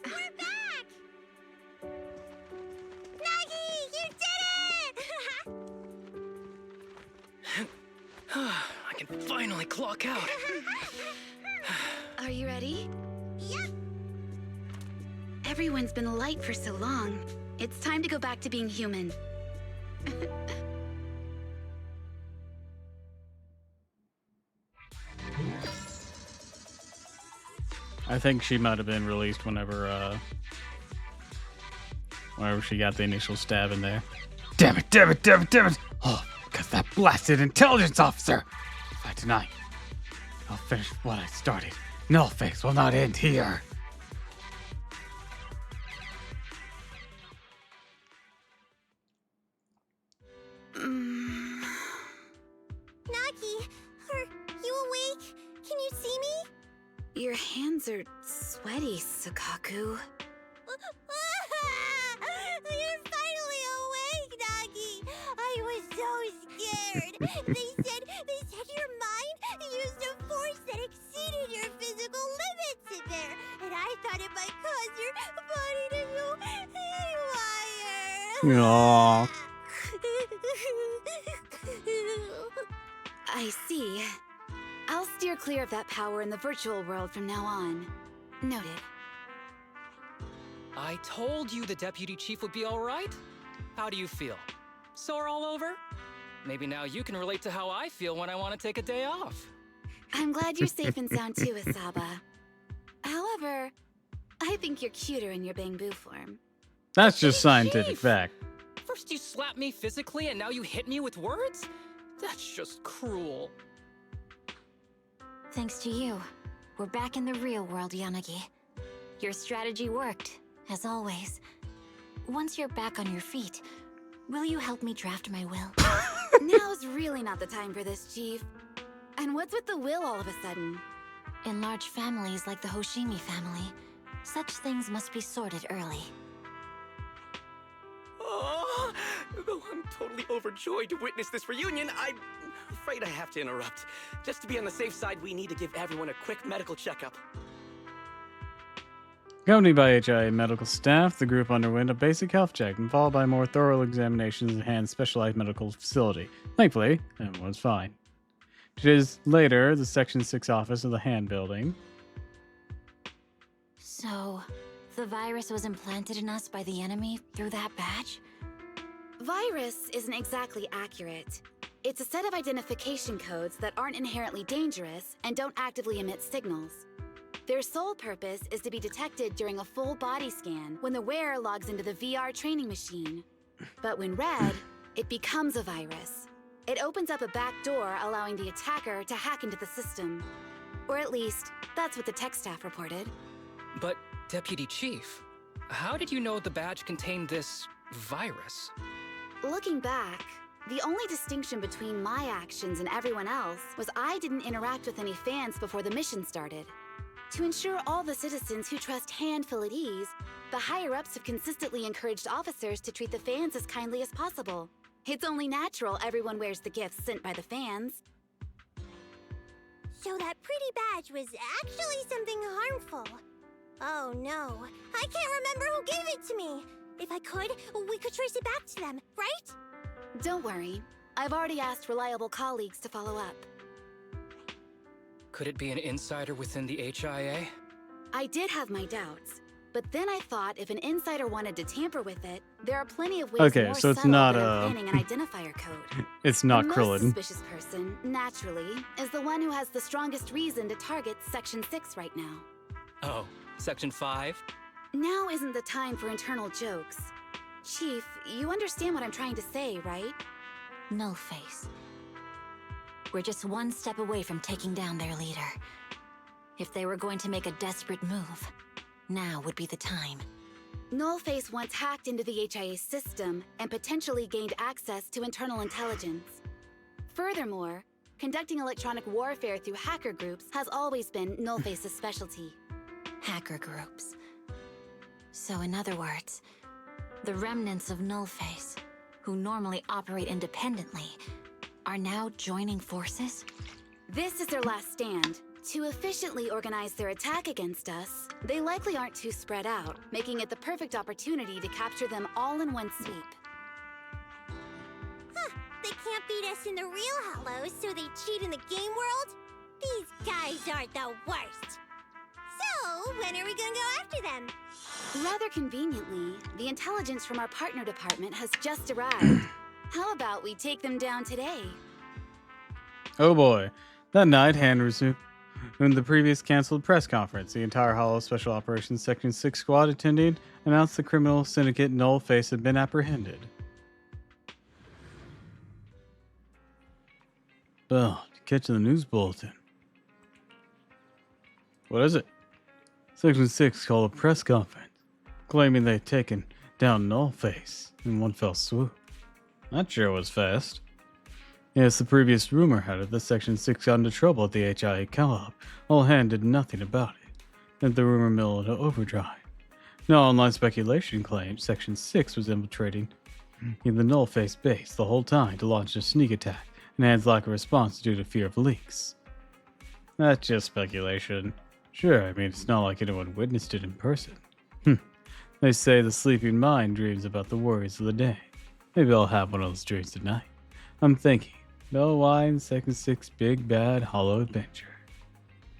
We're back! Nagi, you did it! I can finally clock out. Are you ready? Yep. Everyone's been light for so long. It's time to go back to being human. I think she might have been released whenever she got the initial stab in there. Damn it, damn it, damn it, damn it! Oh, because that blasted intelligence officer! If I deny, I'll finish what I started. Nullface will not end here. Nagi, are you awake? Can you see me? Your hands are sweaty, Sakaku. You're finally awake, Nagi. I was so scared. They said your mind used a force that exceeded your physical limits in there, and I thought it might cause your body to go haywire. Aww. I see. I'll steer clear of that power in the virtual world from now on. Noted. I told you the deputy chief would be all right. How do you feel? Sore all over? Maybe now you can relate to how I feel when I want to take a day off. I'm glad you're safe and sound too, Asaba. However, I think you're cuter in your Bangbu form. That's just scientific fact. First you slap me physically and now you hit me with words? That's just cruel. Thanks to you, we're back in the real world, Yanagi. Your strategy worked, as always. Once you're back on your feet, will you help me draft my will? Now's really not the time for this, Chief. And what's with the will all of a sudden? In large families like the Hoshimi family, such things must be sorted early. Oh, though I'm totally overjoyed to witness this reunion, I'm afraid I have to interrupt. Just to be on the safe side, we need to give everyone a quick medical checkup. Accompanied by HIA medical staff, the group underwent a basic health check, followed by more thorough examinations at Hand's specialized medical facility. Thankfully, everyone was fine. 2 days later, the Section 6 office of the Hand building. So, the virus was implanted in us by the enemy through that badge? Virus isn't exactly accurate. It's a set of identification codes that aren't inherently dangerous and don't actively emit signals. Their sole purpose is to be detected during a full body scan when the wearer logs into the VR training machine. But when read, it becomes a virus. It opens up a back door, allowing the attacker to hack into the system. Or at least, that's what the tech staff reported. But, Deputy Chief, how did you know the badge contained this virus? Looking back, the only distinction between my actions and everyone else was I didn't interact with any fans before the mission started. To ensure all the citizens who trust Hand feel at ease, the higher-ups have consistently encouraged officers to treat the fans as kindly as possible. It's only natural everyone wears the gifts sent by the fans. So that pretty badge was actually something harmful. Oh no, I can't remember who gave it to me. If I could, we could trace it back to them, right? Don't worry. I've already asked reliable colleagues to follow up. Could it be an insider within the HIA? I did have my doubts, but then I thought if an insider wanted to tamper with it, there are plenty of ways Okay, more so it's subtle not than planning an identifier code. It's not the Krillin. most suspicious person, naturally, is the one who has the strongest reason to target Section 6 right now. Oh, Section 5? Now isn't the time for internal jokes. Chief, you understand what I'm trying to say, right? Nullface. We're just one step away from taking down their leader. If they were going to make a desperate move, now would be the time. Nullface once hacked into the HIA system and potentially gained access to internal intelligence. Furthermore, conducting electronic warfare through hacker groups has always been Nullface's specialty. Hacker groups. So in other words, the remnants of Nullface, who normally operate independently, are now joining forces? This is their last stand. To efficiently organize their attack against us, they likely aren't too spread out, making it the perfect opportunity to capture them all in one sweep. Huh, they can't beat us in the real Hollows, so they cheat in the game world? These guys aren't the worst. So, when are we gonna go after them? Rather conveniently, the intelligence from our partner department has just arrived. How about we take them down today? Oh boy. That night, Hand resumed the previous canceled press conference. The entire Hollow Special Operations Section 6 squad attending announced the criminal syndicate Nullface had been apprehended. Bell, catch the news bulletin. What is it? Section 6 called a press conference, claiming they'd taken down Nullface in one fell swoop. That sure was fast. Yes, the previous rumor had it that Section 6 got into trouble at the HIA co-op. All Hand did nothing about it. Sent the rumor mill into overdrive. Now online speculation claims Section 6 was infiltrating in the Nullface base the whole time to launch a sneak attack, and Hand's lack of response due to fear of leaks. That's just speculation. Sure, I mean, it's not like anyone witnessed it in person. They say the sleeping mind dreams about the worries of the day. Maybe I'll have one of those dreams tonight. I'm thinking No wine, Section 6, big bad hollow adventure.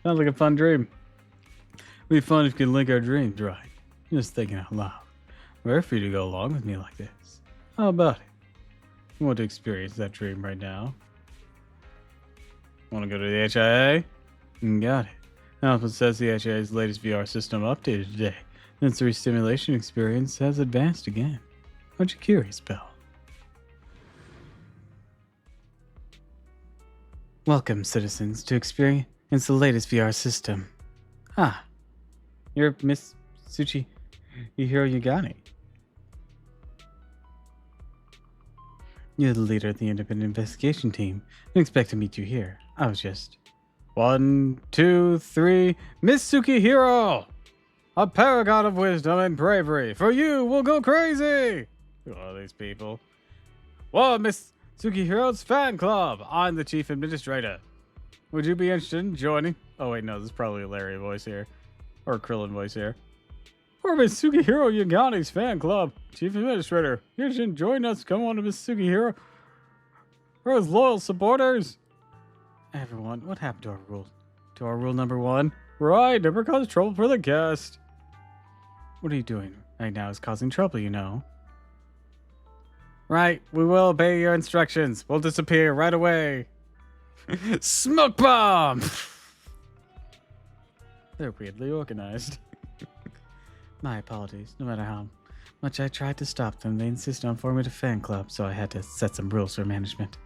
Sounds like a fun dream. It'd be fun if you could link our dreams right. Just thinking out loud. Rare for you to go along with me like this. How about it? You want to experience that dream right now? Want to go to the HIA? Got it. Alpha says the HIA's latest VR system updated today. Sensory stimulation experience has advanced again. Aren't you curious, Belle? Welcome, citizens, to experience the latest VR system. Ah, you're Miss Tsuchi Hiro Yagami. You're the leader of the independent investigation team. Didn't expect to meet you here. I was just... 1, 2, 3... Miss Tsukihiro! A paragon of wisdom and bravery. For you, we'll go crazy! Who are these people? Well, Miss Tsukihiro's fan club. I'm the chief administrator. Would you be interested in joining? Oh, wait, no, this is probably a Larry voice here. Or a Krillin voice here. Or Miss Tsukihiro Yagani's fan club. Chief administrator. You should join us. Come on to Miss Tsukihiro. We're his loyal supporters. Everyone, what happened to our rule? To our rule number 1? Right, never cause trouble for the guest. What are you doing right now is causing trouble, you know. Right, we will obey your instructions. We'll disappear right away. Smoke bomb! They're weirdly organized. My apologies. No matter how much I tried to stop them, they insisted on forming a fan club, so I had to set some rules for management.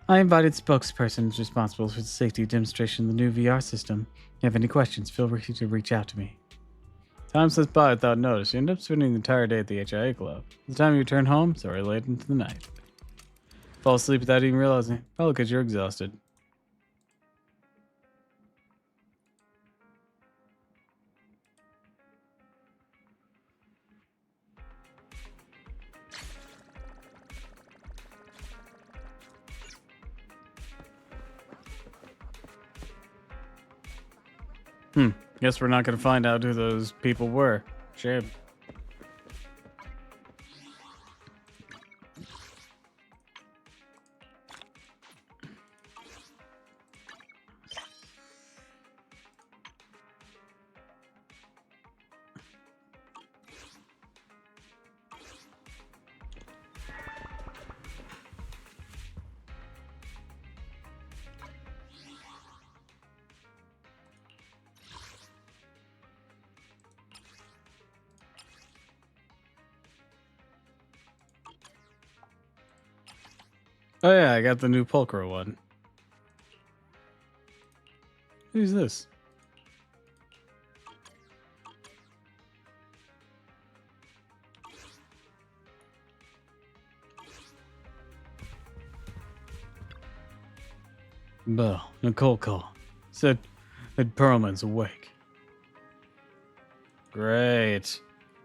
I invited spokespersons responsible for the safety demonstration of the new VR system. If you have any questions, feel free to reach out to me. Time slips by without notice. You end up spending the entire day at the HIA club. By the time you return home, it's already late into the night. Fall asleep without even realizing it. Probably because you're exhausted. Guess we're not going to find out who those people were. Shame. Oh yeah, I got the new Pulcro one. Who's this? Belle, Nicole call. Said Perlman's awake. Great.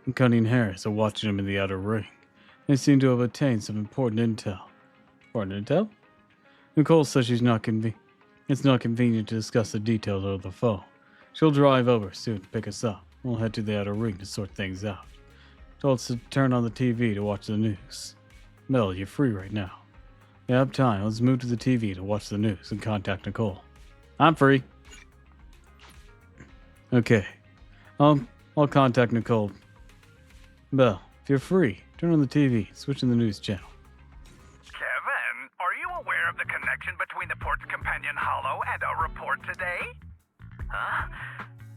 And Cunning and Harris are watching him in the outer ring. They seem to have obtained some important intel. Important intel? Nicole says it's not convenient to discuss the details over the phone. She'll drive over soon to pick us up. We'll head to the outer ring to sort things out. Told us to turn on the TV to watch the news. Mel, you're free right now. You have time. Let's move to the TV to watch the news and contact Nicole. I'm free. Okay. I'll contact Nicole. Belle, if you're free, turn on the TV. Switch to the news channel. Kevin, are you aware of the connection between the port's companion Hollow and our report today? Huh?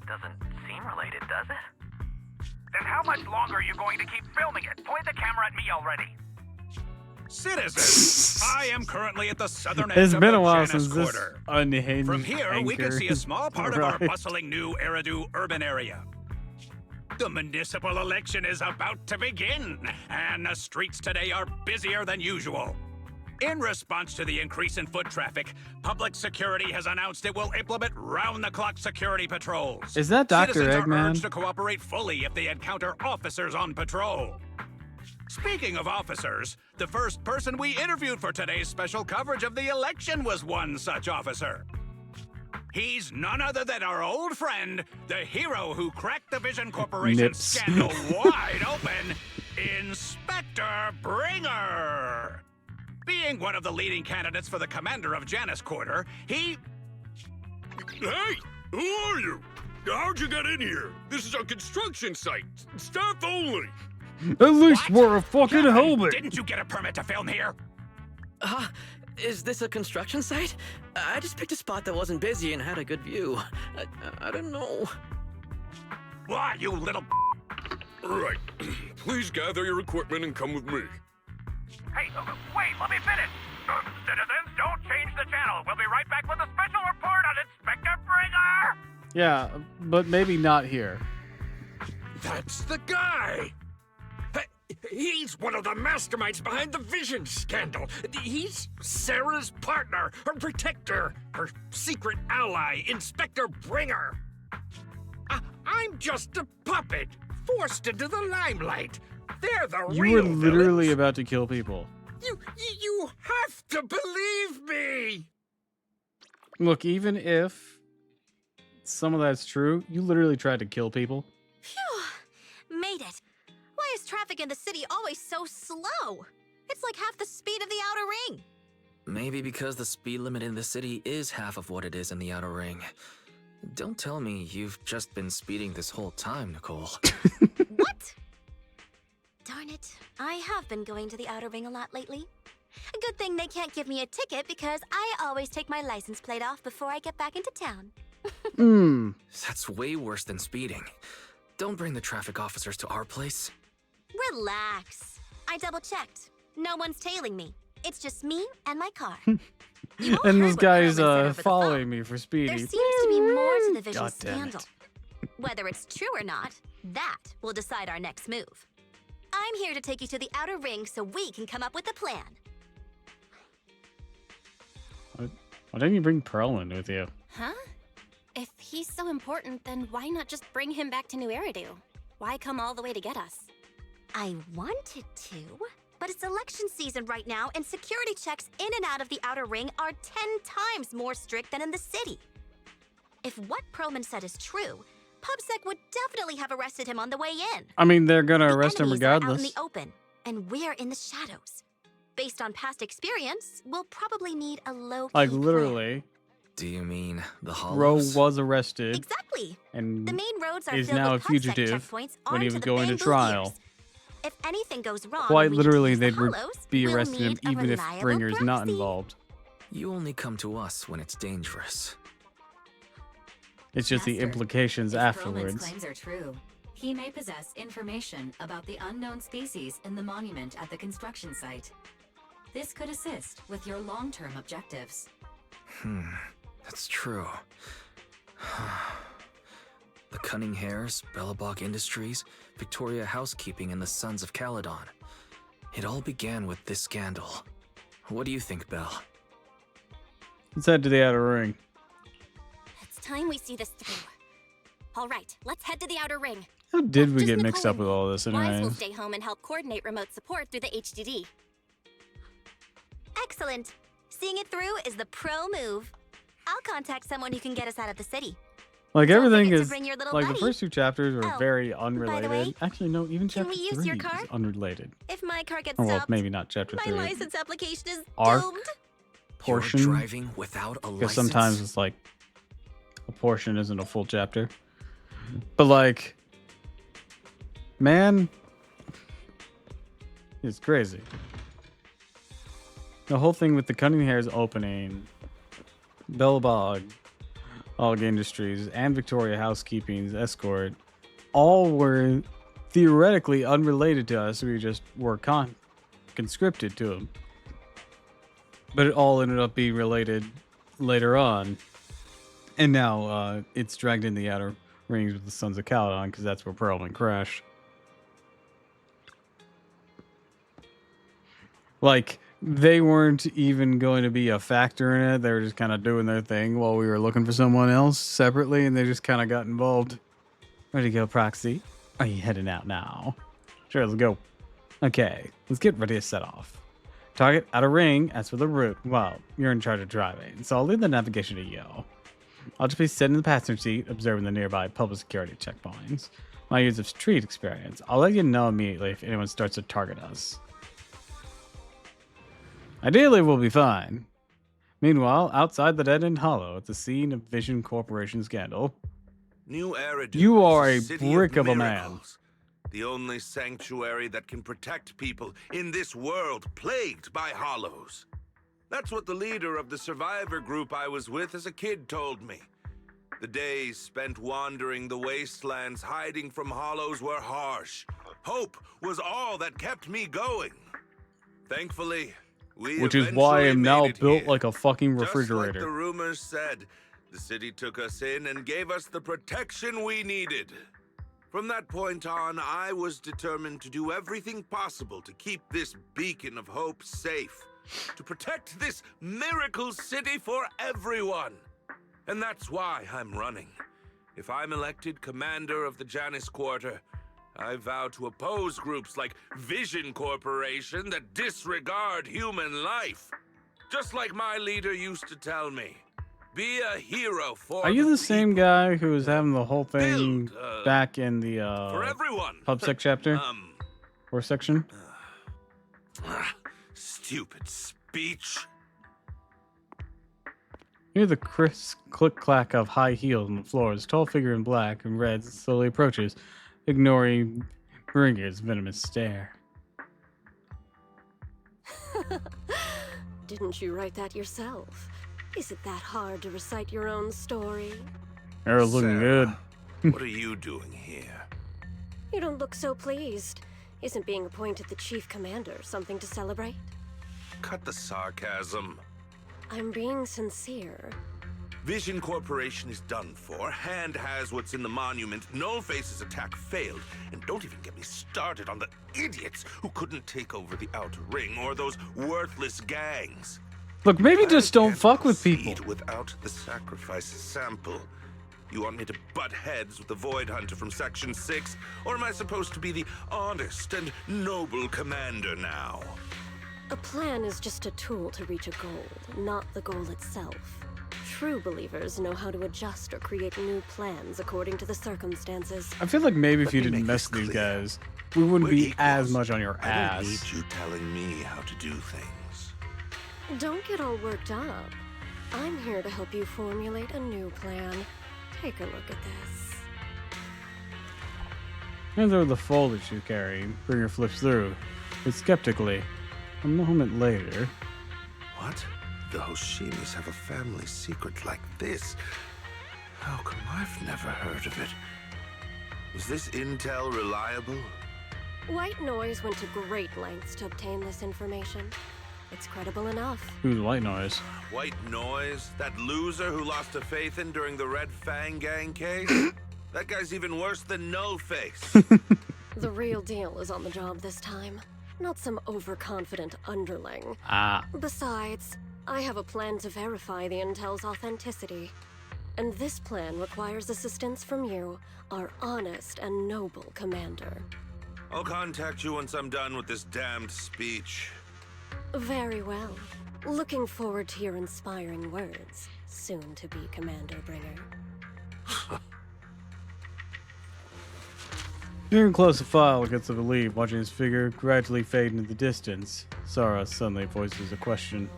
Doesn't seem related, does it? Then how much longer are you going to keep filming it? Point the camera at me already. Citizens, I am currently at the southern It's end been of a the while Janus since this Quarter. unhinged From here, we can anchor. see a small part of our Right. bustling new Eridu urban area. The municipal election is about to begin, and the streets today are busier than usual. In response to the increase in foot traffic, public security has announced it will implement round-the-clock security patrols. Is that Dr. Citizens are Eggman? urged to cooperate fully if they encounter officers on patrol. Speaking of officers, the first person we interviewed for today's special coverage of the election was one such officer. He's none other than our old friend, the hero who cracked the Vision Corporation Nips. scandal wide open, Inspector Bringer. Being one of the leading candidates for the commander of Janus Quarter, he... Hey! Who are you? How'd you get in here? This is a construction site. Staff only. At least wear a fucking Kevin, helmet. Didn't you get a permit to film here? Is this a construction site? I just picked a spot that wasn't busy and had a good view. I don't know. Why, you little... Right. Please gather your equipment and come with me. Hey, wait, let me finish. Citizens, don't change the channel. We'll be right back with a special report on Inspector Bringer. Yeah, but maybe not here. That's the guy! He's one of the masterminds behind the Vision scandal. He's Sarah's partner, her protector, her secret ally, Inspector Bringer. I'm just a puppet, forced into the limelight. They're the You real were literally villains. about to kill people. You have to believe me! Look, even if some of that's true, you literally tried to kill people. Phew! Made it. Why is traffic in the city always so slow? It's like half the speed of the outer ring. Maybe because the speed limit in the city is half of what it is in the outer ring. Don't tell me you've just been speeding this whole time, Nicole. What? Darn it. I have been going to the outer ring a lot lately. A good thing they can't give me a ticket because I always take my license plate off before I get back into town. That's way worse than speeding. Don't bring the traffic officers to our place. Relax. I double-checked. No one's tailing me. It's just me and my car. And this guy's following me for There speeding. seems to be more to the Vision God damn scandal. Whether it's true or not, that will decide our next move. I'm here to take you to the outer ring so we can come up with a plan. Why didn't you bring Perlman with you? Huh? If he's so important, then why not just bring him back to New Eridu? Why come all the way to get us? I wanted to, but it's election season right now, and security checks in and out of the outer ring are 10 times more strict than in the city. If what Perlman said is true, PubSec would definitely have arrested him on the way in. I mean, they're gonna arrest him Enemies are out in regardless. the open, and we're in the shadows. Based on past experience, we'll probably need a low-key Like, plan. literally, Do you mean the Roe Hollows? was arrested. Exactly. And The main roads are is filled now a with PubSec fugitive checkpoints when he onto was the going to bamboo trial. piers. If anything goes wrong, Quite and we need to literally, use the they'd hollows, be we'll arresting him need a even if reliable Bringer's not proxy. involved. You only come to us when it's dangerous. It's just the Master, implications if Perlman's afterwards. claims are true, he may possess information about the unknown species in the monument at the construction site. This could assist with your long-term objectives. That's true. The Cunning Hares, Bellabog Industries, Victoria Housekeeping, and the Sons of Caledon. It all began with this scandal. What do you think, Belle? Let's head to the outer ring. It's time we see this through. All right, let's head to the outer ring. How did we get mixed up with all this Wise will anyways? stay home and help coordinate remote support through the HDD. Excellent. Seeing it through is the pro move. I'll contact someone who can get us out of the city. Like, Don't everything forget to is, bring your little like, the buddy. first two chapters were Oh, very by the unrelated. way, Actually, no, even can chapter we use 3 your car? is unrelated. If my car gets Or, well, stopped, maybe not chapter my 3. license application is Arc doomed. portion. You're driving without a Because license? sometimes it's like, a portion isn't a full chapter. But, like, man, it's crazy. The whole thing with the Cunning Hares opening, Bellabog, Og Industries, and Victoria Housekeeping's escort, all were theoretically unrelated to us. We just were conscripted to them. But it all ended up being related later on. And now it's dragged in the outer rings with the Sons of Caledon because that's where Perlman crashed. Like, they weren't even going to be a factor in it. They were just kind of doing their thing while we were looking for someone else separately, and they just kind of got involved. Ready to go, Proxy? Are you heading out now? Sure, let's go. Okay, let's get ready to set off. Target outer ring, as for the route, well, you're in charge of driving, so I'll leave the navigation to you. I'll just be sitting in the passenger seat, observing the nearby public security checkpoints. My years of street experience, I'll let you know immediately if anyone starts to target us. Ideally, we'll be fine. Meanwhile, outside the dead-end hollow at the scene of Vision Corporation scandal, New Eridu you are a is city brick of a man. miracles, the only sanctuary that can protect people in this world plagued by hollows. That's what the leader of the survivor group I was with as a kid told me. The days spent wandering the wastelands hiding from hollows were harsh. Hope was all that kept me going. Thankfully, Which is why I am now built like a fucking just like refrigerator. the rumors said, the city took us in and gave us the protection we needed. From that point on, I was determined to do everything possible to keep this beacon of hope safe, to protect this miracle city for everyone. And that's why I'm running. If I'm elected commander of the Janus Quarter, I vow to oppose groups like Vision Corporation that disregard human life. Just like my leader used to tell me, be a hero for Are you the same guy who was having the whole thing back in the for everyone. PubSec chapter? Or section? Stupid speech. Near the crisp click-clack of high heels on the floor, his tall figure in black and red slowly approaches, ignoring Bringer's venomous stare. Didn't you write that yourself? Is it that hard to recite your own story? Arrow's looking good. What are you doing here? You don't look so pleased. Isn't being appointed the chief commander something to celebrate? Cut the sarcasm. I'm being sincere. Vision Corporation is done for. Hand has what's in the monument. Nullface's attack failed. And don't even get me started on the idiots who couldn't take over the Outer Ring or those worthless gangs. Look, maybe just don't fuck with people. Without the sacrifice sample. You want me to butt heads with the Void Hunter from Section 6? Or am I supposed to be the honest and noble commander now? A plan is just a tool to reach a goal, not the goal itself. True believers know how to adjust or create new plans according to the circumstances. I feel like maybe if you didn't mess with these guys, we wouldn't be as much on your I ass. don't need you telling me how to do things. Don't get all worked up. I'm here to help you formulate a new plan. Take a look at this. Hands over the folders you carry. Bringer flips through. But skeptically. A moment later. What? The Hoshimis have a family secret like this? How come I've never heard of it? Is this intel reliable? White Noise went to great lengths to obtain this information. It's credible enough. Who's White Noise? White Noise? That loser who lost to Phaethon during the Red Fang Gang case? That guy's even worse than Nullface. The real deal is on the job this time. Not some overconfident underling. Ah. Besides, I have a plan to verify the intel's authenticity. And this plan requires assistance from you, our honest and noble commander. I'll contact you once I'm done with this damned speech. Very well. Looking forward to your inspiring words, soon to be Commander Bringer. Hearing close to File gets a relief, watching his figure gradually fade into the distance. Sarah suddenly voices a question.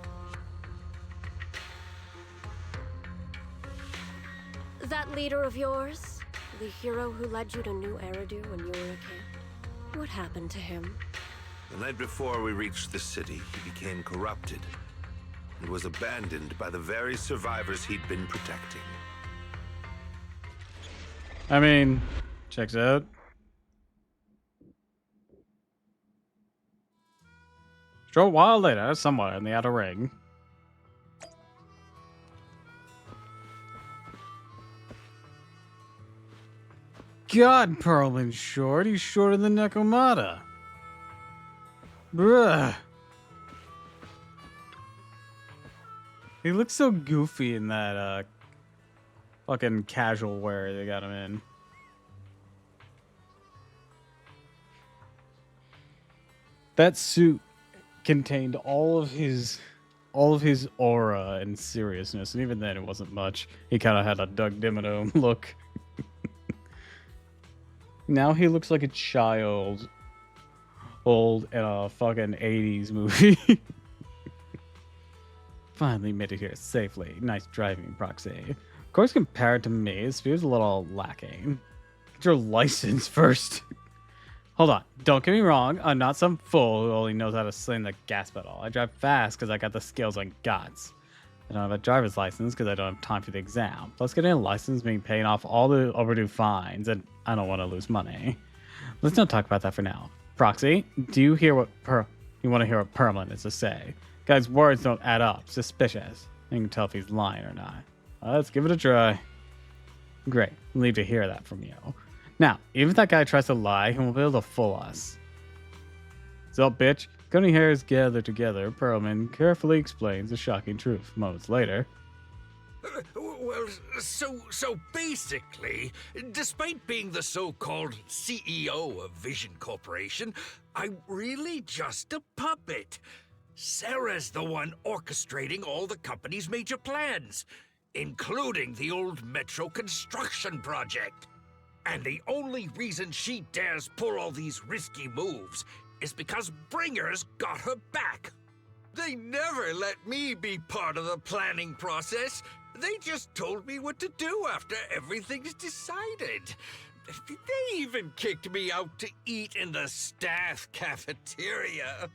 That leader of yours? The hero who led you to New Eridu when you were a kid? What happened to him? The night before we reached the city, he became corrupted and was abandoned by the very survivors he'd been protecting. I mean, checks out. Short while later, somewhere in the Outer Ring. God, Perlman's short. He's shorter than Nekomata. Bruh. He looks so goofy in that fucking casual wear they got him in. That suit contained all of his aura and seriousness, and even then it wasn't much. He kind of had a Doug Dimmadome look. Now he looks like a child old in a fucking 80s movie. finally made it here safely. Nice driving, Proxy. Of course, compared to me, this feels a little lacking. Get your license first. Hold on. Don't get me wrong. I'm not some fool who only knows how to sling the gas pedal. I drive fast because I got the skills on gods. I don't have a driver's license because I don't have time for the exam. Plus, getting a license means paying off all the overdue fines, and I don't want to lose money. Let's not talk about that for now. Proxy, do you hear what you want to hear what Perlman has to say? Guy's words don't add up. Suspicious. You can tell if he's lying or not. Let's give it a try. Great. Leave to hear that from you. Now, even if that guy tries to lie, he won't be able to fool us. So, bitch, cunning hairs gather together, Perlman carefully explains the shocking truth. Moments later. Well, so basically, despite being the so-called CEO of Vision Corporation, I'm really just a puppet. Sarah's the one orchestrating all the company's major plans, including the old metro construction project. And the only reason she dares pull all these risky moves is because Bringer's got her back. They never let me be part of the planning process. They just told me what to do after everything's decided. They even kicked me out to eat in the staff cafeteria.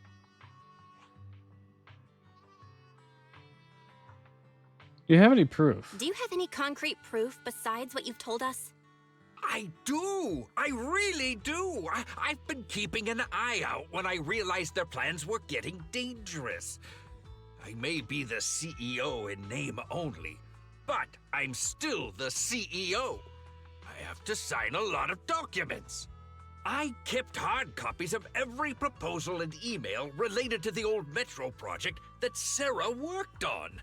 Do you have any proof? Do you have any concrete proof besides what you've told us? I do. I really do. I've been keeping an eye out when I realized their plans were getting dangerous. I may be the CEO in name only, but I'm still the CEO. I have to sign a lot of documents. I kept hard copies of every proposal and email related to the old metro project that Sarah worked on.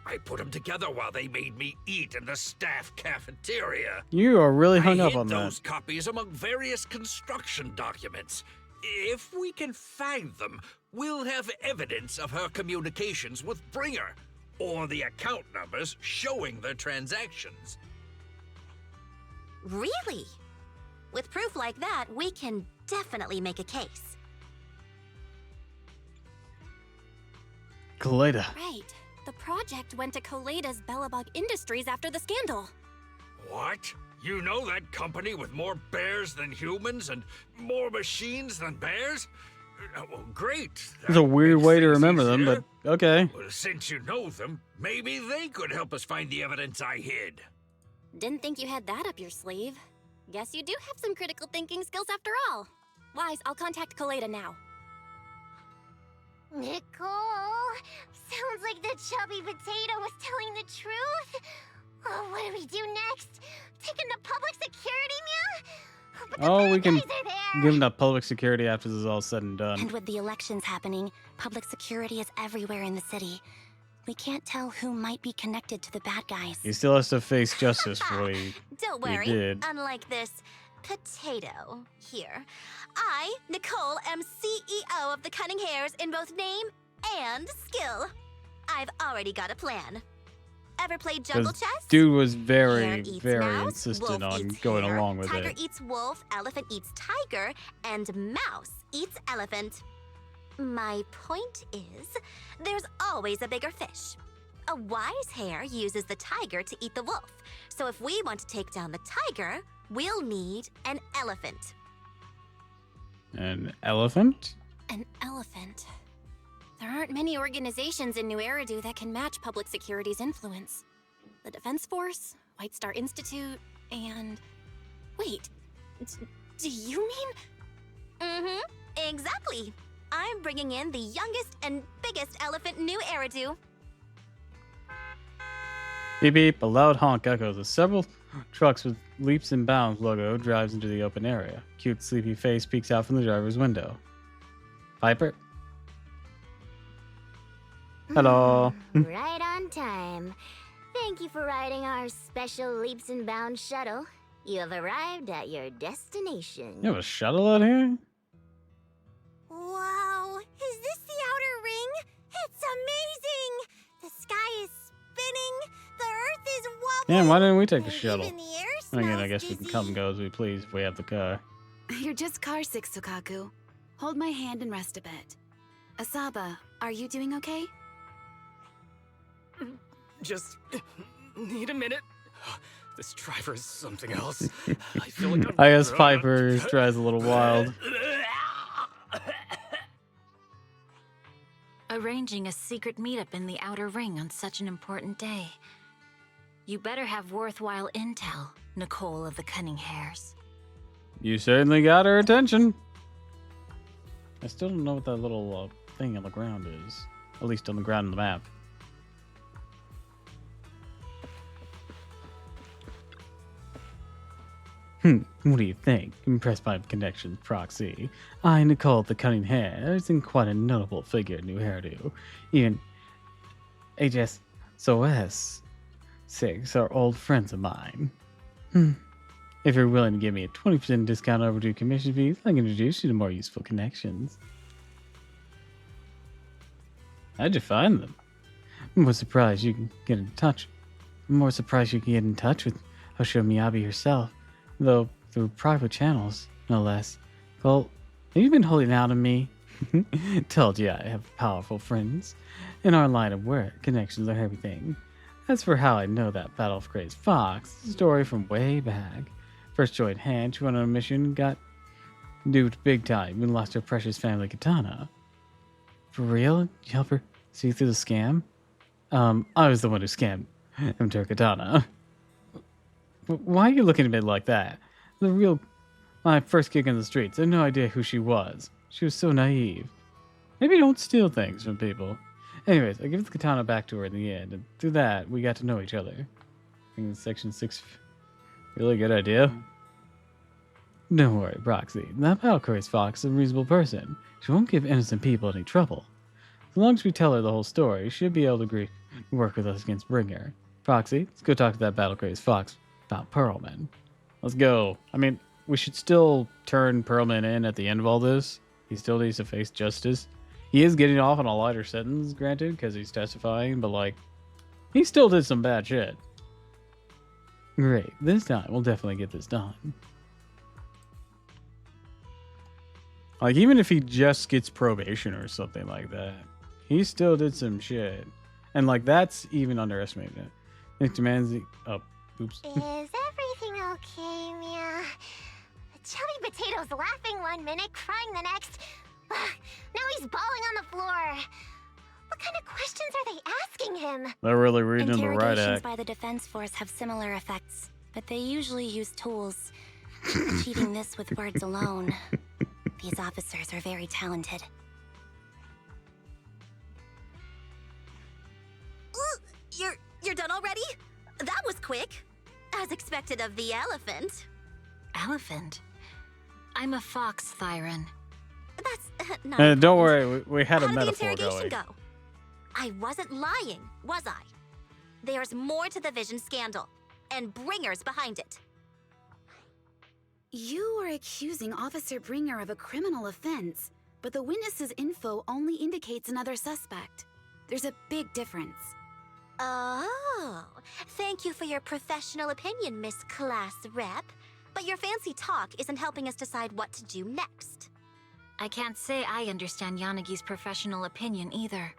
I put them together while they made me eat in the staff cafeteria. You are really hung I up hid on that. those copies among various construction documents. If we can find them, we'll have evidence of her communications with Bringer, or the account numbers showing their transactions. Really? With proof like that, we can definitely make a case. Kaleda. Right. The project went to Koleda's Bellabog Industries after the scandal. What? You know that company with more bears than humans and more machines than bears? Well, great. It's a weird way to remember them, but okay. Well, since you know them, maybe they could help us find the evidence I hid. Didn't think you had that up your sleeve. Guess you do have some critical thinking skills after all. Wise, I'll contact Koleda now. Nicole, sounds like the chubby potato was telling the truth. Oh, what do we do next? Taking the public security, Mia? But the Oh, we can bad guys are there. give them that public security after this is all said and done. And with the elections happening, public security is everywhere in the city. We can't tell who might be connected to the bad guys. He still has to face justice for what he Don't worry. did. Unlike this potato here, I, Nicole, am CEO of the Cunning Hares in both name and skill. I've already got a plan. Ever played jungle Because chess? dude was Hare very, eats very mouse, insistent wolf on eats going hare, along with tiger it. eats wolf, elephant eats tiger, and mouse eats elephant. My point is, there's always a bigger fish. A wise hare uses the tiger to eat the wolf. So if we want to take down the tiger, we'll need an elephant. An elephant? An elephant. There aren't many organizations in New Eridu that can match public security's influence. The Defense Force, White Star Institute, and... Wait, do you mean? Mm-hmm, exactly. I'm bringing in the youngest and biggest elephant in New Eridu. Beep beep, a loud honk echoes as several trucks with Leaps and Bounds logo drives into the open area. Cute sleepy face peeks out from the driver's window. Piper? Hello. Right on time. Thank you for riding our special Leaps and Bounds shuttle. You have arrived at your destination. You have a shuttle out here? Wow, is this the outer ring? It's amazing! The sky is spinning, the earth is wobbling. Yeah, why didn't we take a shuttle? Even the air Again, I smells guess we can come and go as we please if we have the car. You're just car sick, Sukaku. Hold my hand and rest a bit. Asaba, are you doing okay? just need a minute. This driver is something else. I feel like I'm... I guess Piper tries a little wild. Arranging a secret meetup in the Outer Ring on such an important day. You better have worthwhile intel, Nicole of the Cunning Hairs. You certainly got her attention. I still don't know what that little thing on the ground is. At least on the ground on the map. What do you think? Impressed by the connections, Proxy. I, Nicole the Cunning Hairs, and quite a notable figure in New Hairdo. Even HSOS 6 are old friends of mine. If you're willing to give me a 20% discount overdue commission fees, I can introduce you to more useful connections. How'd you find them? I'm more surprised you can get in touch. with Hoshio Miyabi herself, though through private channels, no less. Well, have you been holding out on me? Told you I have powerful friends. In our line of work, connections are everything. As for how I know that Battle of Crazed Fox, the story from way back. First joined hand, she went on a mission, got duped big time, and lost her precious family katana. For real? Did you help her see through the scam? I was the one who scammed him to her katana. Why are you looking at me like that? My first gig in the streets, I had no idea who she was. She was so naive. Maybe don't steal things from people. Anyways, I give the katana back to her in the end, and through that, we got to know each other. I think Section 6, really good idea. Don't worry, Proxy. That Battle Crazed Fox is a reasonable person. She won't give innocent people any trouble. As long as we tell her the whole story, she'll be able to agree to work with us against Bringer. Proxy, let's go talk to that Battle Crazed Fox about Pearlman. Let's go. I mean, we should still turn Pearlman in at the end of all this. He still needs to face justice. He is getting off on a lighter sentence, granted, because he's testifying, but, like, he still did some bad shit. Great. This time, we'll definitely get this done. Like, even if he just gets probation or something like that, he still did some shit. And, like, that's even underestimating it. It demands the... Oh, oops. Is everything okay, Mia? Chubby Potato's laughing one minute, crying the next. Now he's bawling on the floor. What kind of questions are they asking him? They're really reading the right Interrogations act. by the defense force have similar effects, but they usually use tools. Achieving this with words alone. These officers are very talented. You're done already? That was quick. As expected of the elephant. Elephant? I'm a fox, Thyron. That's not Don't worry, we had a How did the metaphor interrogation going. go? I wasn't lying, was I? There's more to the Vision scandal, and Bringer's behind it. You are accusing Officer Bringer of a criminal offense, but the witness's info only indicates another suspect. There's a big difference. Oh, thank you for your professional opinion, Miss Class Rep. But your fancy talk isn't helping us decide what to do next. I can't say I understand Yanagi's professional opinion either,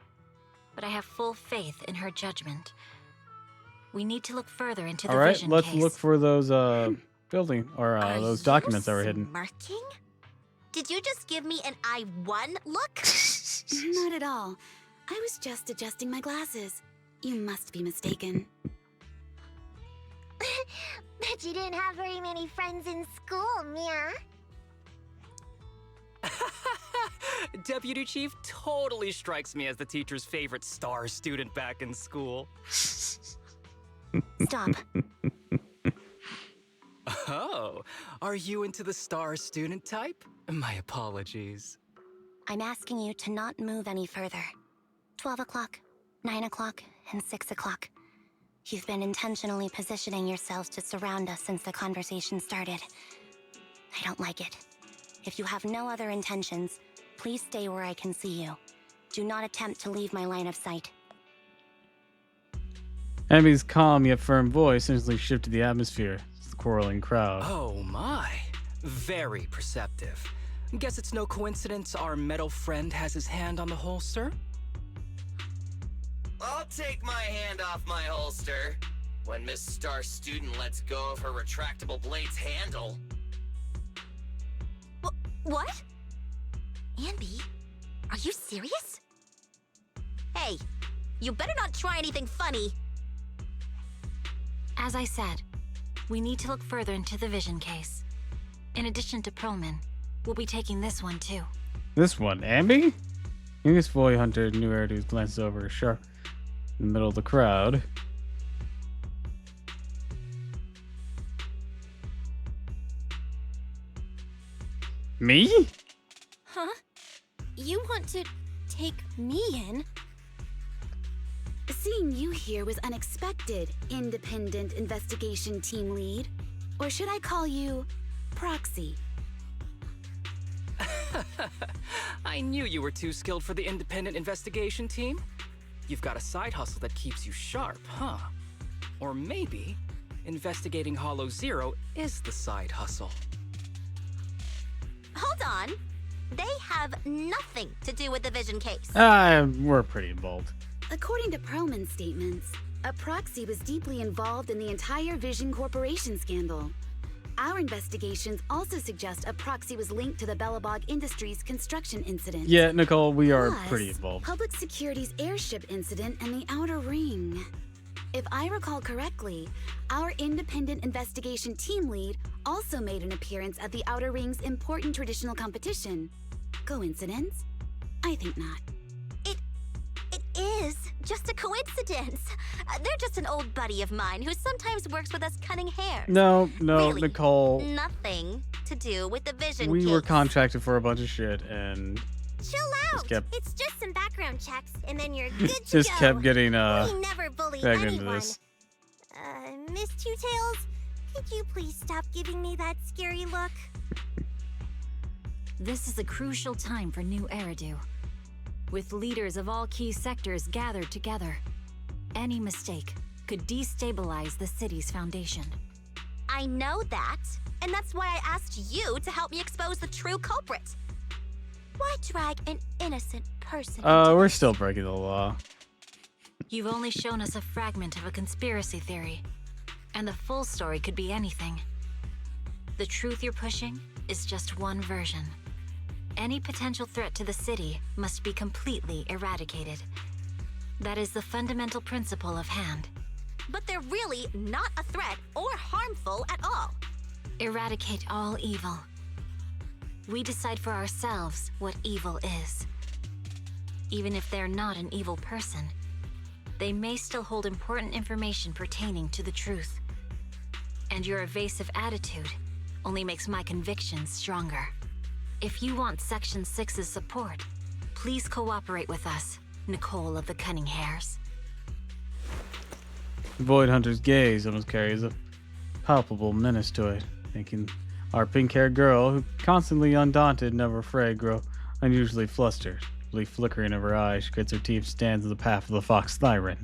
but I have full faith in her judgment. We need to look further into the All right, Vision let's case. look for those building or those documents that were hidden. Smirking? Did you just give me an I-1 look? Not at all. I was just adjusting my glasses. You must be mistaken. Bet you didn't have very many friends in school, Mia. Deputy Chief totally strikes me as the teacher's favorite star student back in school. Stop. Oh, are you into the star student type? My apologies. I'm asking you to not move any further. 12 o'clock, 9 o'clock, and 6 o'clock. You've been intentionally positioning yourselves to surround us since the conversation started. I don't like it. If you have no other intentions, please stay where I can see you. Do not attempt to leave my line of sight. Abby's calm yet firm voice instantly shifted the atmosphere. It's the quarreling crowd. Oh my, very perceptive. Guess it's no coincidence our metal friend has his hand on the holster? I'll take my hand off my holster when Miss Star Student lets go of her retractable blade's handle. What? Ambi, are you serious? Hey, you better not try anything funny. As I said, we need to look further into the vision case. In addition to Perlman, we'll be taking this one too. This one, Ambi? Youngest boy hunter New Eridu glances over sharp in the middle of the crowd. Me? Huh? You want to take me in? Seeing you here was unexpected, independent investigation team lead. Or should I call you proxy? I knew you were too skilled for the independent investigation team. You've got a side hustle that keeps you sharp, huh? Or maybe investigating Hollow Zero is the side hustle. Hold on. They have nothing to do with the vision case. We're pretty involved. According to Perlman's statements, a proxy was deeply involved in the entire Vision Corporation scandal. Our investigations also suggest a proxy was linked to the Bellabog Industries construction incident. Yeah, Nicole, we are Plus, pretty involved. Public Security's airship incident and the Outer Ring. If I recall correctly, our independent investigation team lead also made an appearance at the Outer Ring's important traditional competition. Coincidence? I think not. It is just a coincidence. They're just an old buddy of mine who sometimes works with us cutting hair. No, Really, Nicole. Nothing to do with the vision We case. were contracted for a bunch of shit and Chill out. It's just some background checks, and then you're good to just go. kept getting We never bully dragged into anyone. this. Miss Two Tails, could you please stop giving me that scary look? This is a crucial time for New Eridu. With leaders of all key sectors gathered together, any mistake could destabilize the city's foundation. I know that, and that's why I asked you to help me expose the true culprit. Why drag an innocent person? We're still breaking the law. You've only shown us a fragment of a conspiracy theory, and the full story could be anything. The truth you're pushing is just one version. Any potential threat to the city must be completely eradicated. That is the fundamental principle of Hand. But they're really not a threat or harmful at all. Eradicate all evil. We decide for ourselves what evil is. Even if they're not an evil person, they may still hold important information pertaining to the truth. And your evasive attitude only makes my convictions stronger. If you want Section 6's support, please cooperate with us, Nicole of the Cunning Hairs. The Void Hunter's gaze almost carries a palpable menace to it, making our pink-haired girl, who constantly undaunted, never afraid, grow unusually flustered. The flickering of her eyes, she grits her teeth, stands in the path of the fox Thyron.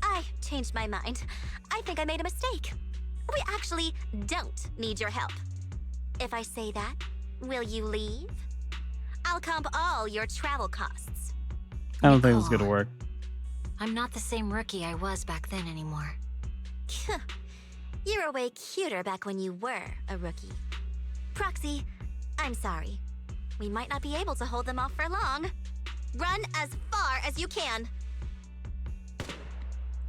I changed my mind. I think I made a mistake. We actually don't need your help. If I say that, will you leave? I'll comp all your travel costs. I don't think it's gonna work. I'm not the same rookie I was back then anymore. You were way cuter back when you were a rookie. Proxy, I'm sorry. We might not be able to hold them off for long. Run as far as you can.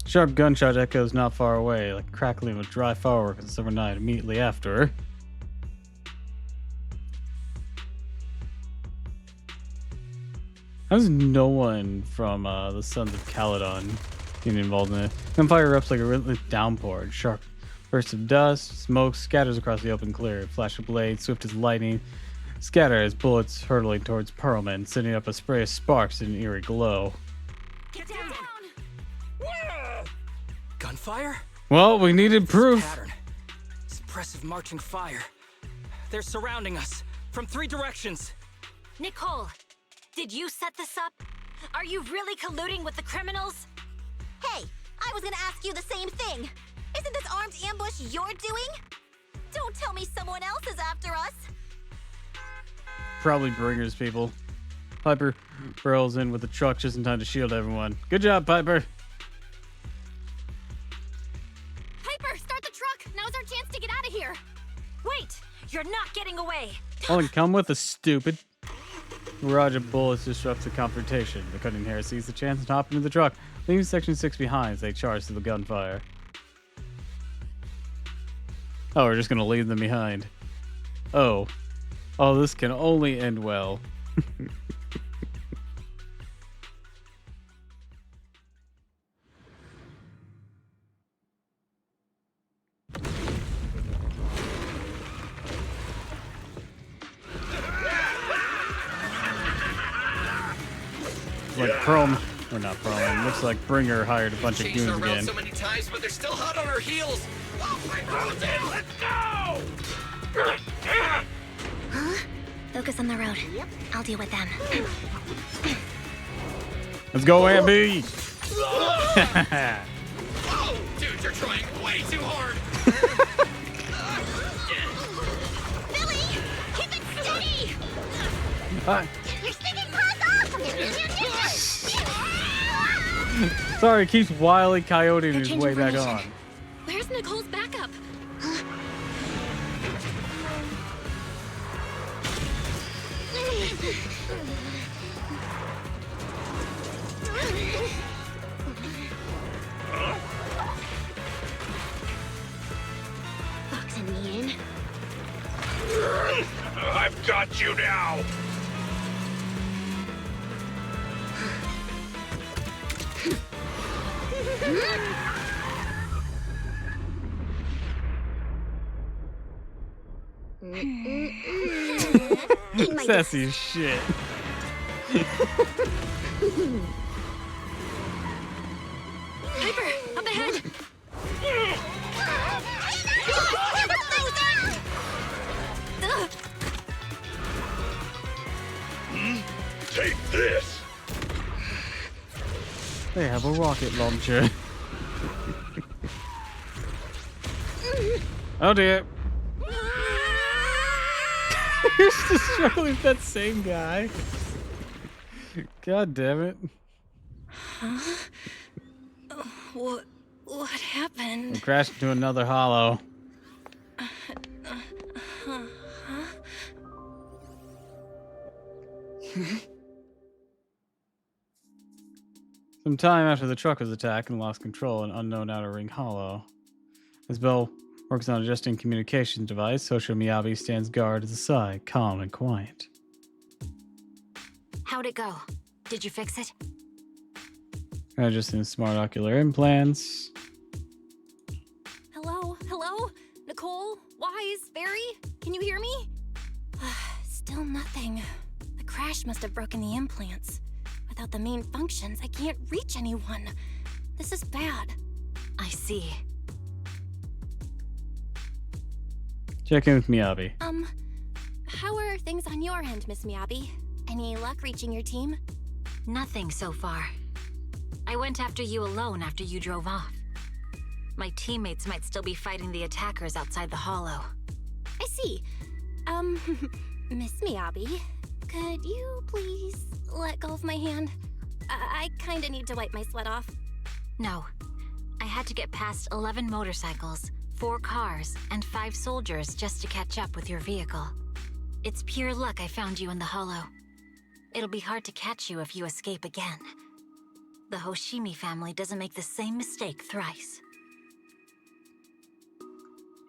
Sharp gunshot echoes not far away, like crackling of dry fireworks on summer night immediately after. How does no one from the Sons of Caledon get involved in it? Gunfire erupts like a relentless downpour. Sharp bursts of dust, smoke scatters across the open clear. Flash of blades, swift as lightning, scatter as bullets hurtling towards Perlman, sending up a spray of sparks in an eerie glow. Get down! Gunfire? Well, we needed proof. Pattern. Suppressive marching fire. They're surrounding us from 3 directions. Nicole, did you set this up? Are you really colluding with the criminals? Hey, I was gonna ask you the same thing. Isn't this armed ambush you're doing? Don't tell me someone else is after us. Probably bringers people. Piper barrels in with the truck just in time to shield everyone. Good job, Piper. Piper, start the truck! Now's our chance to get out of here! Wait! You're not getting away! Well, then come with us, stupid. A barrage of bullets disrupts the confrontation. The cutting hair sees the chance and hop into the truck, leaving Section 6 behind as they charge through the gunfire. Oh, we're just gonna leave them behind. Oh. Oh, this can only end well. Like Chrome, or not Chrome, looks like Bringer hired a bunch of goons again. So many times, but they're still hot on our heels. Oh, let's go! Huh? Focus on the road. Yep. I'll deal with them. Let's go, Abby! Oh, dude, you're trying way too hard. Billy, keep it steady! You're sticking close off! Sorry, it keeps wildly coyoting his way back on. Where's Nicole's backup? Boxing me in. I've got you now. Sassy as shit. Piper, up ahead! Take this. They have a rocket launcher. Oh dear. You're still struggling with that same guy. God damn it. Huh? What happened? We crashed into another hollow. Some time after the truck was attacked and lost control in unknown outer ring hollow. As Bell works on adjusting communications device, Social Miyabi stands guard at the side, calm and quiet. How'd it go? Did you fix it? Adjusting smart ocular implants. Hello? Hello? Nicole? Wise? Barry? Can you hear me? Still nothing. The crash must have broken the implants. Without the main functions, I can't reach anyone. This is bad. I see. Check in with Miyabi. How are things on your end, Miss Miyabi? Any luck reaching your team? Nothing so far. I went after you alone after you drove off. My teammates might still be fighting the attackers outside the hollow. I see. Miss Miyabi, could you please let go of my hand? I kinda need to wipe my sweat off. No. I had to get past 11 motorcycles, 4 cars, and 5 soldiers just to catch up with your vehicle. It's pure luck I found you in the hollow. It'll be hard to catch you if you escape again. The Hoshimi family doesn't make the same mistake thrice.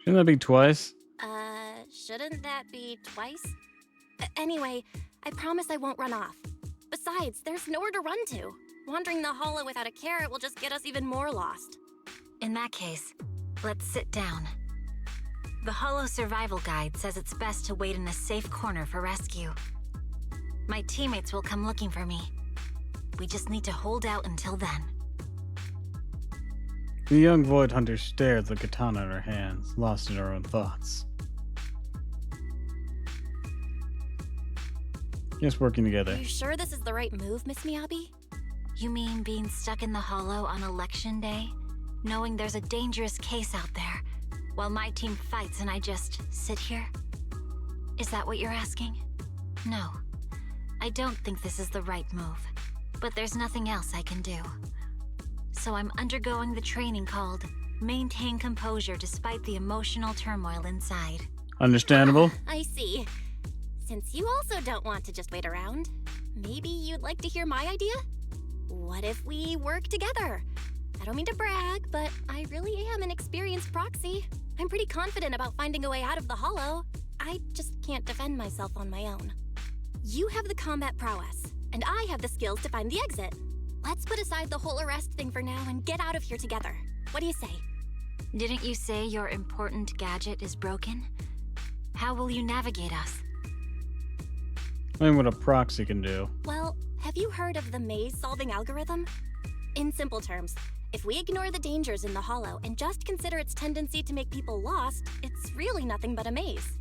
Shouldn't that be twice? Shouldn't that be twice? Anyway, I promise I won't run off. Besides, there's nowhere to run to. Wandering the hollow without a carrot will just get us even more lost. In that case, let's sit down. The Hollow Survival Guide says it's best to wait in a safe corner for rescue. My teammates will come looking for me. We just need to hold out until then. The young Void Hunter stared at the katana in her hands, lost in her own thoughts. Yes, working together. Are you sure this is the right move, Miss Miyabi? You mean being stuck in the hollow on election day? Knowing there's a dangerous case out there, while my team fights and I just sit here? Is that what you're asking? No. I don't think this is the right move, but there's nothing else I can do. So I'm undergoing the training called Maintain Composure Despite the Emotional Turmoil Inside. Understandable. I see. Since you also don't want to just wait around, maybe you'd like to hear my idea? What if we work together? I don't mean to brag, but I really am an experienced proxy. I'm pretty confident about finding a way out of the hollow. I just can't defend myself on my own. You have the combat prowess, and I have the skills to find the exit. Let's put aside the whole arrest thing for now and get out of here together. What do you say? Didn't you say your important gadget is broken? How will you navigate us? I mean, what a proxy can do. Well, have you heard of the maze-solving algorithm? In simple terms, if we ignore the dangers in the hollow and just consider its tendency to make people lost, it's really nothing but a maze.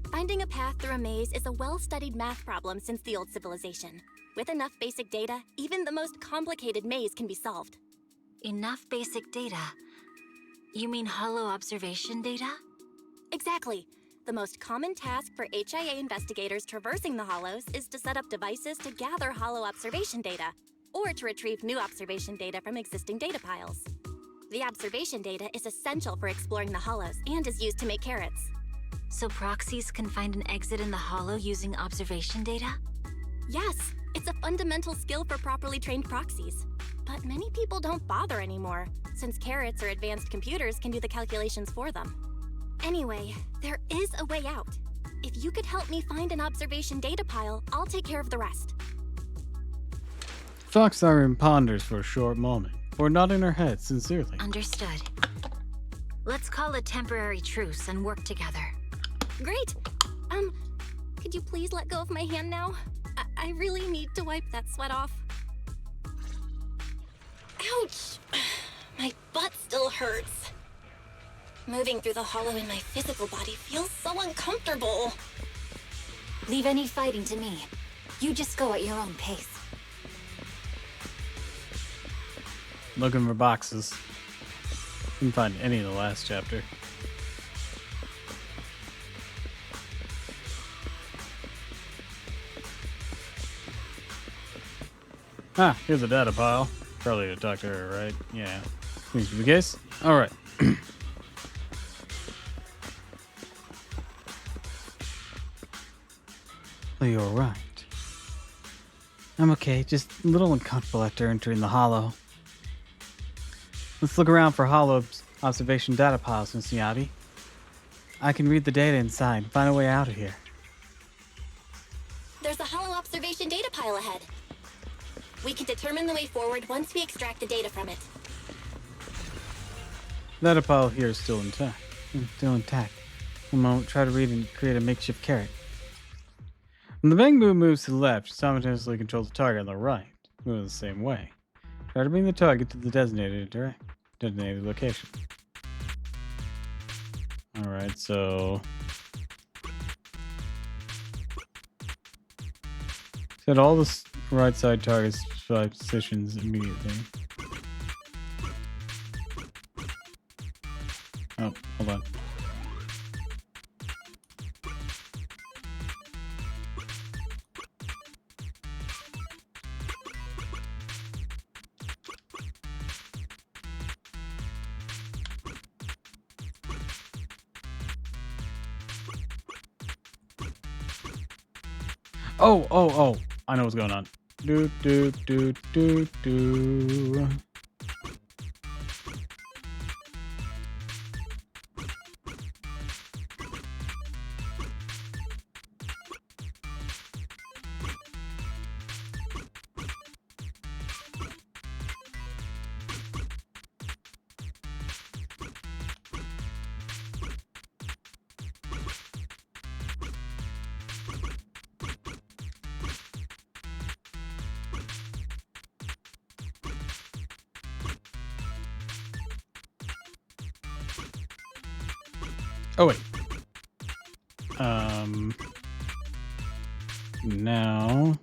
Finding a path through a maze is a well-studied math problem since the old civilization. With enough basic data, even the most complicated maze can be solved. Enough basic data? You mean hollow observation data? Exactly. The most common task for HIA investigators traversing the hollows is to set up devices to gather hollow observation data, or to retrieve new observation data from existing data piles. The observation data is essential for exploring the hollows and is used to make carrots. So proxies can find an exit in the hollow using observation data? Yes, it's a fundamental skill for properly trained proxies. But many people don't bother anymore, since carrots or advanced computers can do the calculations for them. Anyway, there is a way out. If you could help me find an observation data pile, I'll take care of the rest. Fox Siren ponders for a short moment, or nodding her head sincerely. Understood. Let's call a temporary truce and work together. Great! Could you please let go of my hand now? I really need to wipe that sweat off. Ouch! My butt still hurts. Moving through the hollow in my physical body feels so uncomfortable. Leave any fighting to me. You just go at your own pace. Looking for boxes. Couldn't find any in the last chapter. Ah, here's a data pile. Probably to talk to her, right? Yeah. Seems to be the case. Alright. Well, you're right. I'm okay, just a little uncomfortable after entering the hollow. Let's look around for hollow observation data piles, Miss Miyabi. I can read the data inside and find a way out of here. There's a hollow observation data pile ahead. We can determine the way forward once we extract the data from it. Data pile here is still intact. One moment, try to read and create a makeshift carrot. When the bang boom moves to the left, simultaneously controls the target on the right. Move the same way. Try to bring the target to the designated location. Alright, so set all the right side targets positions immediately. Oh, hold on. Oh, I know what's going on. Do. Oh, wait. Now.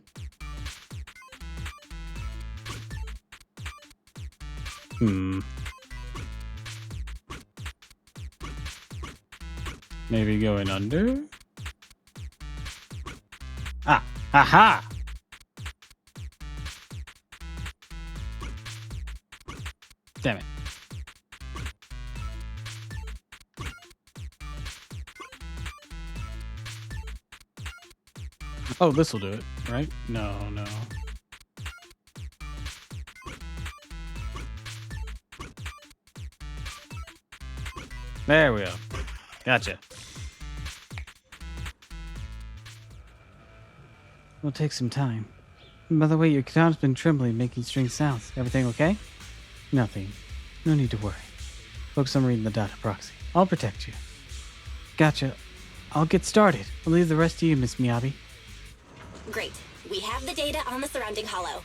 Maybe going under? Ah, aha! Damn it. Oh, this will do it, right? No, no. There we go. Gotcha. It'll take some time. By the way, your katana's been trembling, making strange sounds. Everything okay? Nothing. No need to worry. Focus on reading the data proxy. I'll protect you. Gotcha. I'll get started. I'll leave the rest to you, Miss Miyabi. Great. We have the data on the surrounding hollow.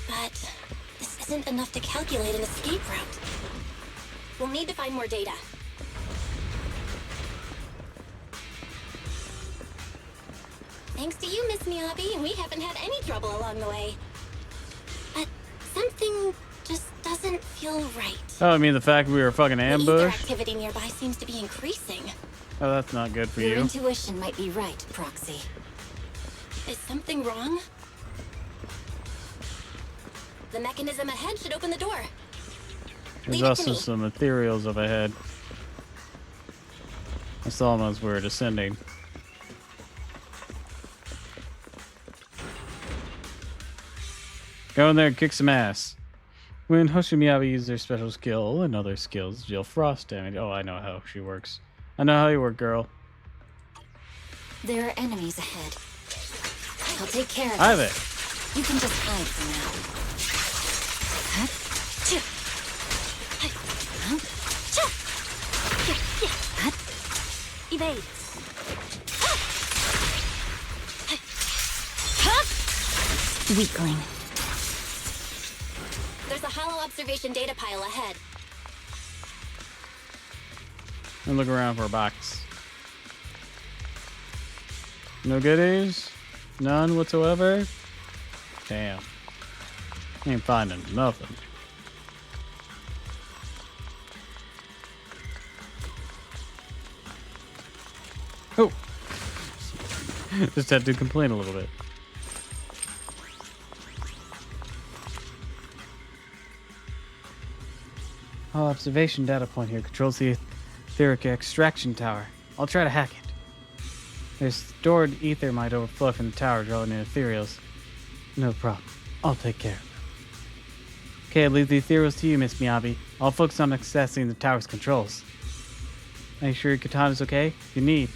But this isn't enough to calculate an escape route. We'll need to find more data. Thanks to you, Miss Miyabi, we haven't had any trouble along the way. But something just doesn't feel right. Oh, I mean the fact we were fucking The ether ambushed? activity nearby seems to be increasing. Oh, that's not good for Your you. intuition might be right, Proxy. Is something wrong? The mechanism ahead should open the door. There's Leave it to also me. some ethereals up ahead. I saw them as we were descending. Go in there and kick some ass. When Hoshimiyabi used their special skill and other skills, deal frost damage. Oh, I know how she works. I know how you work, girl. There are enemies ahead. I'll take care of Hi this. there. You can just hide for now. Evade. Weakling. There's a hollow observation data pile ahead. And look around for a box. No goodies? None whatsoever? Damn. Ain't finding nothing. Oh! Just had to complain a little bit. All observation data point here controls the etheric extraction tower. I'll try to hack it. There's stored ether might overflow from the tower, drawing in ethereals. No problem. I'll take care of them. Okay, I leave the ethereals to you, Miss Miyabi. I'll focus on accessing the tower's controls. Are you sure your katana's okay? If you need,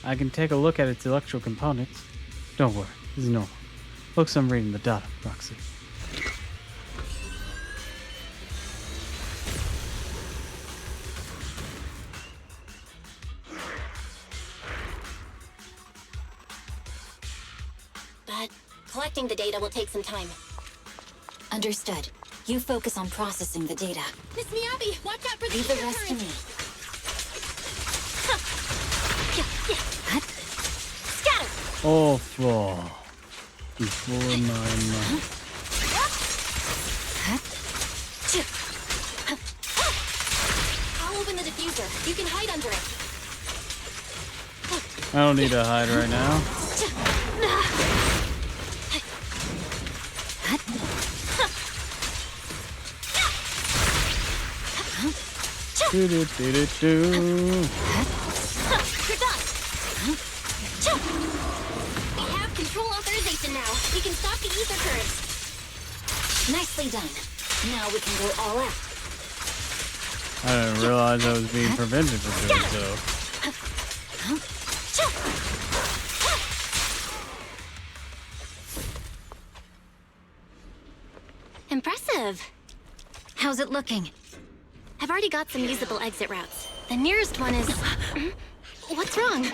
I can take a look at its electrical components. Don't worry, it's normal. Focus on reading the data proxy. But collecting the data will take some time. Understood. You focus on processing the data. Miss Miyabi, watch out for the Leave the ether rest to current. me. Scatter! Oh, floor. Before my mind. I'll open the diffuser. You can hide under it. I don't need to hide right now. Do do do do do. You're done. We have control authorization now. We can stop the ether current. Nicely done. Now we can go all out. I didn't realize I was being prevented from doing so. Impressive. How's it looking? I've already got some usable exit routes. The nearest one is... What's wrong?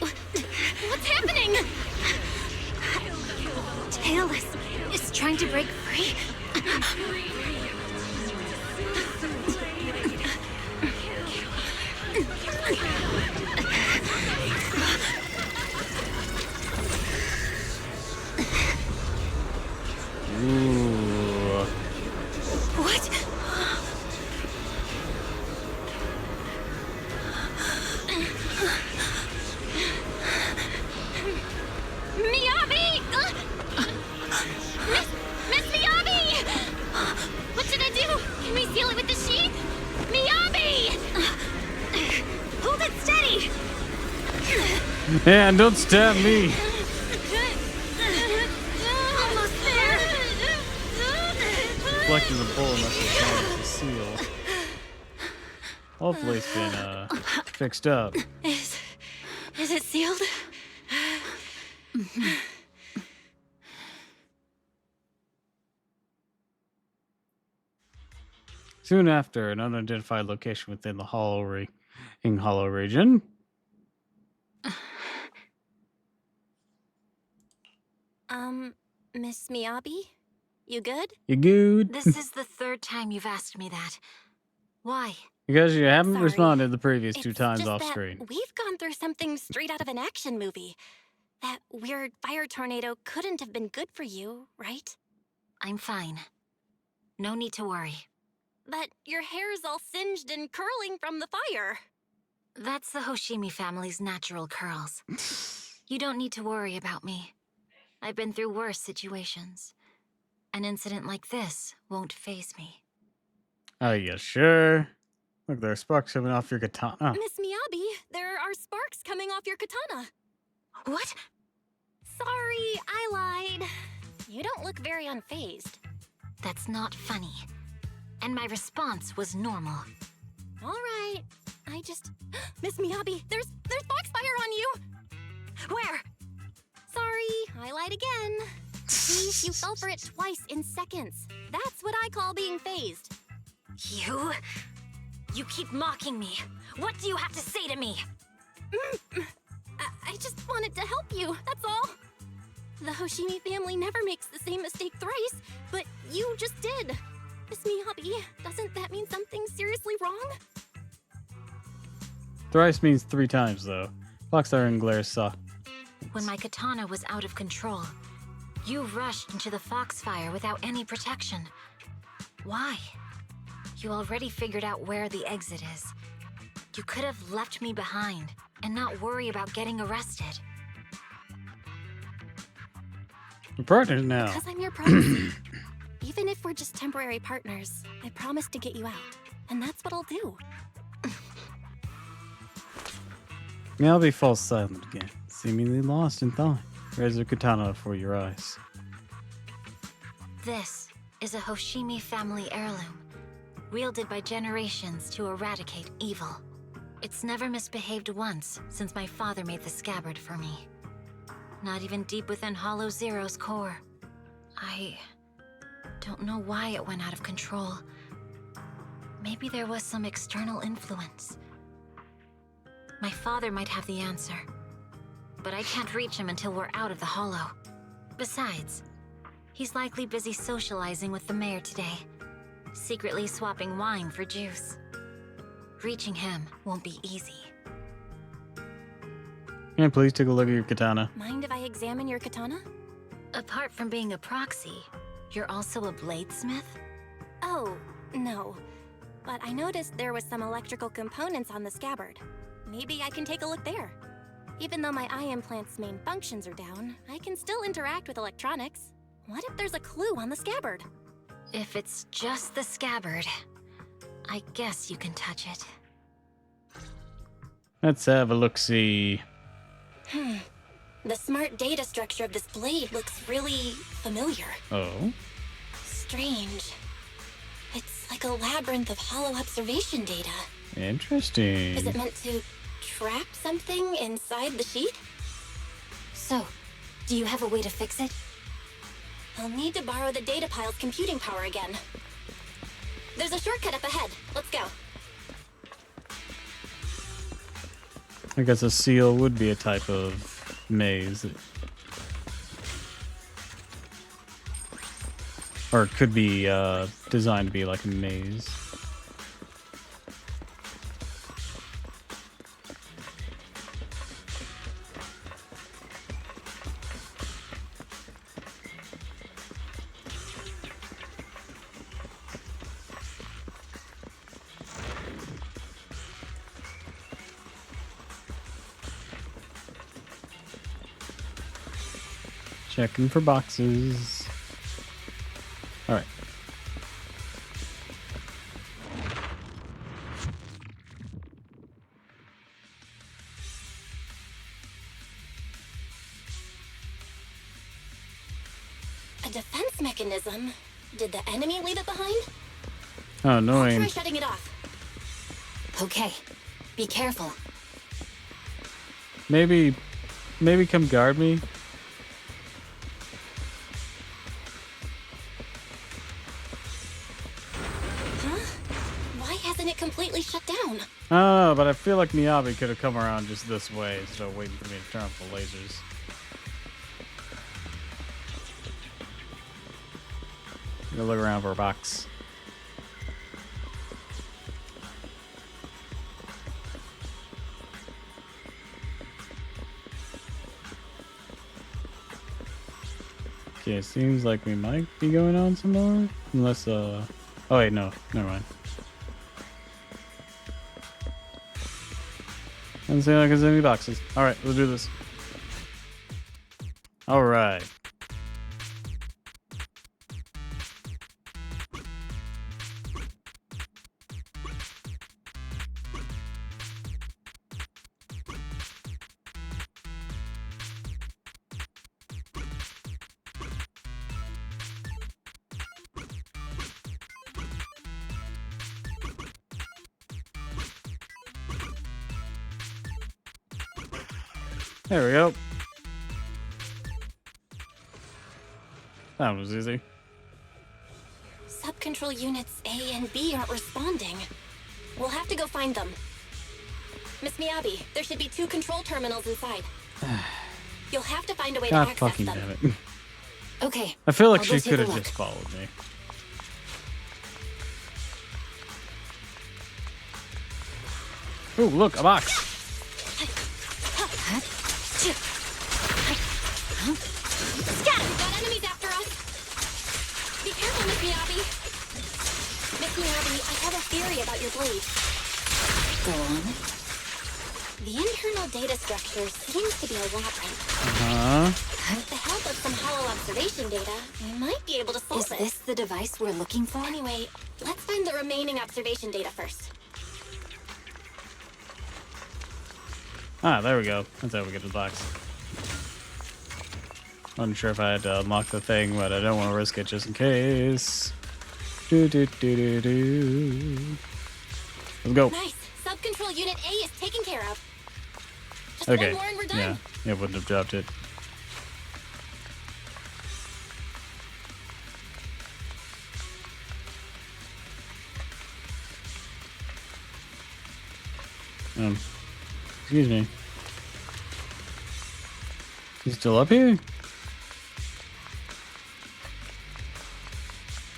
What's happening? Tailless is trying to break free. Ooh. What? Miyabi! Miss Miyabi! What's And don't stab me. Almost there. Collecting the bull unless it's damaged the seal. Hopefully it's been fixed up. Is it sealed? Soon after, an unidentified location within the hollow region. Miss Miyabi? You good? You good? This is the third time you've asked me that. Why? Because you haven't Sorry. responded the previous two It's times just off that screen. We've gone through something straight out of an action movie. That weird fire tornado couldn't have been good for you, right? I'm fine. No need to worry. But your hair's all singed and curling from the fire. That's the Hoshimi family's natural curls. You don't need to worry about me. I've been through worse situations. An incident like this won't faze me. Are you sure? Look, there are sparks coming off your katana. Miss Miyabi, there are sparks coming off your katana. What? Sorry, I lied. You don't look very unfazed. That's not funny. And my response was normal. All right. I just... Miss Miyabi, there's foxfire on you! Where? Sorry, I lied again. See, you fell for it twice in seconds. That's what I call being phased. You? You keep mocking me. What do you have to say to me? I just wanted to help you, that's all. The Hoshimi family never makes the same mistake thrice, but you just did. Miss Miyabi, doesn't that mean something seriously wrong? Thrice means 3 times, though. Foxfire and Glare saw. When my katana was out of control, you rushed into the foxfire without any protection. Why? You already figured out where the exit is. You could have left me behind and not worry about getting arrested. We're partners now. Because I'm your proxy. Even if we're just temporary partners, I promise to get you out. And that's what I'll do. Miyabi falls silent again, seemingly lost in thought. Raise her katana before your eyes. This is a Hoshimi family heirloom, wielded by generations to eradicate evil. It's never misbehaved once since my father made the scabbard for me. Not even deep within Hollow Zero's core. I don't know why it went out of control. Maybe there was some external influence. My father might have the answer, but I can't reach him until we're out of the Hollow. Besides, he's likely busy socializing with the mayor today, secretly swapping wine for juice. Reaching him won't be easy. Can I please take a look at your katana? Mind if I examine your katana? Apart from being a proxy, you're also a bladesmith? Oh, no. But I noticed there was some electrical components on the scabbard. Maybe I can take a look there. Even though my eye implant's main functions are down, I can still interact with electronics. What if there's a clue on the scabbard? If it's just the scabbard, I guess you can touch it. Let's have a look-see. The smart data structure of this blade looks really familiar. Oh? Strange. It's like a labyrinth of hollow observation data. Interesting. Is it meant to trap something inside the sheet? So, do you have a way to fix it? I'll need to borrow the data pile's computing power again. There's a shortcut up ahead. Let's go. I guess a seal would be a type of maze. Or it could be designed to be like a maze. Checking for boxes. All right. A defense mechanism? Did the enemy leave it behind? Oh, I'll annoying. try shutting it off. Okay, be careful. Maybe come guard me. Huh? Why hasn't it completely shut down? Oh, but I feel like Miyabi could have come around just this way instead of waiting for me to turn off the lasers. Go look around for a box. Okay, it seems like we might be going on some more. Unless, oh wait, no. Never mind. Doesn't seem like there's any boxes. Alright, let's do this. Alright. There we go. That was easy. Sub-control units A and B aren't responding. We'll have to go find them. Miss Miyabi, there should be 2 control terminals inside. You'll have to find a way God to access fucking them. damn it. Okay. I feel like I'll go she take could a have look. just followed me. Oh, look, a box. Scat! We've got enemies after us! Be careful, Miss Miyabi! Miss Miyabi, I have a theory about your blade. Go on. The internal data structure seems to be a labyrinth. With the help of some hollow observation data, we might be able to solve Is it. this the device we're looking for? Anyway, let's find the remaining observation data first. Ah, there we go. That's how we get to the box. Unsure if I had to unlock the thing, but I don't want to risk it just in case. Let's go. Nice! Sub-control unit A is taken care of. Just Okay. one more and we're done. Yeah, it wouldn't have dropped it. Excuse me. He's still up here?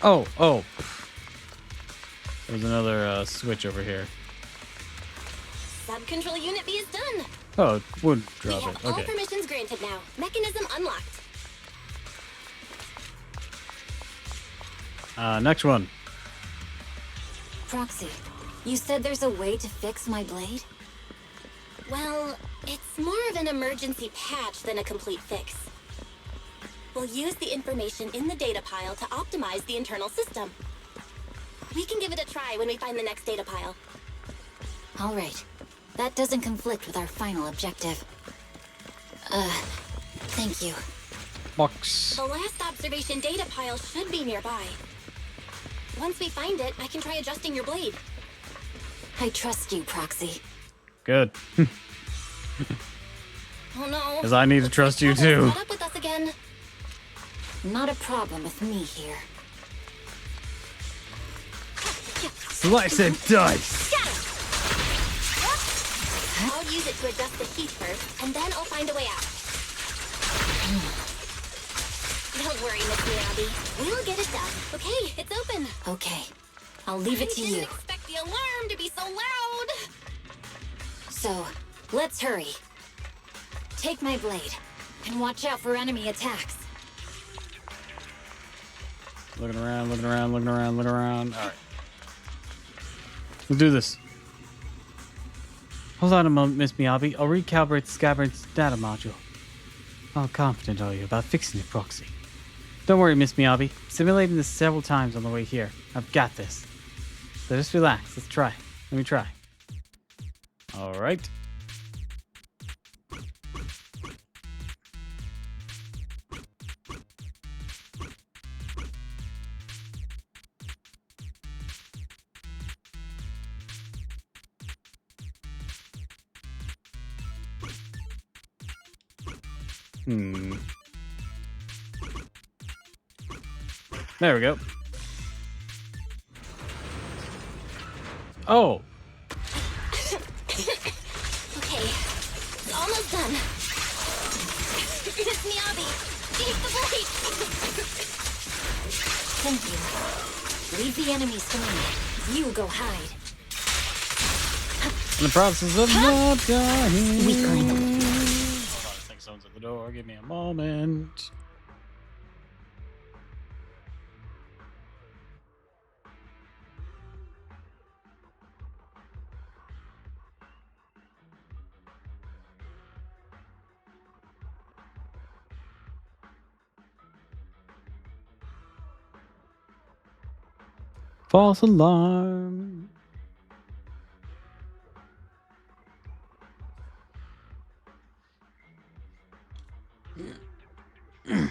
Oh. There's another switch over here. Sub-control unit B is done. Oh, it would We drop have it. all Okay. permissions granted now. Mechanism unlocked. Next one. Proxy, you said there's a way to fix my blade? Well, it's more of an emergency patch than a complete fix. We'll use the information in the data pile to optimize the internal system. We can give it a try when we find the next data pile. All right. That doesn't conflict with our final objective. Thank you. Box. The last observation data pile should be nearby. Once we find it, I can try adjusting your blade. I trust you, Proxy. Good. Oh no. Because I need to trust you too. Caught up with us again. Not a problem with me here. Slice and dice. I'll use it to adjust the heat first, and then I'll find a way out. Don't worry, Miss Miyabi. We'll get it done. Okay, it's open. Okay. I'll leave it to I you. didn't expect the alarm to be so loud. So, let's hurry. Take my blade, and watch out for enemy attacks. Looking around. Alright. Let's do this. Hold on a moment, Miss Miyabi. I'll recalibrate the scabbard's data module. How confident are you about fixing it, Proxy? Don't worry, Miss Miyabi. Simulating this several times on the way here. I've got this. So just relax. Let's try. Let me try. Alright. There we go. Oh. Okay, almost done. It's Miyabi. Keep the void. Thank you. Leave the enemies to me. You go hide. In the process of not dying. Weakling. Hold on, I think someone's at the door. Give me a moment. False alarm. The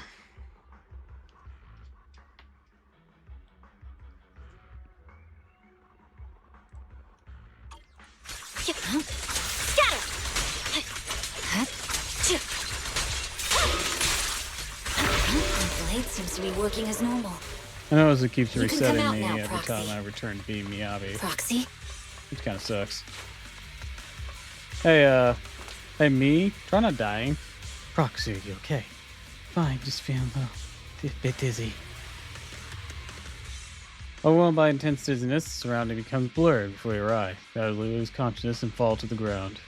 blade seems to be working as normal. I know as it keeps You can resetting come out me now, every Proxy. time I return to being Miyabi. Proxy? Which kind of sucks. Hey, me? Try not dying. Proxy, are you okay? Fine, just feeling a bit dizzy. Overwhelmed by intense dizziness, the surrounding becomes blurred before you arrive. You gradually lose consciousness and fall to the ground.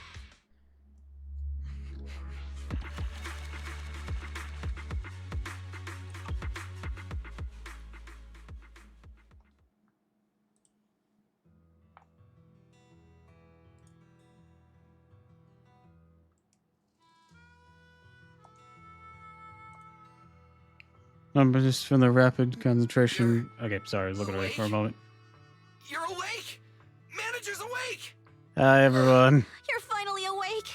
Just from the rapid concentration. Okay, sorry, I was looking away for a moment. You're awake! Manager's awake! Hi, everyone. You're finally awake.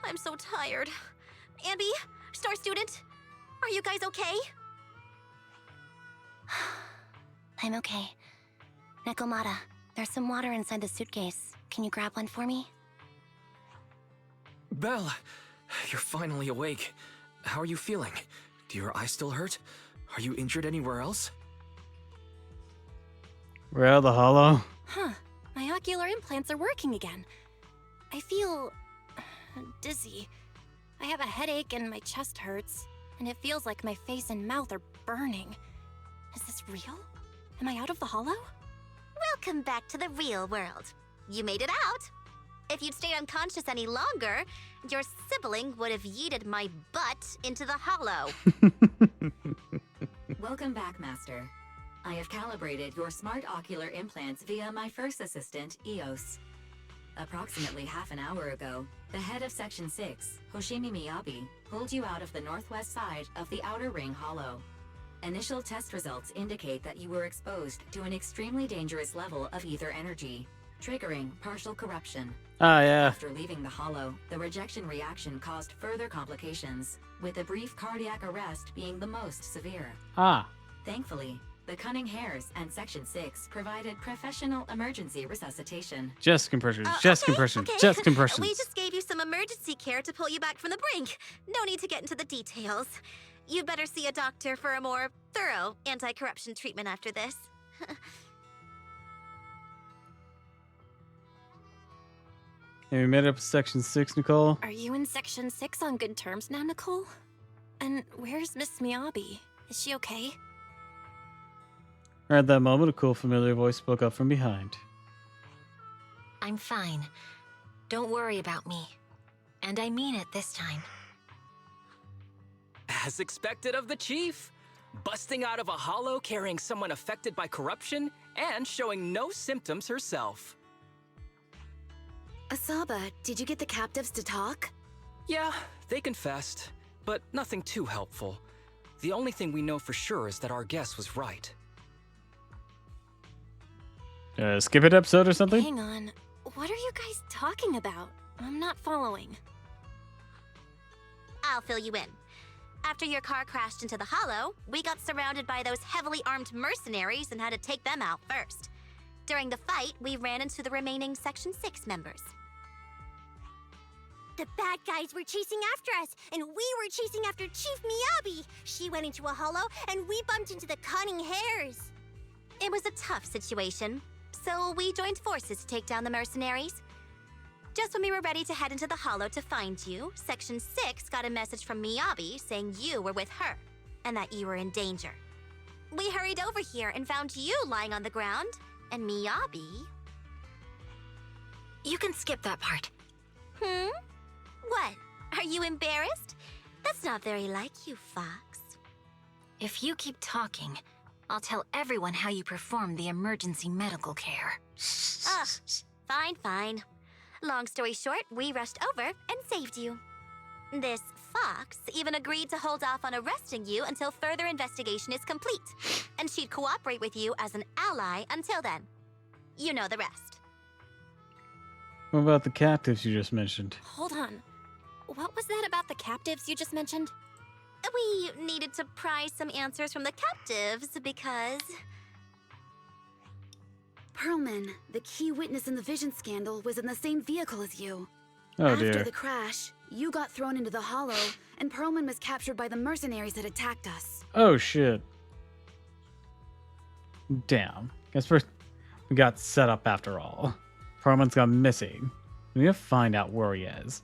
I'm so tired. Ambi, Star Student, are you guys okay? I'm okay. Nekomata, there's some water inside the suitcase. Can you grab one for me? Belle, you're finally awake. How are you feeling? Do your eyes still hurt? Are you injured anywhere else? We're out of the hollow. Huh. My ocular implants are working again. I feel dizzy. I have a headache and my chest hurts, and it feels like my face and mouth are burning. Is this real? Am I out of the hollow? Welcome back to the real world. You made it out. If you'd stayed unconscious any longer, your sibling would have yeeted my butt into the hollow. Welcome back, Master. I have calibrated your smart ocular implants via my first assistant, EOS. Approximately half an hour ago, the head of Section 6, Hoshimi Miyabi, pulled you out of the northwest side of the Outer Ring Hollow. Initial test results indicate that you were exposed to an extremely dangerous level of ether energy, triggering partial corruption. Ah, yeah. After leaving the hollow, the rejection reaction caused further complications, with a brief cardiac arrest being the most severe. Ah. Thankfully, the Cunning Hares and Section 6 provided professional emergency resuscitation. Chest compressions, chest compressions, chest compressions. We just gave you some emergency care to pull you back from the brink. No need to get into the details. You better see a doctor for a more thorough anti-corruption treatment after this. Have you made it up with Section 6, Nicole? Are you in Section 6 on good terms now, Nicole? And where's Miss Miyabi? Is she okay? Right at that moment, a cool, familiar voice spoke up from behind. I'm fine. Don't worry about me. And I mean it this time. As expected of the Chief. Busting out of a hollow carrying someone affected by corruption and showing no symptoms herself. Asaba, did you get the captives to talk? Yeah, they confessed, but nothing too helpful. The only thing we know for sure is that our guess was right. Skip it episode or something? Hang on. What are you guys talking about? I'm not following. I'll fill you in. After your car crashed into the hollow, we got surrounded by those heavily armed mercenaries and had to take them out first. During the fight, we ran into the remaining Section 6 members. The bad guys were chasing after us, and we were chasing after Chief Miyabi. She went into a hollow, and we bumped into the cunning hares. It was a tough situation, so we joined forces to take down the mercenaries. Just when we were ready to head into the hollow to find you, Section 6 got a message from Miyabi saying you were with her, and that you were in danger. We hurried over here and found you lying on the ground, and Miyabi... You can skip that part. What? Are you embarrassed? That's not very like you, Fox. If you keep talking, I'll tell everyone how you performed the emergency medical care. Fine. Long story short, we rushed over and saved you. This Fox even agreed to hold off on arresting you until further investigation is complete, and she'd cooperate with you as an ally until then. You know the rest. What about the captives you just mentioned? Hold on. What was that about the captives you just mentioned? We needed to pry some answers from the captives because... Perlman, the key witness in the Vision scandal, was in the same vehicle as you. Oh, After dear. the crash, you got thrown into the hollow, and Perlman was captured by the mercenaries that attacked us. Oh, shit. Damn. Guess we got set up after all. Perlman's gone missing. We need to find out where he is.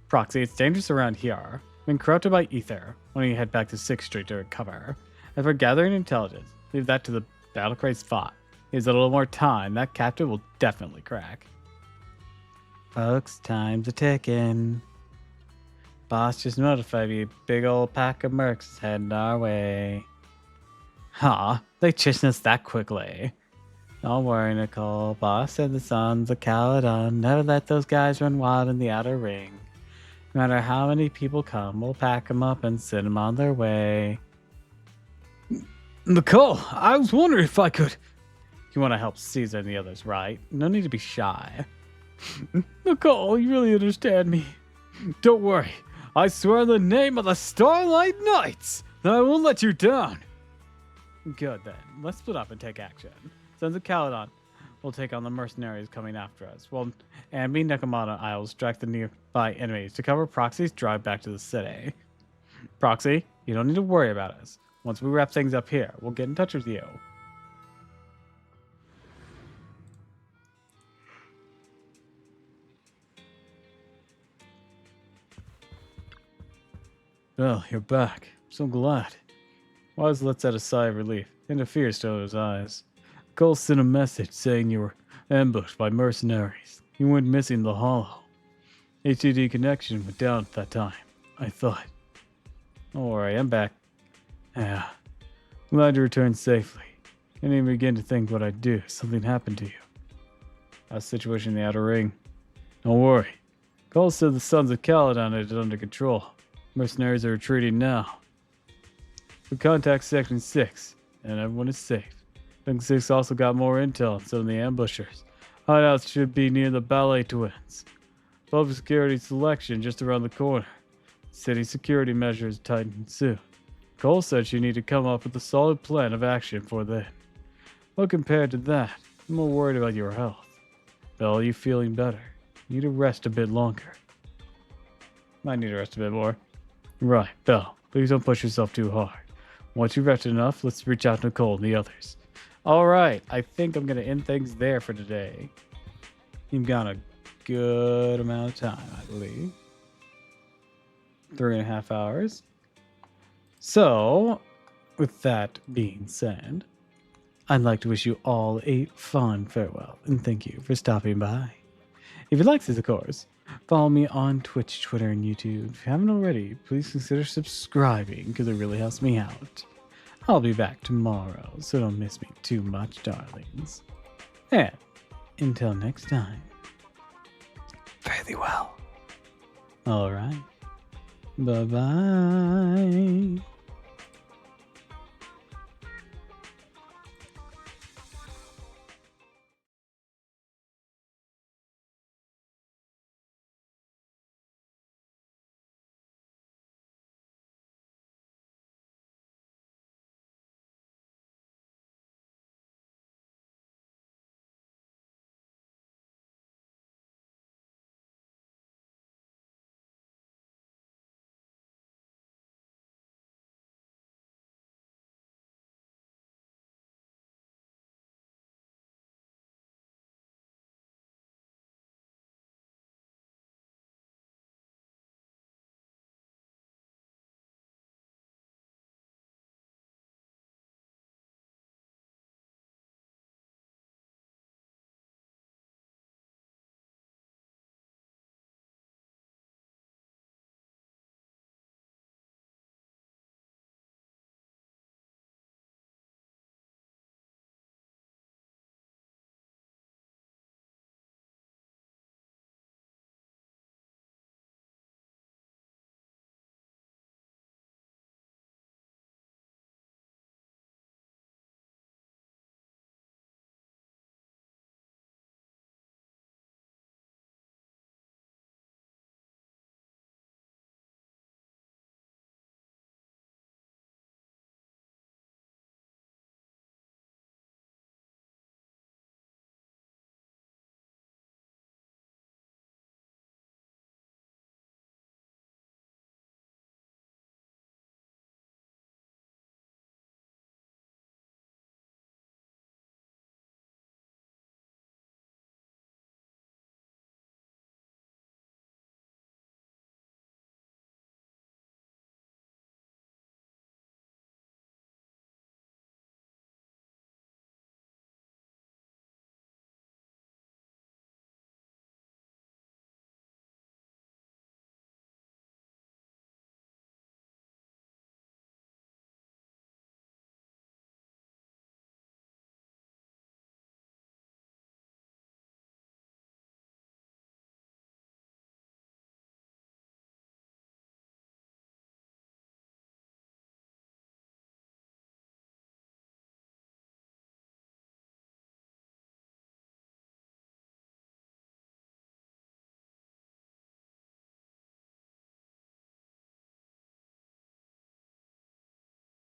Proxy, it's dangerous around here. Been corrupted by ether. Why don't you head back to 6th Street to recover? As for gathering intelligence, leave that to the battle-crazed Spot. Gives it a little more time, that captive will definitely crack. Folks, time's a-ticking. Boss just notified me a big old pack of mercs is heading our way. Huh, they chasing us that quickly. Don't worry, Nicole. Boss said the sons of Caledon never let those guys run wild in the outer ring. No matter how many people come, we'll pack them up and send them on their way. Nicole, I was wondering if I could... You want to help Caesar and the others, right? No need to be shy. Nicole, you really understand me. Don't worry. I swear in the name of the Starlight Knights that I won't let you down. Good then. Let's split up and take action. Sons of Caledon will take on the mercenaries coming after us. While Ambi and Nekomata I will strike the nearby enemies. To cover Proxy's drive back to the city. Proxy, you don't need to worry about us. Once we wrap things up here, we'll get in touch with you. Well, you're back. I'm so glad. Wise lets out a sigh of relief, and a fear stole his eyes. Cole sent a message saying you were ambushed by mercenaries. You went missing in the hollow. HDD connection went down at that time. I thought. Don't worry, I'm back. Yeah. Glad you returned safely. Can't even begin to think what I'd do if something happened to you. How's the situation in the outer ring? Don't worry. Cole said the sons of Caledon had it under control. Mercenaries are retreating now. We contact Section 6, and everyone is safe. Section 6 also got more intel on some of the ambushers. Hideouts should be near the Ballet Twins. Public security selection just around the corner. City security measures tighten soon. Cole said you need to come up with a solid plan of action for then. But compared to that, I'm more worried about your health. Belle, are you feeling better? You need to rest a bit longer. Might need to rest a bit more. Right, Belle, please don't push yourself too hard. Once you've rested enough, let's reach out to Nicole and the others. Alright, I think I'm going to end things there for today. You've got a good amount of time, I believe. 3.5 hours. So, with that being said, I'd like to wish you all a fond farewell, and thank you for stopping by. If you like this, of course, follow me on Twitch, Twitter, and YouTube. If you haven't already, please consider subscribing, because it really helps me out. I'll be back tomorrow, so don't miss me too much, darlings. And until next time, fare thee well. Alright. Bye-bye.